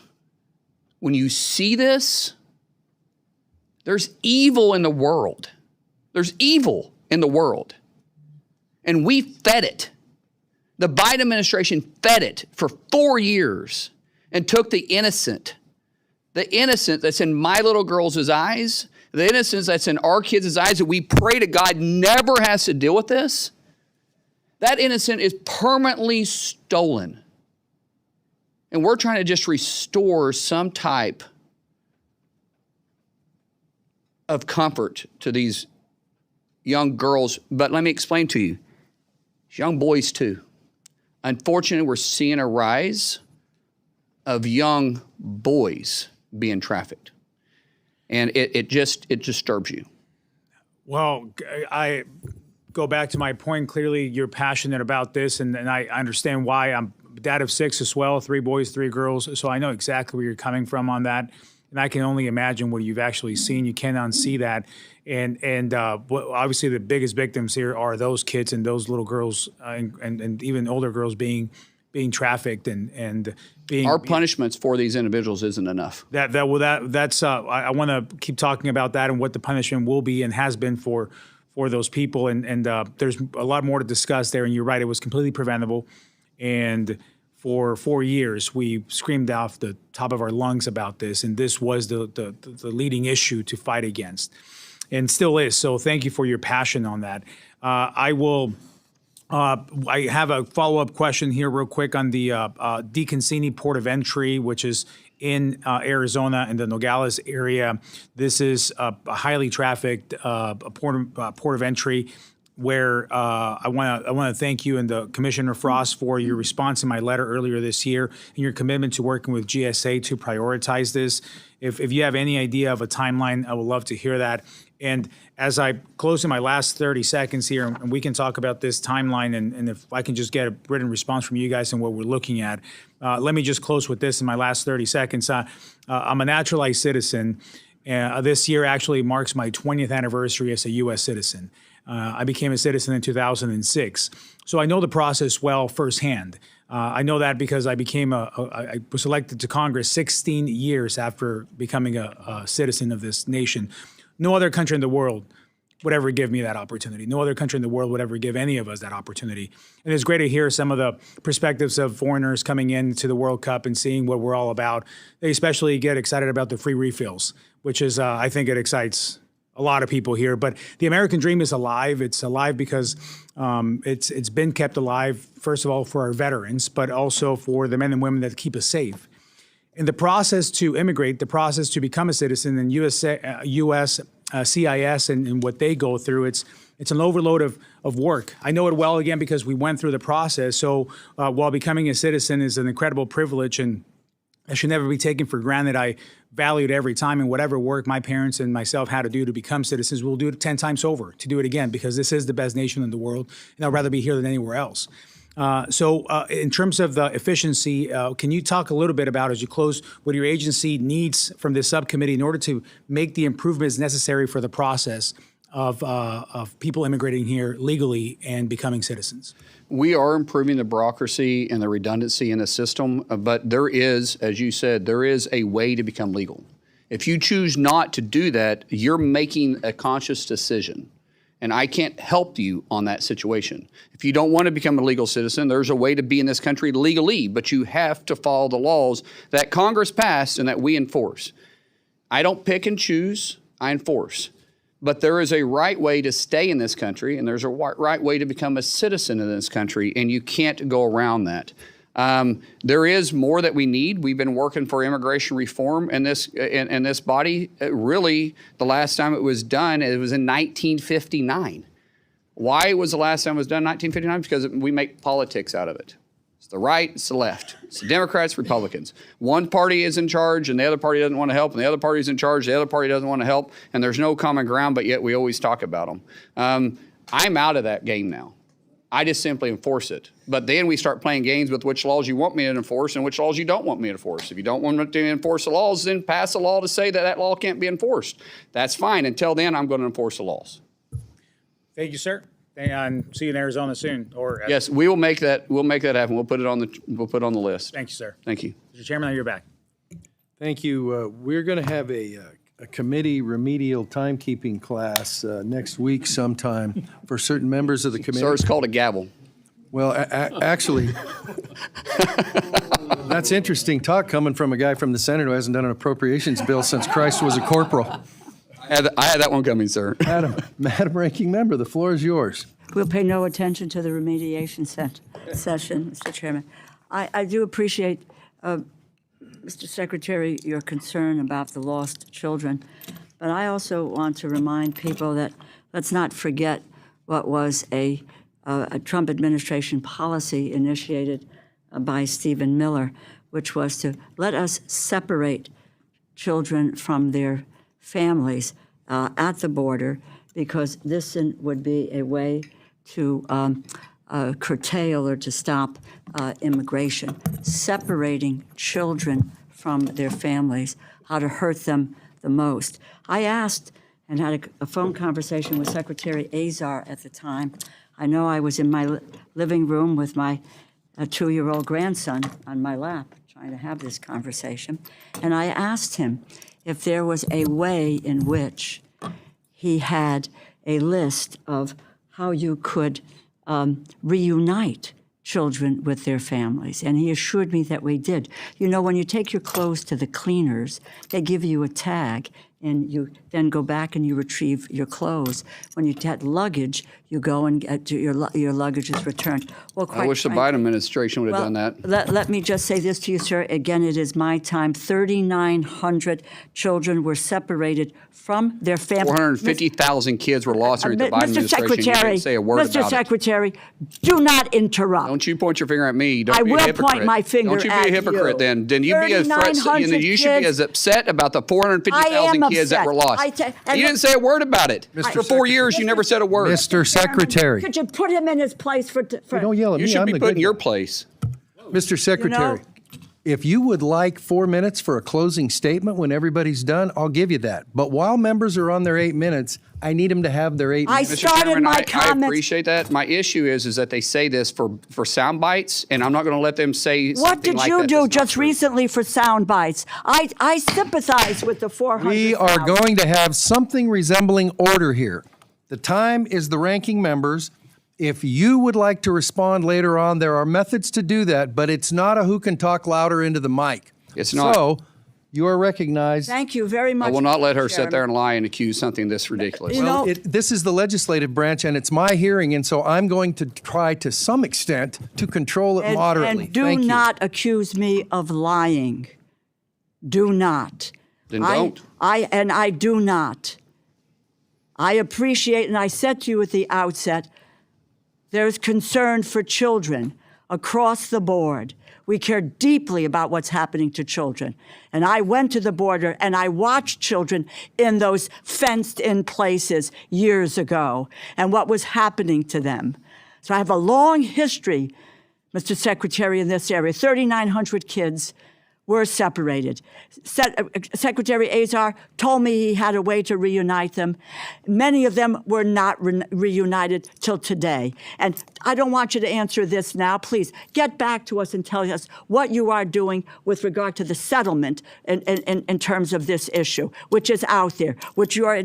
when you see this, there's evil in the world. There's evil in the world. And we fed it. The Biden administration fed it for 4 years and took the innocent that's in my little girls' eyes, the innocence that's in our kids' eyes that we pray to God never has to deal with this, that innocent is permanently stolen. And we're trying to just restore some type of comfort to these young girls. But let me explain to you, young boys too. Unfortunately, we're seeing a rise of young boys being trafficked. And it disturbs you. Well, I go back to my point. Clearly, you're passionate about this, and I understand why. I'm dad of 6 as well, 3 boys, 3 girls. So I know exactly where you're coming from on that. And I can only imagine what you've actually seen. You can't unsee that. And obviously the biggest victims here are those kids and those little girls and even older girls being being trafficked and being Our punishments for these individuals isn't enough. that's I want to keep talking about that and what the punishment will be and has been for those people and there's a lot more to discuss there. And you're right, it was completely preventable. And for 4 years, we screamed off the top of our lungs about this, and this was the leading issue to fight against, and still is. So thank you for your passion on that. I have a follow-up question here real quick on the DeConcini Port of Entry, which is in Arizona in the Nogales area. This is a highly trafficked port of entry where I want to thank you and the Commissioner Frost for your response in my letter earlier this year and your commitment to working with GSA to prioritize this. If you have any idea of a timeline, I would love to hear that. And as I close in my last 30 seconds here, and we can talk about this timeline, and if I can just get a written response from you guys and what we're looking at, let me just close with this in my last 30 seconds. I'm a naturalized citizen. This year actually marks my 20th anniversary as a U.S. citizen. I became a citizen in 2006. So I know the process well firsthand. I know that because I was elected to Congress 16 years after becoming a citizen of this nation. No other country in the world would ever give me that opportunity. No other country in the world would ever give any of us that opportunity. And it's great to hear some of the perspectives of foreigners coming into the World Cup and seeing what we're all about. They especially get excited about the free refills, which is, I think it excites a lot of people here. But the American dream is alive. It's alive because it's been kept alive, first of all, for our veterans, but also for the men and women that keep us safe. In the process to immigrate, the process to become a citizen in U.S. CIS and what they go through, it's an overload of work. I know it well, again, because we went through the process. So while becoming a citizen is an incredible privilege and it should never be taken for granted, I valued every time, and whatever work my parents and myself had to do to become citizens, we'll do it 10 times over to do it again, because this is the best nation in the world, and I'd rather be here than anywhere else. So in terms of the efficiency, can you talk a little bit about, as you close, what your agency needs from this subcommittee in order to make the improvements necessary for the process of people immigrating here legally and becoming citizens? We are improving the bureaucracy and the redundancy in the system, but there is, as you said, there is a way to become legal. If you choose not to do that, you're making a conscious decision. And I can't help you on that situation. If you don't want to become a legal citizen, there's a way to be in this country legally, but you have to follow the laws that Congress passed and that we enforce. I don't pick and choose, I enforce. But there is a right way to stay in this country, and there's a right way to become a citizen in this country, and you can't go around that. There is more that we need. We've been working for immigration reform in this body. Really, the last time it was done, it was in 1959. Why was the last time it was done in 1959? Because we make politics out of it. It's the right, it's the left. It's the Democrats, Republicans. One party is in charge and the other party doesn't want to help, and the other party is in charge, the other party doesn't want to help, and there's no common ground, but yet we always talk about them. I'm out of that game now. I just simply enforce it. But then we start playing games with which laws you want me to enforce and which laws you don't want me to enforce. If you don't want me to enforce the laws, then pass a law to say that that law can't be enforced. That's fine. Until then, I'm going to enforce the laws. Thank you, sir. And see you in Arizona soon. Yes, we will make that. We'll make that happen. We'll put it on the list. Thank you, sir. Thank you, Mr. Chairman. You're back. Thank you. We're going to have a committee remedial timekeeping class next week sometime for certain members of the committee. Sir, it's called a gavel. Well, actually, that's interesting talk coming from a guy from the Senate who hasn't done an appropriations bill since Christ was a corporal. I had that one coming, sir. Madam Ranking Member, the floor is yours. We'll pay no attention to the remediation session, Mr. Chairman. I do appreciate, Mr. Secretary, your concern about the lost children, but I also want to remind people that let's not forget what was a Trump administration policy initiated by Stephen Miller, which was to let us separate children from their families at the border, because this would be a way to curtail or to stop immigration, separating children from their families, how to hurt them the most. I asked and had a phone conversation with Secretary Azar at the time. I know I was in my living room with my a 2-year-old grandson on my lap trying to have this conversation. And I asked him if there was a way in which he had a list of how you could reunite children with their families. And he assured me that we did. You know, when you take your clothes to the cleaners, they give you a tag, and you then go back and you retrieve your clothes. When you get luggage, you go and get your luggage is returned. Well, I wish the Biden administration would have done that. Let me just say this to you, sir. Again, it is my time. 3,900 children were separated from their families. 450,000 kids were lost during the Biden administration. You Secretary, didn't say a word Mr. about it. Secretary, do not interrupt. Don't you point your finger at me. Don't I be a will hypocrite. point my finger Don't you be at a hypocrite you. then. Then you be as 3,900 you should be kids. as upset about the 450,000 kids that upset. were lost. And You didn't say a word about it. For 4 years, you never said a word. Mr. Secretary, Could you put him in his place for don't yell at You me. should I'm be the put in good your guy. place. Mr. Secretary, if you would like 4 minutes for a closing statement when everybody's done, I'll give you that. But while members are on their 8 minutes, I need them to have their 8 I minutes. Mr. started Chairman, my I comments. appreciate that. My issue is that they say this for sound bites, and I'm not going to let them say What something did like you that do that's not just true. recently for sound bites? I sympathize with the 400,000. We are going to have something resembling order here. The time is the ranking members. If you would like to respond later on, there are methods to do that, but it's not a who can talk louder into the mic. It's not. So you are recognized. Thank you very much. I will not let her Mr. sit there and lie and accuse something this ridiculous. You know- This is the legislative branch, and it's my hearing, and so I'm going to try to some extent to control it moderately. And do Thank you. not accuse me of lying. Do not. Then don't. I do not. I appreciate, and I said to you at the outset, there's concern for children across the board. We care deeply about what's happening to children. And I went to the border and I watched children in those fenced-in places years ago and what was happening to them. So I have a long history, Mr. Secretary, in this area. 3,900 kids were separated. Secretary Azar told me he had a way to reunite them. Many of them were not reunited till today. And I don't want you to answer this now. Please get back to us and tell us what you are doing with regard to the settlement in terms of this issue, which is out there, which your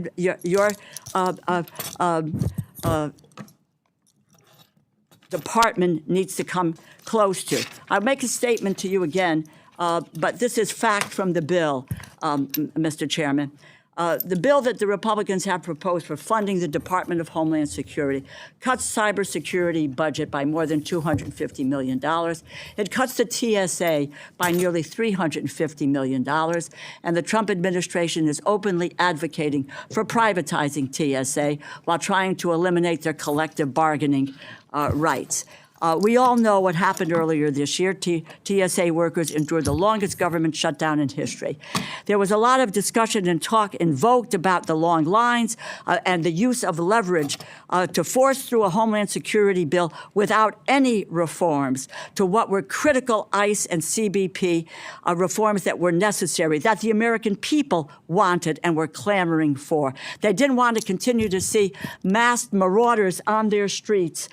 department needs to come close to. I'll make a statement to you again. But this is fact from the bill, Mr. Chairman. The bill that the Republicans have proposed for funding the Department of Homeland Security cuts cybersecurity budget by more than $250 million. It cuts the TSA by nearly $350 million. And the Trump administration is openly advocating for privatizing TSA while trying to eliminate their collective bargaining rights. We all know what happened earlier this year. TSA workers endured the longest government shutdown in history. There was a lot of discussion and talk invoked about the long lines and the use of leverage to force through a Homeland Security bill without any reforms to what were critical ICE and CBP reforms that were necessary, that the American people wanted and were clamoring for. They didn't want to continue to see masked marauders on their streets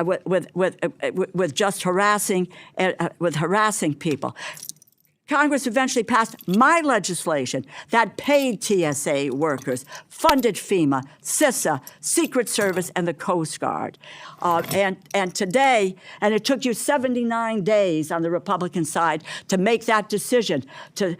with just harassing people. Congress eventually passed my legislation that paid TSA workers, funded FEMA, CISA, Secret Service, and the Coast Guard. And today, and it took you 79 days on the Republican side to make that decision to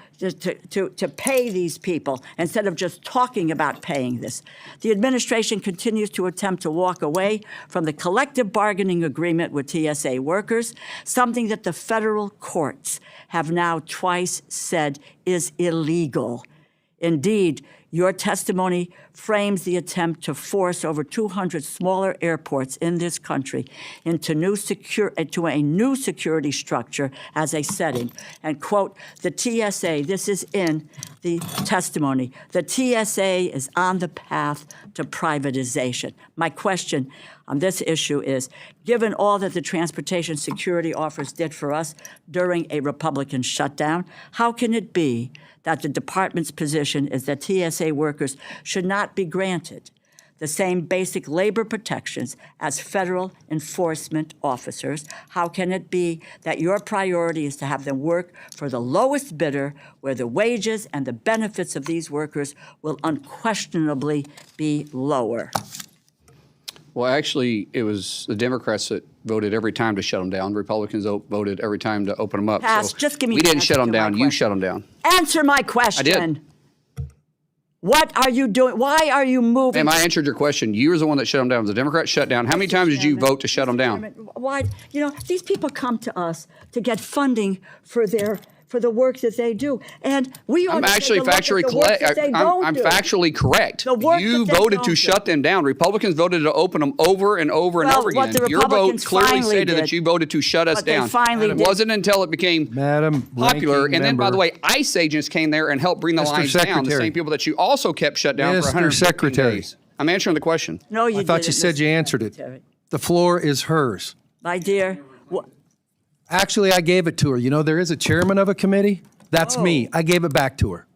pay these people instead of just talking about paying this. The administration continues to attempt to walk away from the collective bargaining agreement with TSA workers, something that the federal courts have now twice said is illegal. Indeed, your testimony frames the attempt to force over 200 smaller airports in this country into a new security structure as a setting. And quote, the TSA, this is in the testimony, the TSA is on the path to privatization. My question on this issue is, given all that the transportation security office did for us during a Republican shutdown, how can it be that the department's position is that TSA workers should not be granted the same basic labor protections as federal enforcement officers, how can it be that your priority is to have them work for the lowest bidder, where the wages and the benefits of these workers will unquestionably be lower? Well, actually, it was the Democrats that voted every time to shut them down. Republicans voted every time to open them up. Pass. Just give me We the didn't answer shut them to my down. You question. shut them down. Answer my question. What are you doing? Why are you moving? Ma'am, I answered your question. You were the one that shut them down. The Democrats shut down. How many times did you vote to shut them down? Why? You know, these people come to us to get funding for the work that they do, and we ought I'm to take actually a look at factually the work correct. that they don't I'm do. factually correct. The work You that they voted don't to do. shut them down. Republicans voted to open them over and over and Well, over what again. the Your vote Republicans clearly finally stated did- that you voted to shut us what they down. finally It did- wasn't until it became Madam popular. Ranking And then, by the Member. way, ICE agents came there and helped bring the Mr. lines down. The Secretary. same people that you also kept shut down for Mr. 115 Secretary. days. I'm answering the question. No, you I thought didn't, you said Mr. you answered it. Secretary. The floor is hers. My dear, Actually, I gave it to her. You know, there is a chairman of a committee. That's me. I gave it back to her.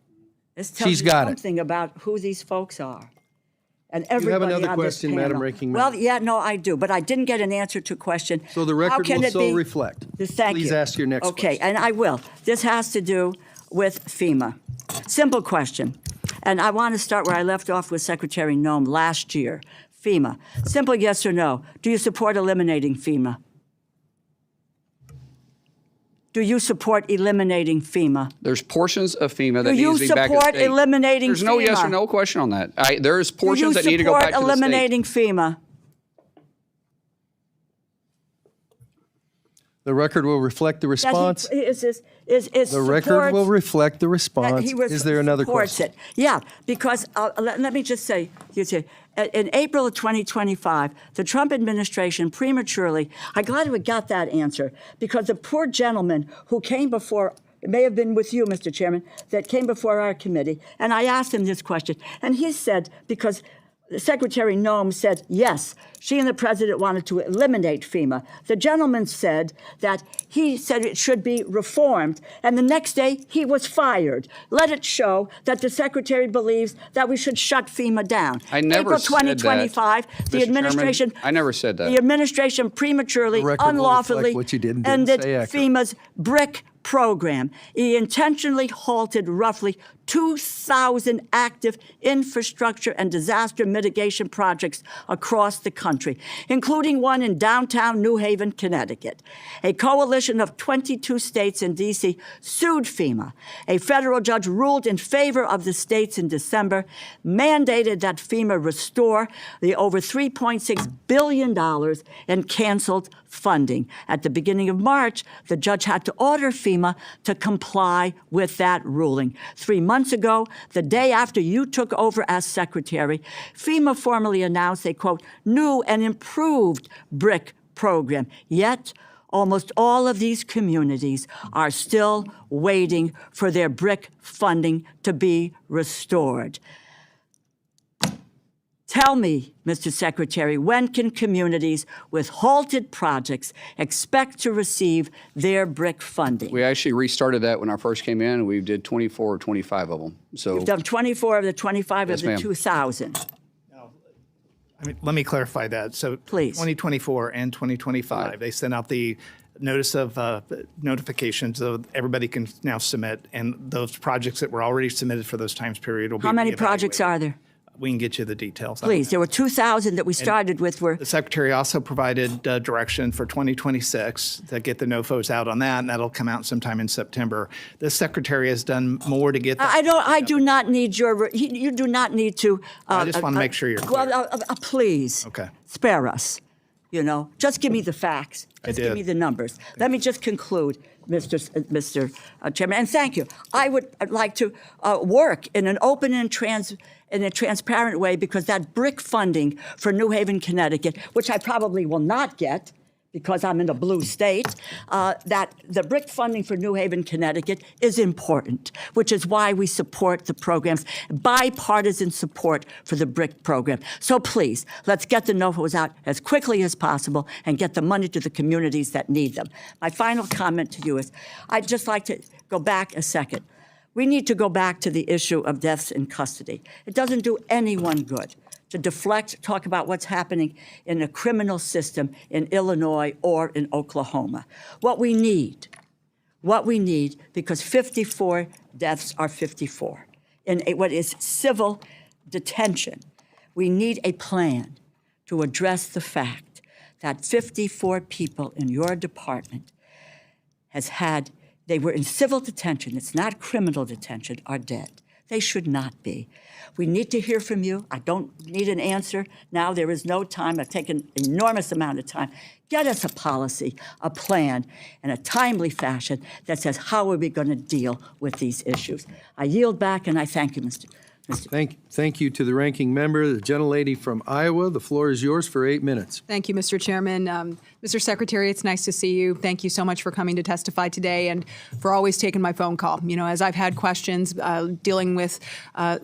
this tells She's you got it. something about who these folks are. And have everybody another on this question, Madam panel. Ranking Well, Member? yeah, no, I do, but I didn't get an answer to a question. So the How record can will it so be- reflect. Thank Please you. ask your next Okay, question. and I will. This has to do with FEMA. Simple question. And I want to start where I left off with Secretary Noem last year. FEMA. Simple yes or no. Do you support eliminating FEMA? Do you support eliminating FEMA? There's portions of FEMA that Do need you to be back in support state. eliminating There's no yes FEMA? or no question on that. There's Do you portions that need to go back to support the state. eliminating FEMA? The record will reflect the That response. is The record will reflect the that response. he was- Is there another supports question? it. Yeah, because let me just say, in April of 2025, the Trump administration prematurely, I'm glad we got that answer, because the poor gentleman who came before, it may have been with you, Mr. Chairman, that came before our committee, and I asked him this question, and he said, because Secretary Noem said, yes, she and the president wanted to eliminate FEMA. The gentleman said that he said it should be reformed, and the next day he was fired. Let it show that the secretary believes that we should shut FEMA down. I never April said that. 2025, the Mr. administration. Chairman, I never said that. The administration prematurely, The record will unlawfully reflect what you did and didn't ended say accurate. FEMA's BRIC program. He intentionally halted roughly 2,000 active infrastructure and disaster mitigation projects across the country, including one in downtown New Haven, Connecticut. A coalition of 22 states and D.C. sued FEMA. A federal judge ruled in favor of the states in December, mandated that FEMA restore the over $3.6 billion in canceled funding. At the beginning of March, the judge had to order FEMA to comply with that ruling. 3 months ago, the day after you took over as secretary, FEMA formally announced a, quote, new and improved BRIC program. Yet, almost all of these communities are still waiting for their BRIC funding to be restored. Tell me, Mr. Secretary, when can communities with halted projects expect to receive their BRIC funding? We actually restarted that when I first came in, and we did 24 or 25 of them. So You've done 24 of the 25 Yes, of the ma'am. 2,000. I mean, let me clarify that. So Please. 2024 and 2025, they sent out the notice of notification so everybody can now submit, and those projects that were already submitted for those times period will be How many projects reevaluated. are there? We can get you the details. Please, there were 2,000 that we started with were, The secretary also provided direction for 2026 to get the NOFOs out on that, and that'll come out sometime in September. The secretary has done more to get that. I do not need your, you do not need to. I just want to make sure you're clear. Well, please. Okay. Spare us, just give me the facts. Just give did. me the numbers. Let me just conclude, Mr. Chairman, and thank you. I would like to work in an open and transparent way, because that BRIC funding for New Haven, Connecticut, which I probably will not get because I'm in a blue state, that the BRIC funding for New Haven, Connecticut is important, which is why we support the programs, bipartisan support for the BRIC program. So please, let's get the NOFOs out as quickly as possible and get the money to the communities that need them. My final comment to you is, I'd just like to go back a second. We need to go back to the issue of deaths in custody. It doesn't do anyone good to deflect, talk about what's happening in the criminal system in Illinois or in Oklahoma. What we need, because 54 deaths are 54 in what is civil detention, we need a plan to address the fact that 54 people in your department they were in civil detention, it's not criminal detention, are dead. They should not be. We need to hear from you. I don't need an answer now. There is no time. I've taken an enormous amount of time. Get us a policy, a plan, in a timely fashion that says how are we going to deal with these issues. I yield back and I thank you, Mr. Thank you to the ranking member, the gentlelady from Iowa. The floor is yours for 8 minutes. Thank you, Mr. Chairman. Mr. Secretary, it's nice to see you. Thank you so much for coming to testify today and for always taking my phone call. You know, as I've had questions dealing with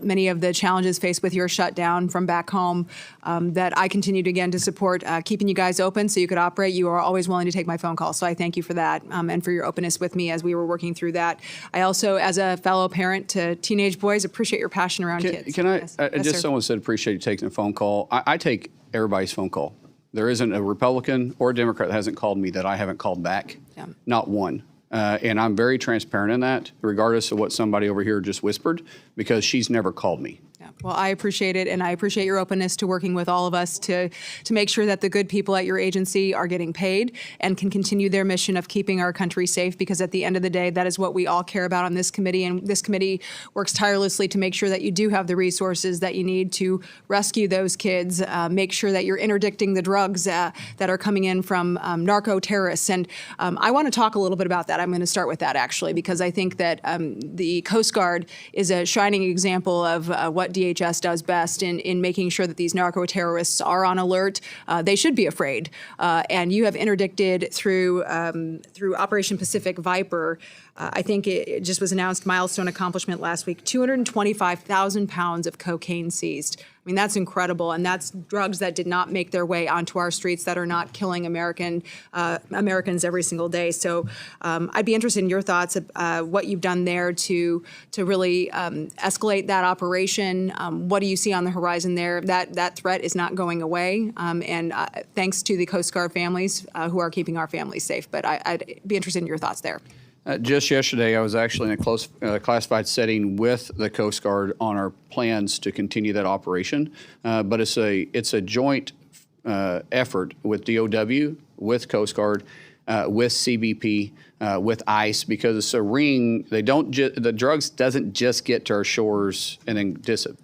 many of the challenges faced with your shutdown from back home, that I continued again to support keeping you guys open so you could operate. You are always willing to take my phone call, so I thank you for that and for your openness with me as we were working through that. I also, as a fellow parent to teenage boys, appreciate your passion around kids. Can I, Yes. Yes, just sir. someone said appreciate you taking a phone call. I take everybody's phone call. There isn't a Republican or a Democrat that hasn't called me that I haven't called back. Yeah. Not one. And I'm very transparent in that, regardless of what somebody over here just whispered, because she's never called me. Yeah. Well, I appreciate it, and I appreciate your openness to working with all of us to make sure that the good people at your agency are getting paid and can continue their mission of keeping our country safe, because at the end of the day, that is what we all care about on this committee, and this committee works tirelessly to make sure that you do have the resources that you need to rescue those kids, make sure that you're interdicting the drugs that are coming in from narco-terrorists. And I want to talk a little bit about that. I'm going to start with that, actually, because I think that the Coast Guard is a shining example of what DHS does best in making sure that these narco-terrorists are on alert. They should be afraid. And you have interdicted through Operation Pacific Viper. I think it just was announced, milestone accomplishment last week, 225,000 pounds of cocaine seized. I mean, that's incredible, and that's drugs that did not make their way onto our streets, that are not killing Americans every single day. So I'd be interested in your thoughts of what you've done there to really escalate that operation. What do you see on the horizon there? That threat is not going away, and thanks to the Coast Guard families who are keeping our families safe. But I'd be interested in your thoughts there. Just yesterday, I was actually in a close classified setting with the Coast Guard on our plans to continue that operation. But it's a joint effort with DOW, with Coast Guard, with CBP, with ICE, because it's a ring. The drugs doesn't just get to our shores and then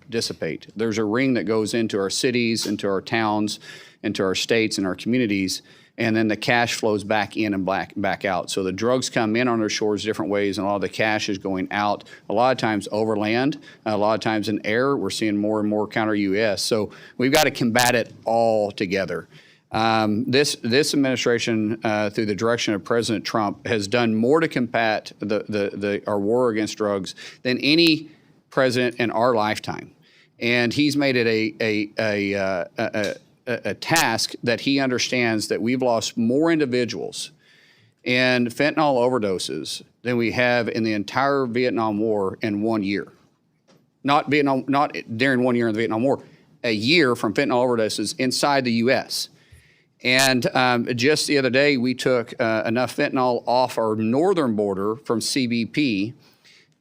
dissipate. There's a ring that goes into our cities, into our towns, into our states and our communities. And then the cash flows back in and back out. So the drugs come in on our shores different ways, and a lot of the cash is going out, a lot of times over land, a lot of times in air. We're seeing more and more counter-U.S. So we've got to combat it all together. This administration, through the direction of President Trump, has done more to combat our war against drugs than any president in our lifetime. And he's made it a task that he understands that we've lost more individuals in fentanyl overdoses than we have in the entire Vietnam War in 1 year. Not during 1 year in the Vietnam War, a year from fentanyl overdoses inside the U.S. And just the other day, we took enough fentanyl off our northern border from CBP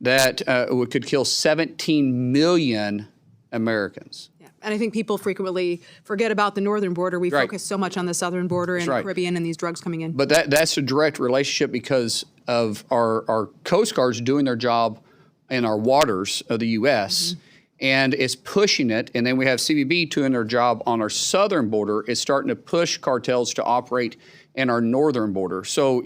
that could kill 17 million Americans. And I think people frequently forget about the northern border. We focus so much on the southern border and the Caribbean and these drugs coming in. But that's a direct relationship because of our Coast Guards doing their job in our waters of the U.S., and it's pushing it. And then we have CBP doing their job on our southern border. It's starting to push cartels to operate in our northern border. So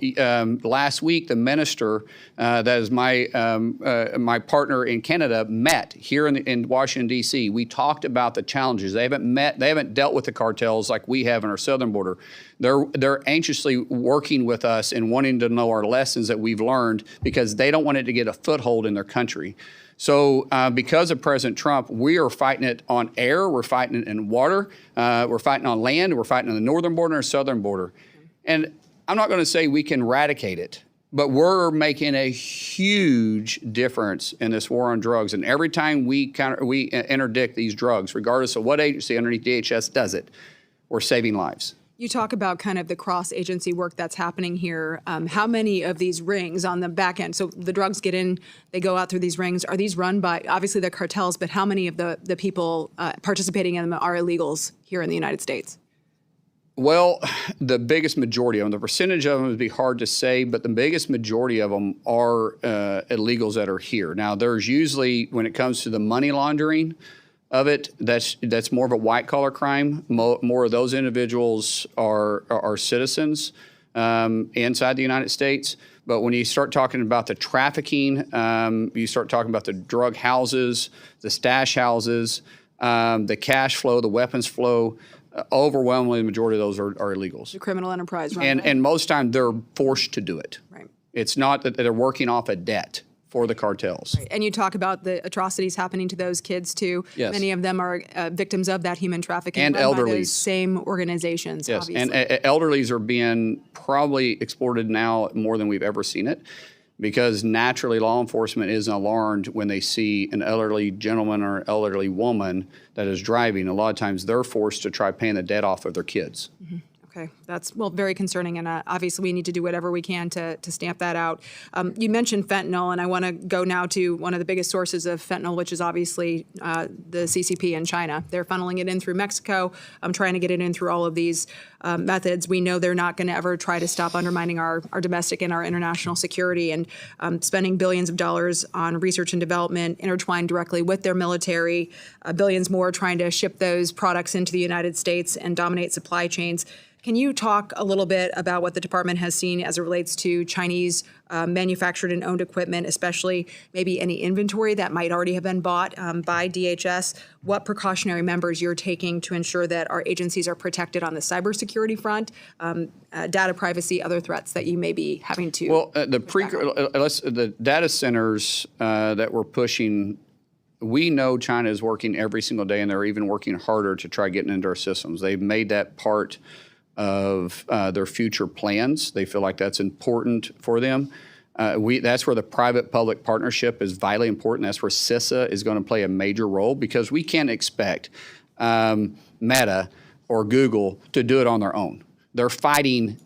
last week, the minister, that is my partner in Canada, met here in Washington, D.C. We talked about the challenges. They haven't dealt with the cartels like we have in our southern border. They're anxiously working with us and wanting to know our lessons that we've learned, because they don't want it to get a foothold in their country. So because of President Trump, we are fighting it on air, we're fighting it in water, we're fighting on land, we're fighting on the northern border and southern border. And I'm not going to say we can eradicate it, But we're making a huge difference in this war on drugs. And every time we interdict these drugs, regardless of what agency underneath DHS does it, we're saving lives. You talk about kind of the cross-agency work that's happening here. How many of these rings on the back end, so the drugs get in, they go out through these rings, are these run by, obviously the cartels, but how many of the people participating in them are illegals here in the United States? Well, the biggest majority of them, the percentage of them would be hard to say, but the biggest majority of them are illegals that are here. Now, there's usually, when it comes to the money laundering of it, that's more of a white-collar crime. More of those individuals are citizens inside the United States. But when you start talking about the trafficking, you start talking about the drug houses, the stash houses, the cash flow, the weapons flow, overwhelmingly the majority of those are illegals. The criminal enterprise. And most time they're forced to do it. Right. It's not that they're working off a debt for the cartels. Right. And you talk about the atrocities happening to those kids too. Yes. Many of them are victims of that human trafficking. And run by elderlies. those same organizations, Yes, obviously. and elderlies are being probably exploited now more than we've ever seen it, because naturally law enforcement isn't alarmed when they see an elderly gentleman or elderly woman that is driving. A lot of times they're forced to try paying the debt off of their kids. Mm-hmm. Okay, that's, well, very concerning, and obviously we need to do whatever we can to stamp that out. You mentioned fentanyl, and I want to go now to one of the biggest sources of fentanyl, which is obviously the CCP in China. They're funneling it in through Mexico, trying to get it in through all of these methods. We know they're not going to ever try to stop undermining our domestic and our international security, and spending billions of dollars on research and development intertwined directly with their military, billions more trying to ship those products into the United States and dominate supply chains. Can you talk a little bit about what the department has seen as it relates to Chinese manufactured and owned equipment, especially maybe any inventory that might already have been bought by DHS? What precautionary measures you're taking to ensure that our agencies are protected on the cybersecurity front, data privacy, other threats that you may be having to? Well, the data centers that we're pushing, we know China is working every single day, and they're even working harder to try getting into our systems. They've made that part of their future plans. They feel like that's important for them. That's where the private-public partnership is vitally important. That's where CISA is going to play a major role, because we can't expect Meta or Google to do it on their own. They're fighting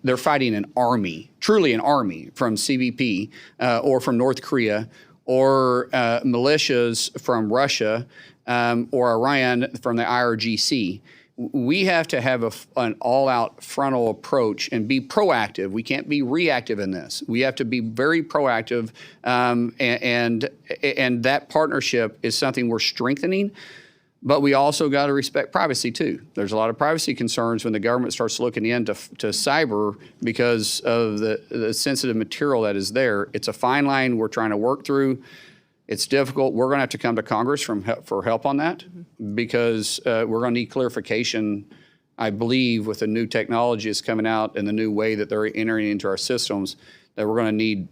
they're fighting an army, truly an army, from CBP or from North Korea, or militias from Russia, or Iran from the IRGC. We have to have an all-out frontal approach and be proactive. We can't be reactive in this. We have to be very proactive, and that partnership is something we're strengthening. But we also got to respect privacy too. There's a lot of privacy concerns when the government starts looking into cyber because of the sensitive material that is there. It's a fine line we're trying to work through. It's difficult. We're going to have to come to Congress for help on that, because we're going to need clarification, I believe, with the new technology that's coming out and the new way that they're entering into our systems, that we're going to need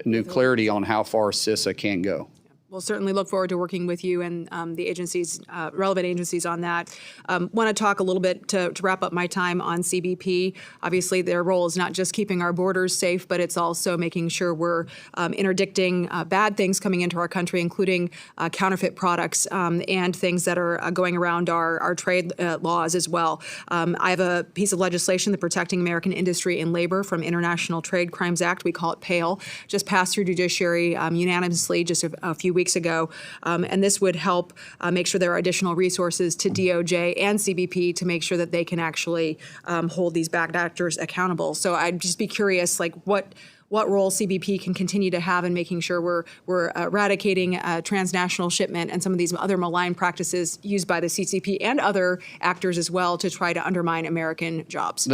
new clarity on how far CISA can go. We'll certainly look forward to working with you and the agencies, relevant agencies on that. Want to talk a little bit to wrap up my time on CBP. Obviously, their role is not just keeping our borders safe, but it's also making sure we're interdicting bad things coming into our country, including counterfeit products and things that are going around our trade laws as well. I have a piece of legislation, the Protecting American Industry and Labor from International Trade Crimes Act. We call it PALE. Just passed through judiciary unanimously just a few weeks ago, and this would help make sure there are additional resources to DOJ and CBP to make sure that they can actually hold these bad actors accountable. So I'd just be curious, like what role CBP can continue to have in making sure we're eradicating transnational shipment and some of these other malign practices used by the CCP and other actors as well to try to undermine American jobs.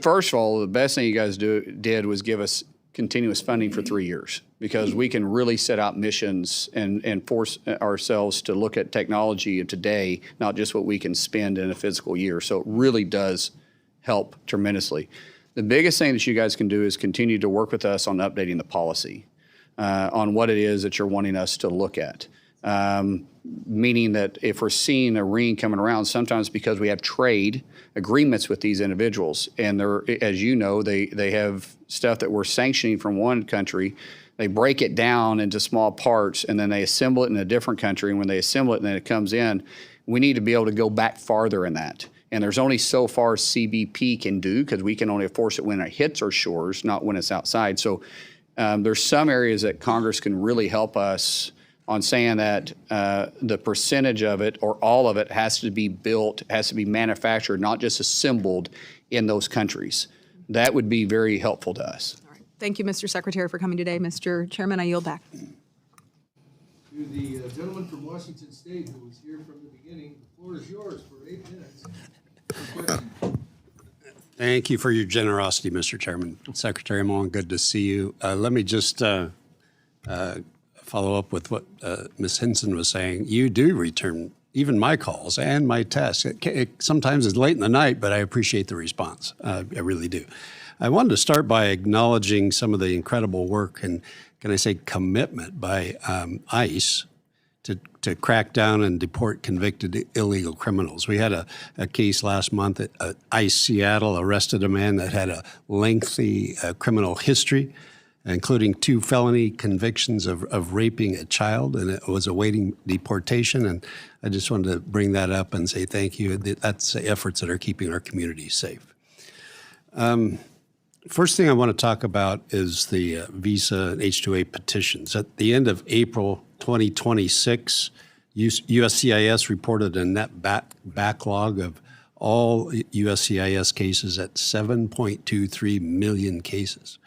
First of all, the best thing you guys did was give us continuous funding for 3 years, because we can really set out missions and force ourselves to look at technology of today, not just what we can spend in a fiscal year. So it really does help tremendously. The biggest thing that you guys can do is continue to work with us on updating the policy, on what it is that you're wanting us to look at. Meaning that if we're seeing a ring coming around, sometimes because we have trade agreements with these individuals, and they're, as you know, they have stuff that we're sanctioning from one country, they break it down into small parts, and then they assemble it in a different country, and when they assemble it and then it comes in, we need to be able to go back farther in that. And there's only so far CBP can do, because we can only enforce it when it hits our shores, not when it's outside. So there's some areas that Congress can really help us on saying that the percentage of it or all of it has to be built, has to be manufactured, not just assembled in those countries. That would be very helpful to us. All right. Thank you, Mr. Secretary, for coming today. Mr. Chairman, I yield back. To the gentleman from Washington State who was here from the beginning, the floor is yours for 8 minutes. Thank you for your generosity, Mr. Chairman. Secretary Mullin, good to see you. Let me just follow up with what Ms. Hinson was saying. You do return even my calls and my texts. Sometimes it's late in the night, but I appreciate the response. I really do. I wanted to start by acknowledging some of the incredible work and, can I say, commitment by ICE to crack down and deport convicted illegal criminals. We had a case last month at ICE Seattle arrested a man that had a lengthy criminal history, including 2 felony convictions of raping a child, and it was awaiting deportation. And I just wanted to bring that up and say thank you. That's the efforts that are keeping our communities safe. First thing I want to talk about is the visa and H-2A petitions. At the end of April 2026, USCIS reported a net backlog of all USCIS cases at 7.23 million cases.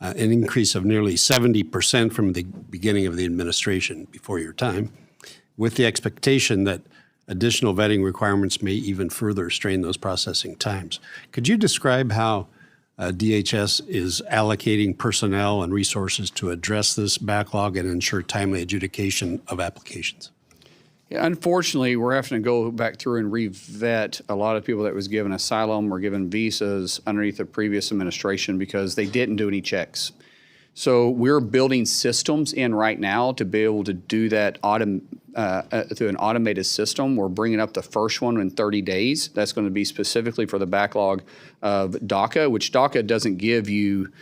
An increase of nearly 70% from the beginning of the administration before your time, with the expectation that additional vetting requirements may even further strain those processing times. Could you describe how DHS is allocating personnel and resources to address this backlog and ensure timely adjudication of applications? Yeah, unfortunately, we're having to go back through and re-vet a lot of people that was given asylum or given visas underneath the previous administration because they didn't do any checks. So we're building systems in right now to be able to do that through an automated system. We're bringing up the first one in 30 days. That's going to be specifically for the backlog of DACA, which DACA doesn't give you,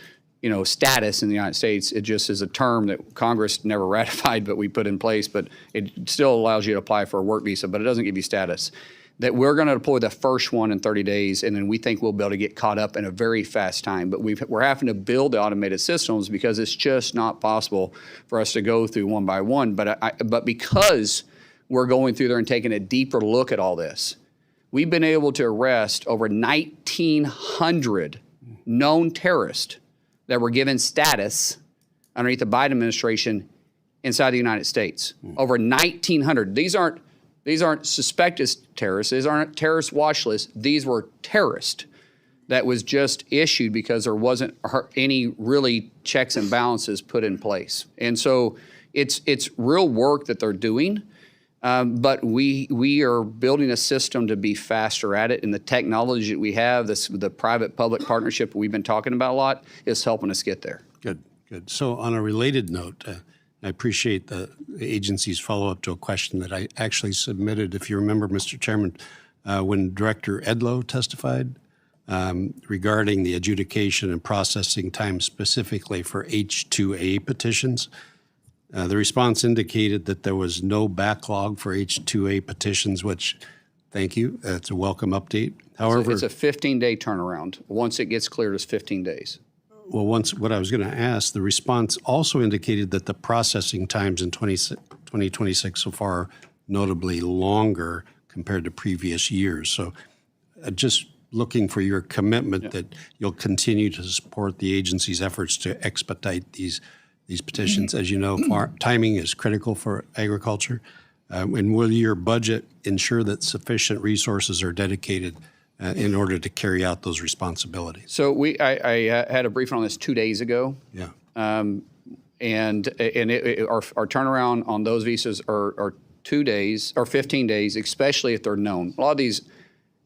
status in the United States. It just is a term that Congress never ratified, but we put in place, but it still allows you to apply for a work visa, but it doesn't give you status. That we're going to deploy the first one in 30 days, and then we think we'll be able to get caught up in a very fast time. But we're having to build the automated systems because it's just not possible for us to go through one by one. But because we're going through there and taking a deeper look at all this, we've been able to arrest over 1,900 known terrorists that were given status underneath the Biden administration inside the United States. Over 1,900. These aren't suspected terrorists. These aren't terrorist watch lists. These were terrorists that was just issued because there wasn't any really checks and balances put in place. And so it's real work that they're doing, but we are building a system to be faster at it. And the technology that we have, the private-public partnership we've been talking about a lot, is helping us get there. Good. So on a related note, I appreciate the agency's follow-up to a question that I actually submitted, if you remember, Mr. Chairman, when Director Edlow testified regarding the adjudication and processing time specifically for H-2A petitions. The response indicated that there was no backlog for H-2A petitions, which, thank you, that's a welcome update. However, it's a 15-day turnaround. Once it gets cleared, it's 15 days. Well, what I was going to ask, the response also indicated that the processing times in 2026 so far are notably longer compared to previous years. So just looking for your commitment that you'll continue to support the agency's efforts to expedite these petitions. As you know, timing is critical for agriculture. And will your budget ensure that sufficient resources are dedicated in order to carry out those responsibilities? So I had a briefing on this 2 days ago. Yeah. And our turnaround on those visas are 2 days or 15 days, especially if they're known. A lot of these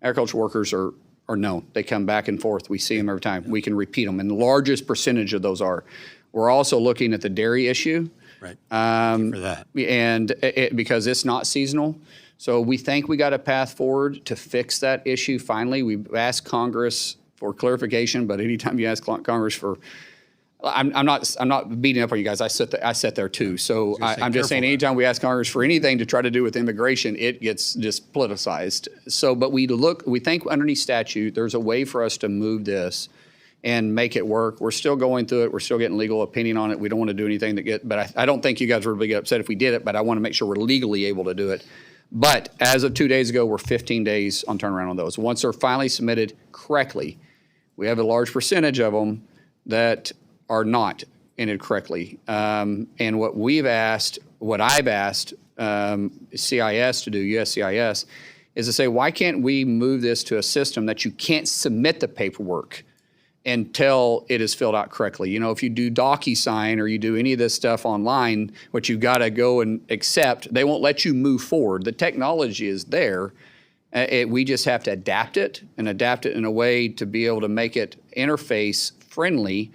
agricultural workers are known. They come back and forth. We see them every time. We can repeat them, and the largest percentage of those are. We're also looking at the dairy issue. Right. Thank you for that. And because it's not seasonal. So we think we got a path forward to fix that issue finally. We've asked Congress for clarification, but anytime you ask Congress for, I'm not beating up on you guys. I sat there too. So I'm just saying anytime we ask Congress for anything to try to do with immigration, it gets just politicized. So, but we think underneath statute, there's a way for us to move this and make it work. We're still going through it. We're still getting legal opinion on it. We don't want to do anything but I don't think you guys would really get upset if we did it, but I want to make sure we're legally able to do it. But as of 2 days ago, we're 15 days on turnaround on those. Once they're finally submitted correctly, we have a large percentage of them that are not entered correctly. And what I've asked CIS to do, USCIS, is to say, why can't we move this to a system that you can't submit the paperwork until it is filled out correctly? You know, if you do DocuSign or you do any of this stuff online, what you've got to go and accept, they won't let you move forward. The technology is there. We just have to adapt it in a way to be able to make it interface friendly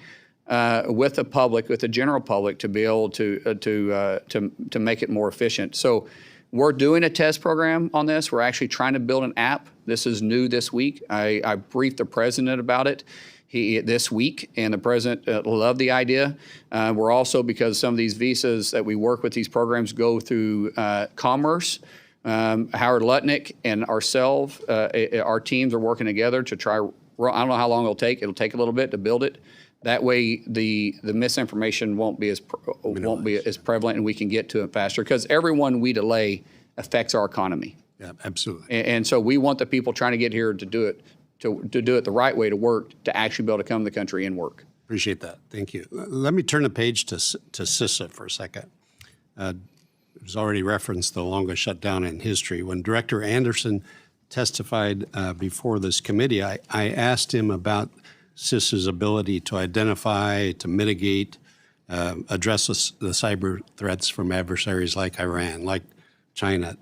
with the public, with the general public, to be able to make it more efficient. So we're doing a test program on this. We're actually trying to build an app. This is new this week. I briefed the president about it this week, and the president loved the idea. We're also, because some of these visas that we work with, these programs go through Commerce. Howard Lutnick and ourselves, our teams are working together to try. I don't know how long it'll take. It'll take a little bit to build it. That way, the misinformation won't be as prevalent, and we can get to it faster. Because everyone we delay affects our economy. Yeah, absolutely. And so we want the people trying to get here to do it, to do it the right way, to work, to actually be able to come to the country and work. Appreciate that. Thank you. Let me turn the page to CISA for a second. It was already referenced the longest shutdown in history. When Director Anderson testified before this committee, I asked him about CISA's ability to identify, to mitigate, address the cyber threats from adversaries like Iran, like China,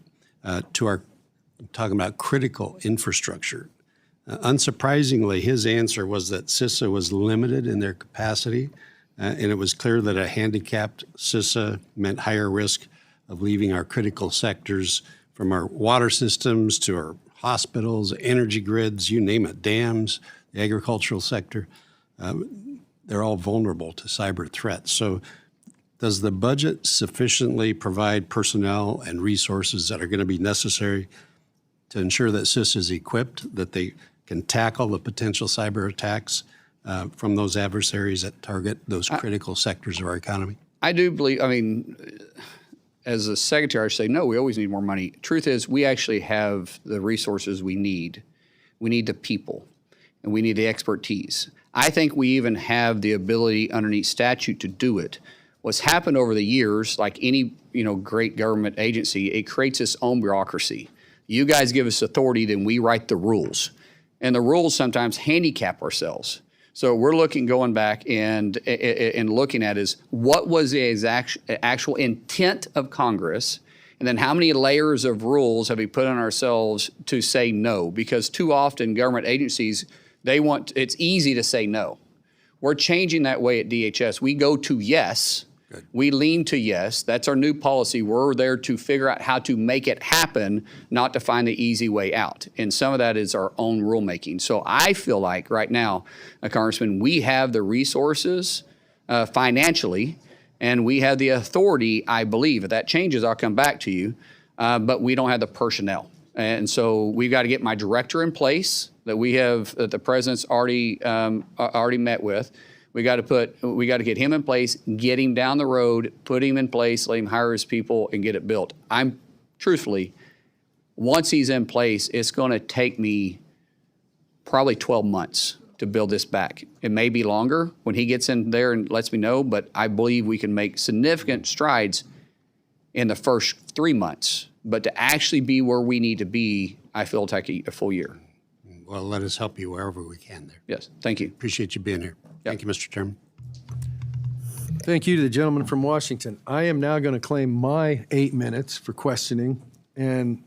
talking about critical infrastructure. Unsurprisingly, his answer was that CISA was limited in their capacity, and it was clear that a handicapped CISA meant higher risk of leaving our critical sectors, from our water systems to our hospitals, energy grids, you name it, dams, the agricultural sector. They're all vulnerable to cyber threats. So does the budget sufficiently provide personnel and resources that are going to be necessary to ensure that CISA is equipped, that they can tackle the potential cyber attacks from those adversaries that target those critical sectors of our economy? I do believe, as a secretary, I say, no, we always need more money. Truth is, we actually have the resources we need. We need the people, and we need the expertise. I think we even have the ability underneath statute to do it. What's happened over the years, like any great government agency, it creates its own bureaucracy. You guys give us authority, then we write the rules. And the rules sometimes handicap ourselves. So we're going back and looking at is what was the actual intent of Congress, and then how many layers of rules have we put on ourselves to say no? Because too often government agencies, it's easy to say no. We're changing that way at DHS. We go to yes. Good. We lean to yes. That's our new policy. We're there to figure out how to make it happen, not to find the easy way out. And some of that is our own rulemaking. So I feel like right now, Congressman, we have the resources financially, and we have the authority, I believe. If that changes, I'll come back to you. But we don't have the personnel. And so we've got to get my director in place that the president's already met with. We got to get him in place, get him down the road, put him in place, let him hire his people, and get it built. Truthfully, once he's in place, it's going to take me probably 12 months to build this back. It may be longer when he gets in there and lets me know, but I believe we can make significant strides in the first 3 months. But to actually be where we need to be, I feel it'll take a full year. Well, let us help you wherever we can there. Yes, thank you. Appreciate you being here. Thank you, Mr. Chairman. Thank you to the gentleman from Washington. I am now going to claim my 8 minutes for questioning and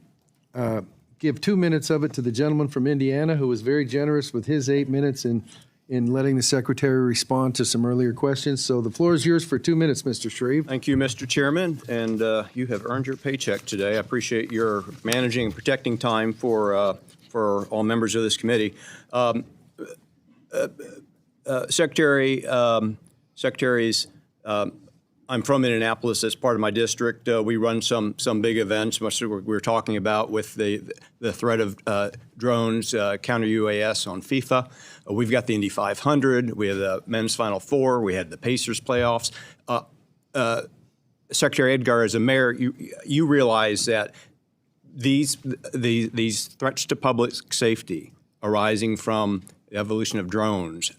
give 2 minutes of it to the gentleman from Indiana, who was very generous with his 8 minutes in in letting the secretary respond to some earlier questions. So the floor is yours for 2 minutes, Mr. Shreve. Thank you, Mr. Chairman, and you have earned your paycheck today. I appreciate your managing and protecting time for all members of this committee. Secretaries, I'm from Indianapolis. That's part of my district. We run some big events, much like we were talking about with the threat of drones, counter UAS on FIFA. We've got the Indy 500. We have the men's Final Four. We had the Pacers playoffs. Secretary Edgar, as a mayor, you realize that these threats to public safety arising from the evolution of drones,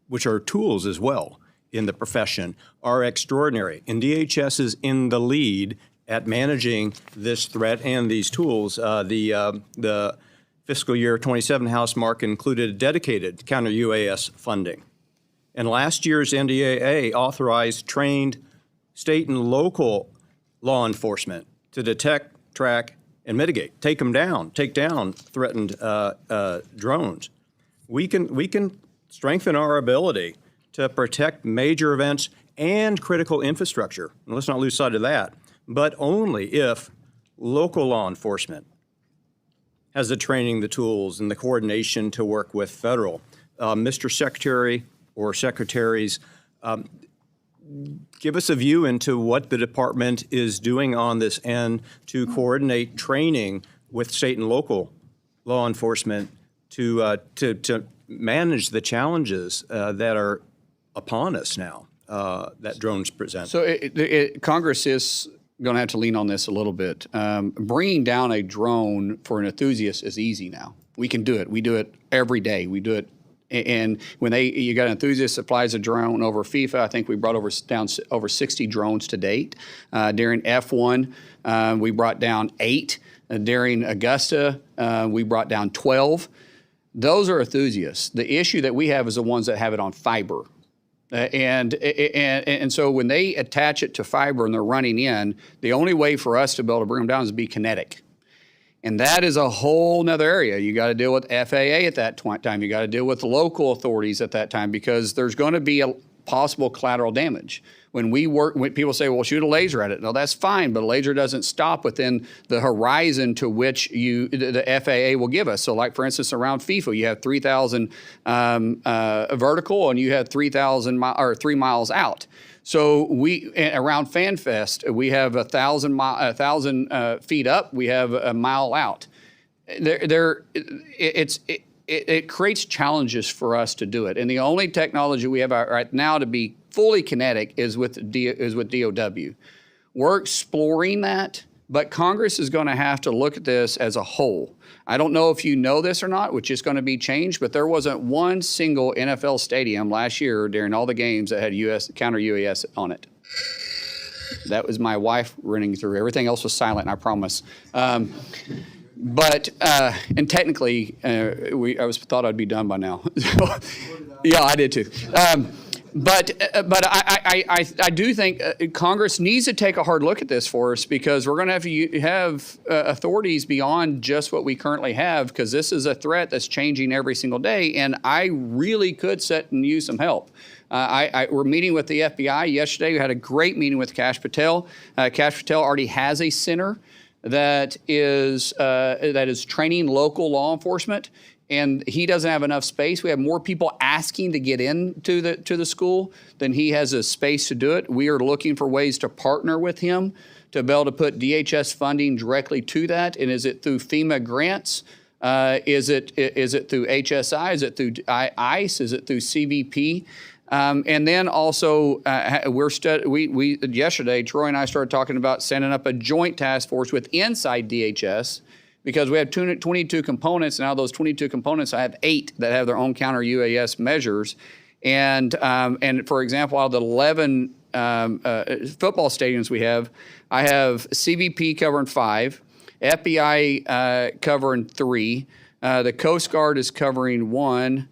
which are tools as well in the profession, are extraordinary. And DHS is in the lead at managing this threat and these tools. The fiscal year 27 House mark included dedicated counter UAS funding. And last year's NDAA authorized trained state and local law enforcement to detect, track, and mitigate, take down threatened drones. We can strengthen our ability to protect major events and critical infrastructure. And let's not lose sight of that, but only if local law enforcement has the training, the tools, and the coordination to work with federal. Mr. Secretary or secretaries, give us a view into what the department is doing on this end to coordinate training with state and local law enforcement to manage the challenges that are upon us now that drones present. So Congress is going to have to lean on this a little bit. Bringing down a drone for an enthusiast is easy now. We can do it. We do it every day. We do it. And when you got an enthusiast that flies a drone over FIFA, I think we brought down over 60 drones to date. During F1, we brought down 8. During Augusta, we brought down 12. Those are enthusiasts. The issue that we have is the ones that have it on fiber. And so when they attach it to fiber and they're running in, the only way for us to be able to bring them down is to be kinetic. And that is a whole nother area. You got to deal with FAA at that time. You got to deal with the local authorities at that time because there's going to be a possible collateral damage. When people say, well, shoot a laser at it. No, that's fine, but a laser doesn't stop within the horizon to which the FAA will give us. So like, for instance, around FIFA, you have 3,000 vertical and you have 3,000 or 3 miles out. So around FanFest, we have 1,000 feet up, we have a mile out. It creates challenges for us to do it. And the only technology we have right now to be fully kinetic is with DOW. We're exploring that, but Congress is going to have to look at this as a whole. I don't know if you know this or not, which is going to be changed, but there wasn't one single NFL stadium last year during all the games that had counter UAS on it. That was my wife running through. Everything else was silent, I promise. But and technically, I thought I'd be done by now. Yeah, I did too. But I do think Congress needs to take a hard look at this for us because we're going to have authorities beyond just what we currently have because this is a threat that's changing every single day, and I really could sit and use some help. We're meeting with the FBI yesterday. We had a great meeting with Kash Patel. Kash Patel already has a center that is training local law enforcement, and he doesn't have enough space. We have more people asking to get into the school than he has a space to do it. We are looking for ways to partner with him to be able to put DHS funding directly to that. And is it through FEMA grants? Is it through HSI? Is it through ICE? Is it through CBP? And then also, yesterday, Troy and I started talking about setting up a joint task force with inside DHS because we have 22 components. And out of those 22 components, I have 8 that have their own counter UAS measures. And for example, out of the 11 football stadiums we have, I have CBP covering 5, FBI covering 3, the Coast Guard is covering 1.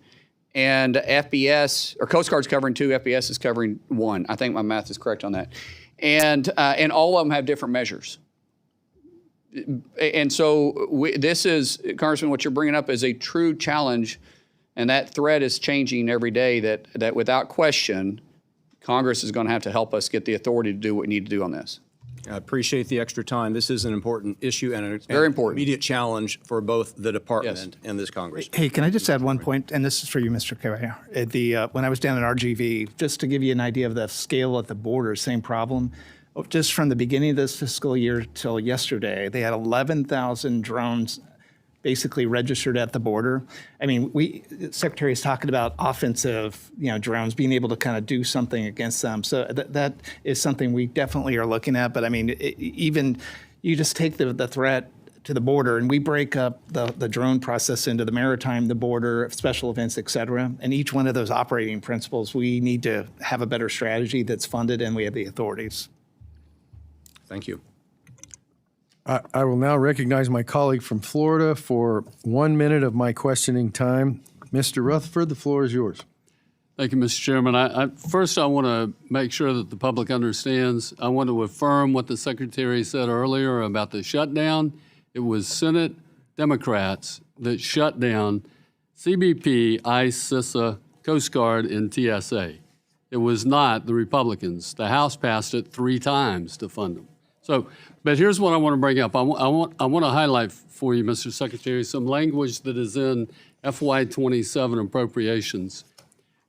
And FBS, or Coast Guard's covering 2, FBS is covering 1. I think my math is correct on that. And all of them have different measures. And so this is, Congressman, what you're bringing up is a true challenge And that threat is changing every day that without question, Congress is going to have to help us get the authority to do what we need to do on this. I appreciate the extra time. This is an important issue and very important. Immediate challenge for both the department and this Congress. Hey, can I just add one point? And this is for you, Mr. Carey. When I was down at RGV, just to give you an idea of the scale at the border, same problem. Just from the beginning of this fiscal year till yesterday, they had 11,000 drones basically registered at the border. I mean, Secretary is talking about offensive, drones, being able to kind of do something against them. So that is something we definitely are looking at. But I mean, even you just take the threat to the border, and we break up the drone process into the maritime, the border, special events, et cetera. And each one of those operating principles, we need to have a better strategy that's funded, and we have the authorities. Thank you. I will now recognize my colleague from Florida for 1 minute of my questioning time. Mr. Rutherford, the floor is yours. Thank you, Mr. Chairman. First, I want to make sure that the public understands. I want to affirm what the Secretary said earlier about the shutdown. It was Senate Democrats that shut down CBP, ICE, CISA, Coast Guard, and TSA. It was not the Republicans. The House passed it 3 times to fund them. So, but here's what I want to bring up. I want to highlight for you, Mr. Secretary, some language that is in FY27 appropriations.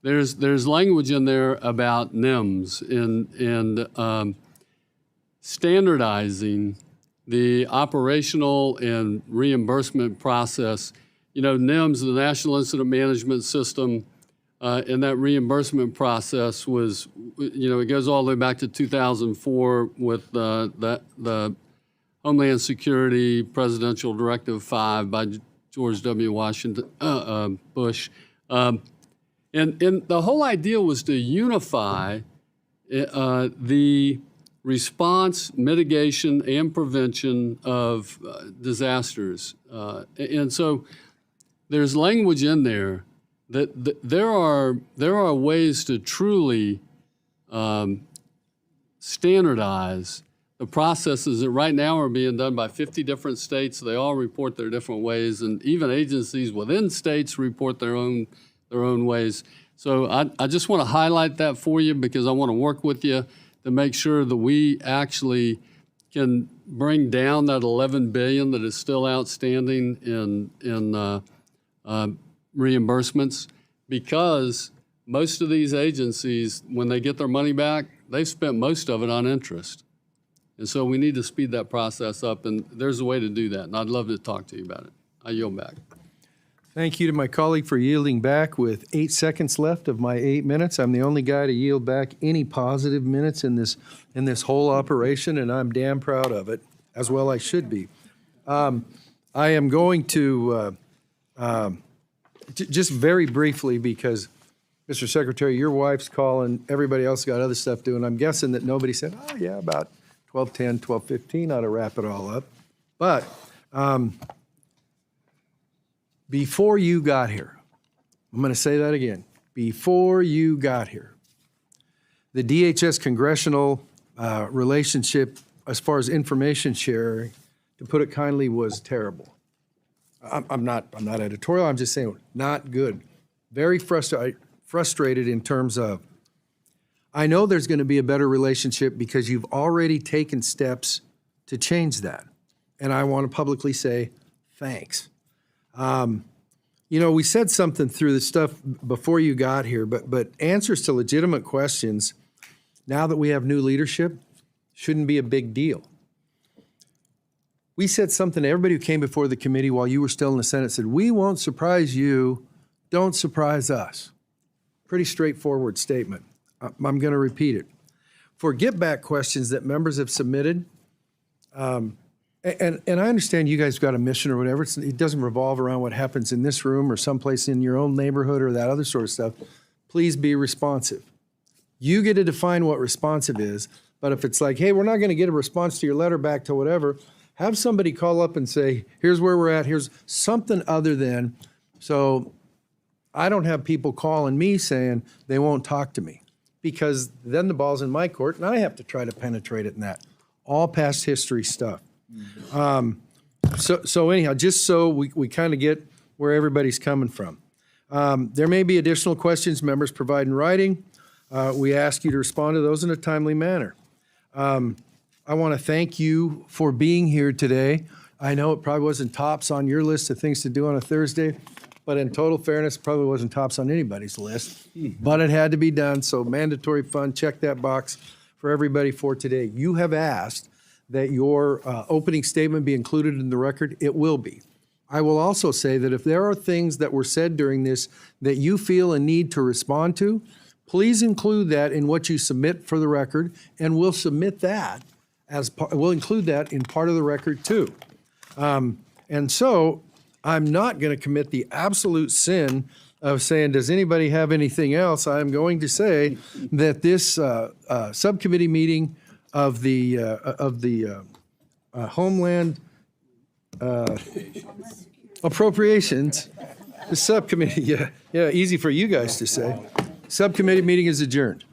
There's language in there about NIMS and standardizing the operational and reimbursement process. NIMS, the National Incident Management System, and that reimbursement process was, it goes all the way back to 2004 with the Homeland Security Presidential Directive 5 by George W. Washington Bush. And the whole idea was to unify the response, mitigation, and prevention of disasters. And so there's language in there that there are ways to truly standardize the processes that right now are being done by 50 different states. They all report their different ways, and even agencies within states report their own ways. So I just want to highlight that for you because I want to work with you to make sure that we actually can bring down that $11 billion that is still outstanding in reimbursements, because most of these agencies, when they get their money back, they've spent most of it on interest. And so we need to speed that process up, and there's a way to do that, and I'd love to talk to you about it. I yield back. Thank you to my colleague for yielding back with 8 seconds left of my 8 minutes. I'm the only guy to yield back any positive minutes in this whole operation, and I'm damn proud of it, as well I should be. I am going to just very briefly, because Mr. Secretary, your wife's calling, everybody else got other stuff doing. I'm guessing that nobody said, oh yeah, about 12:10, 12:15 ought to wrap it all up. But before you got here, I'm going to say that again. Before you got here, the DHS congressional relationship, as far as information sharing, to put it kindly, was terrible. I'm not editorial. I'm just saying not good. Very frustrated in terms of, I know there's going to be a better relationship because you've already taken steps to change that. And I want to publicly say thanks. We said something through the stuff before you got here, but answers to legitimate questions, now that we have new leadership, shouldn't be a big deal. We said something to everybody who came before the committee while you were still in the Senate, said, we won't surprise you, don't surprise us. Pretty straightforward statement. I'm going to repeat it. For get-back questions that members have submitted, and I understand you guys got a mission or whatever, it doesn't revolve around what happens in this room or someplace in your own neighborhood or that other sort of stuff. Please be responsive. You get to define what responsive is, but if it's like, hey, we're not going to get a response to your letter back to whatever, have somebody call up and say, here's where we're at, here's something other than, so I don't have people calling me saying they won't talk to me, because then the ball's in my court and I have to try to penetrate it in that. All past history stuff. So anyhow, just so we kind of get where everybody's coming from. There may be additional questions members provide in writing. We ask you to respond to those in a timely manner. I want to thank you for being here today. I know it probably wasn't tops on your list of things to do on a Thursday, but in total fairness, it probably wasn't tops on anybody's list. But it had to be done, so mandatory fund, check that box for everybody for today. You have asked that your opening statement be included in the record. It will be. I will also say that if there are things that were said during this that you feel a need to respond to, please include that in what you submit for the record, and we'll submit that we'll include that in part of the record too. And so I'm not going to commit the absolute sin of saying, does anybody have anything else? I'm going to say that this subcommittee meeting of the Homeland Appropriations, the subcommittee, yeah, easy for you guys to say. Subcommittee meeting is adjourned.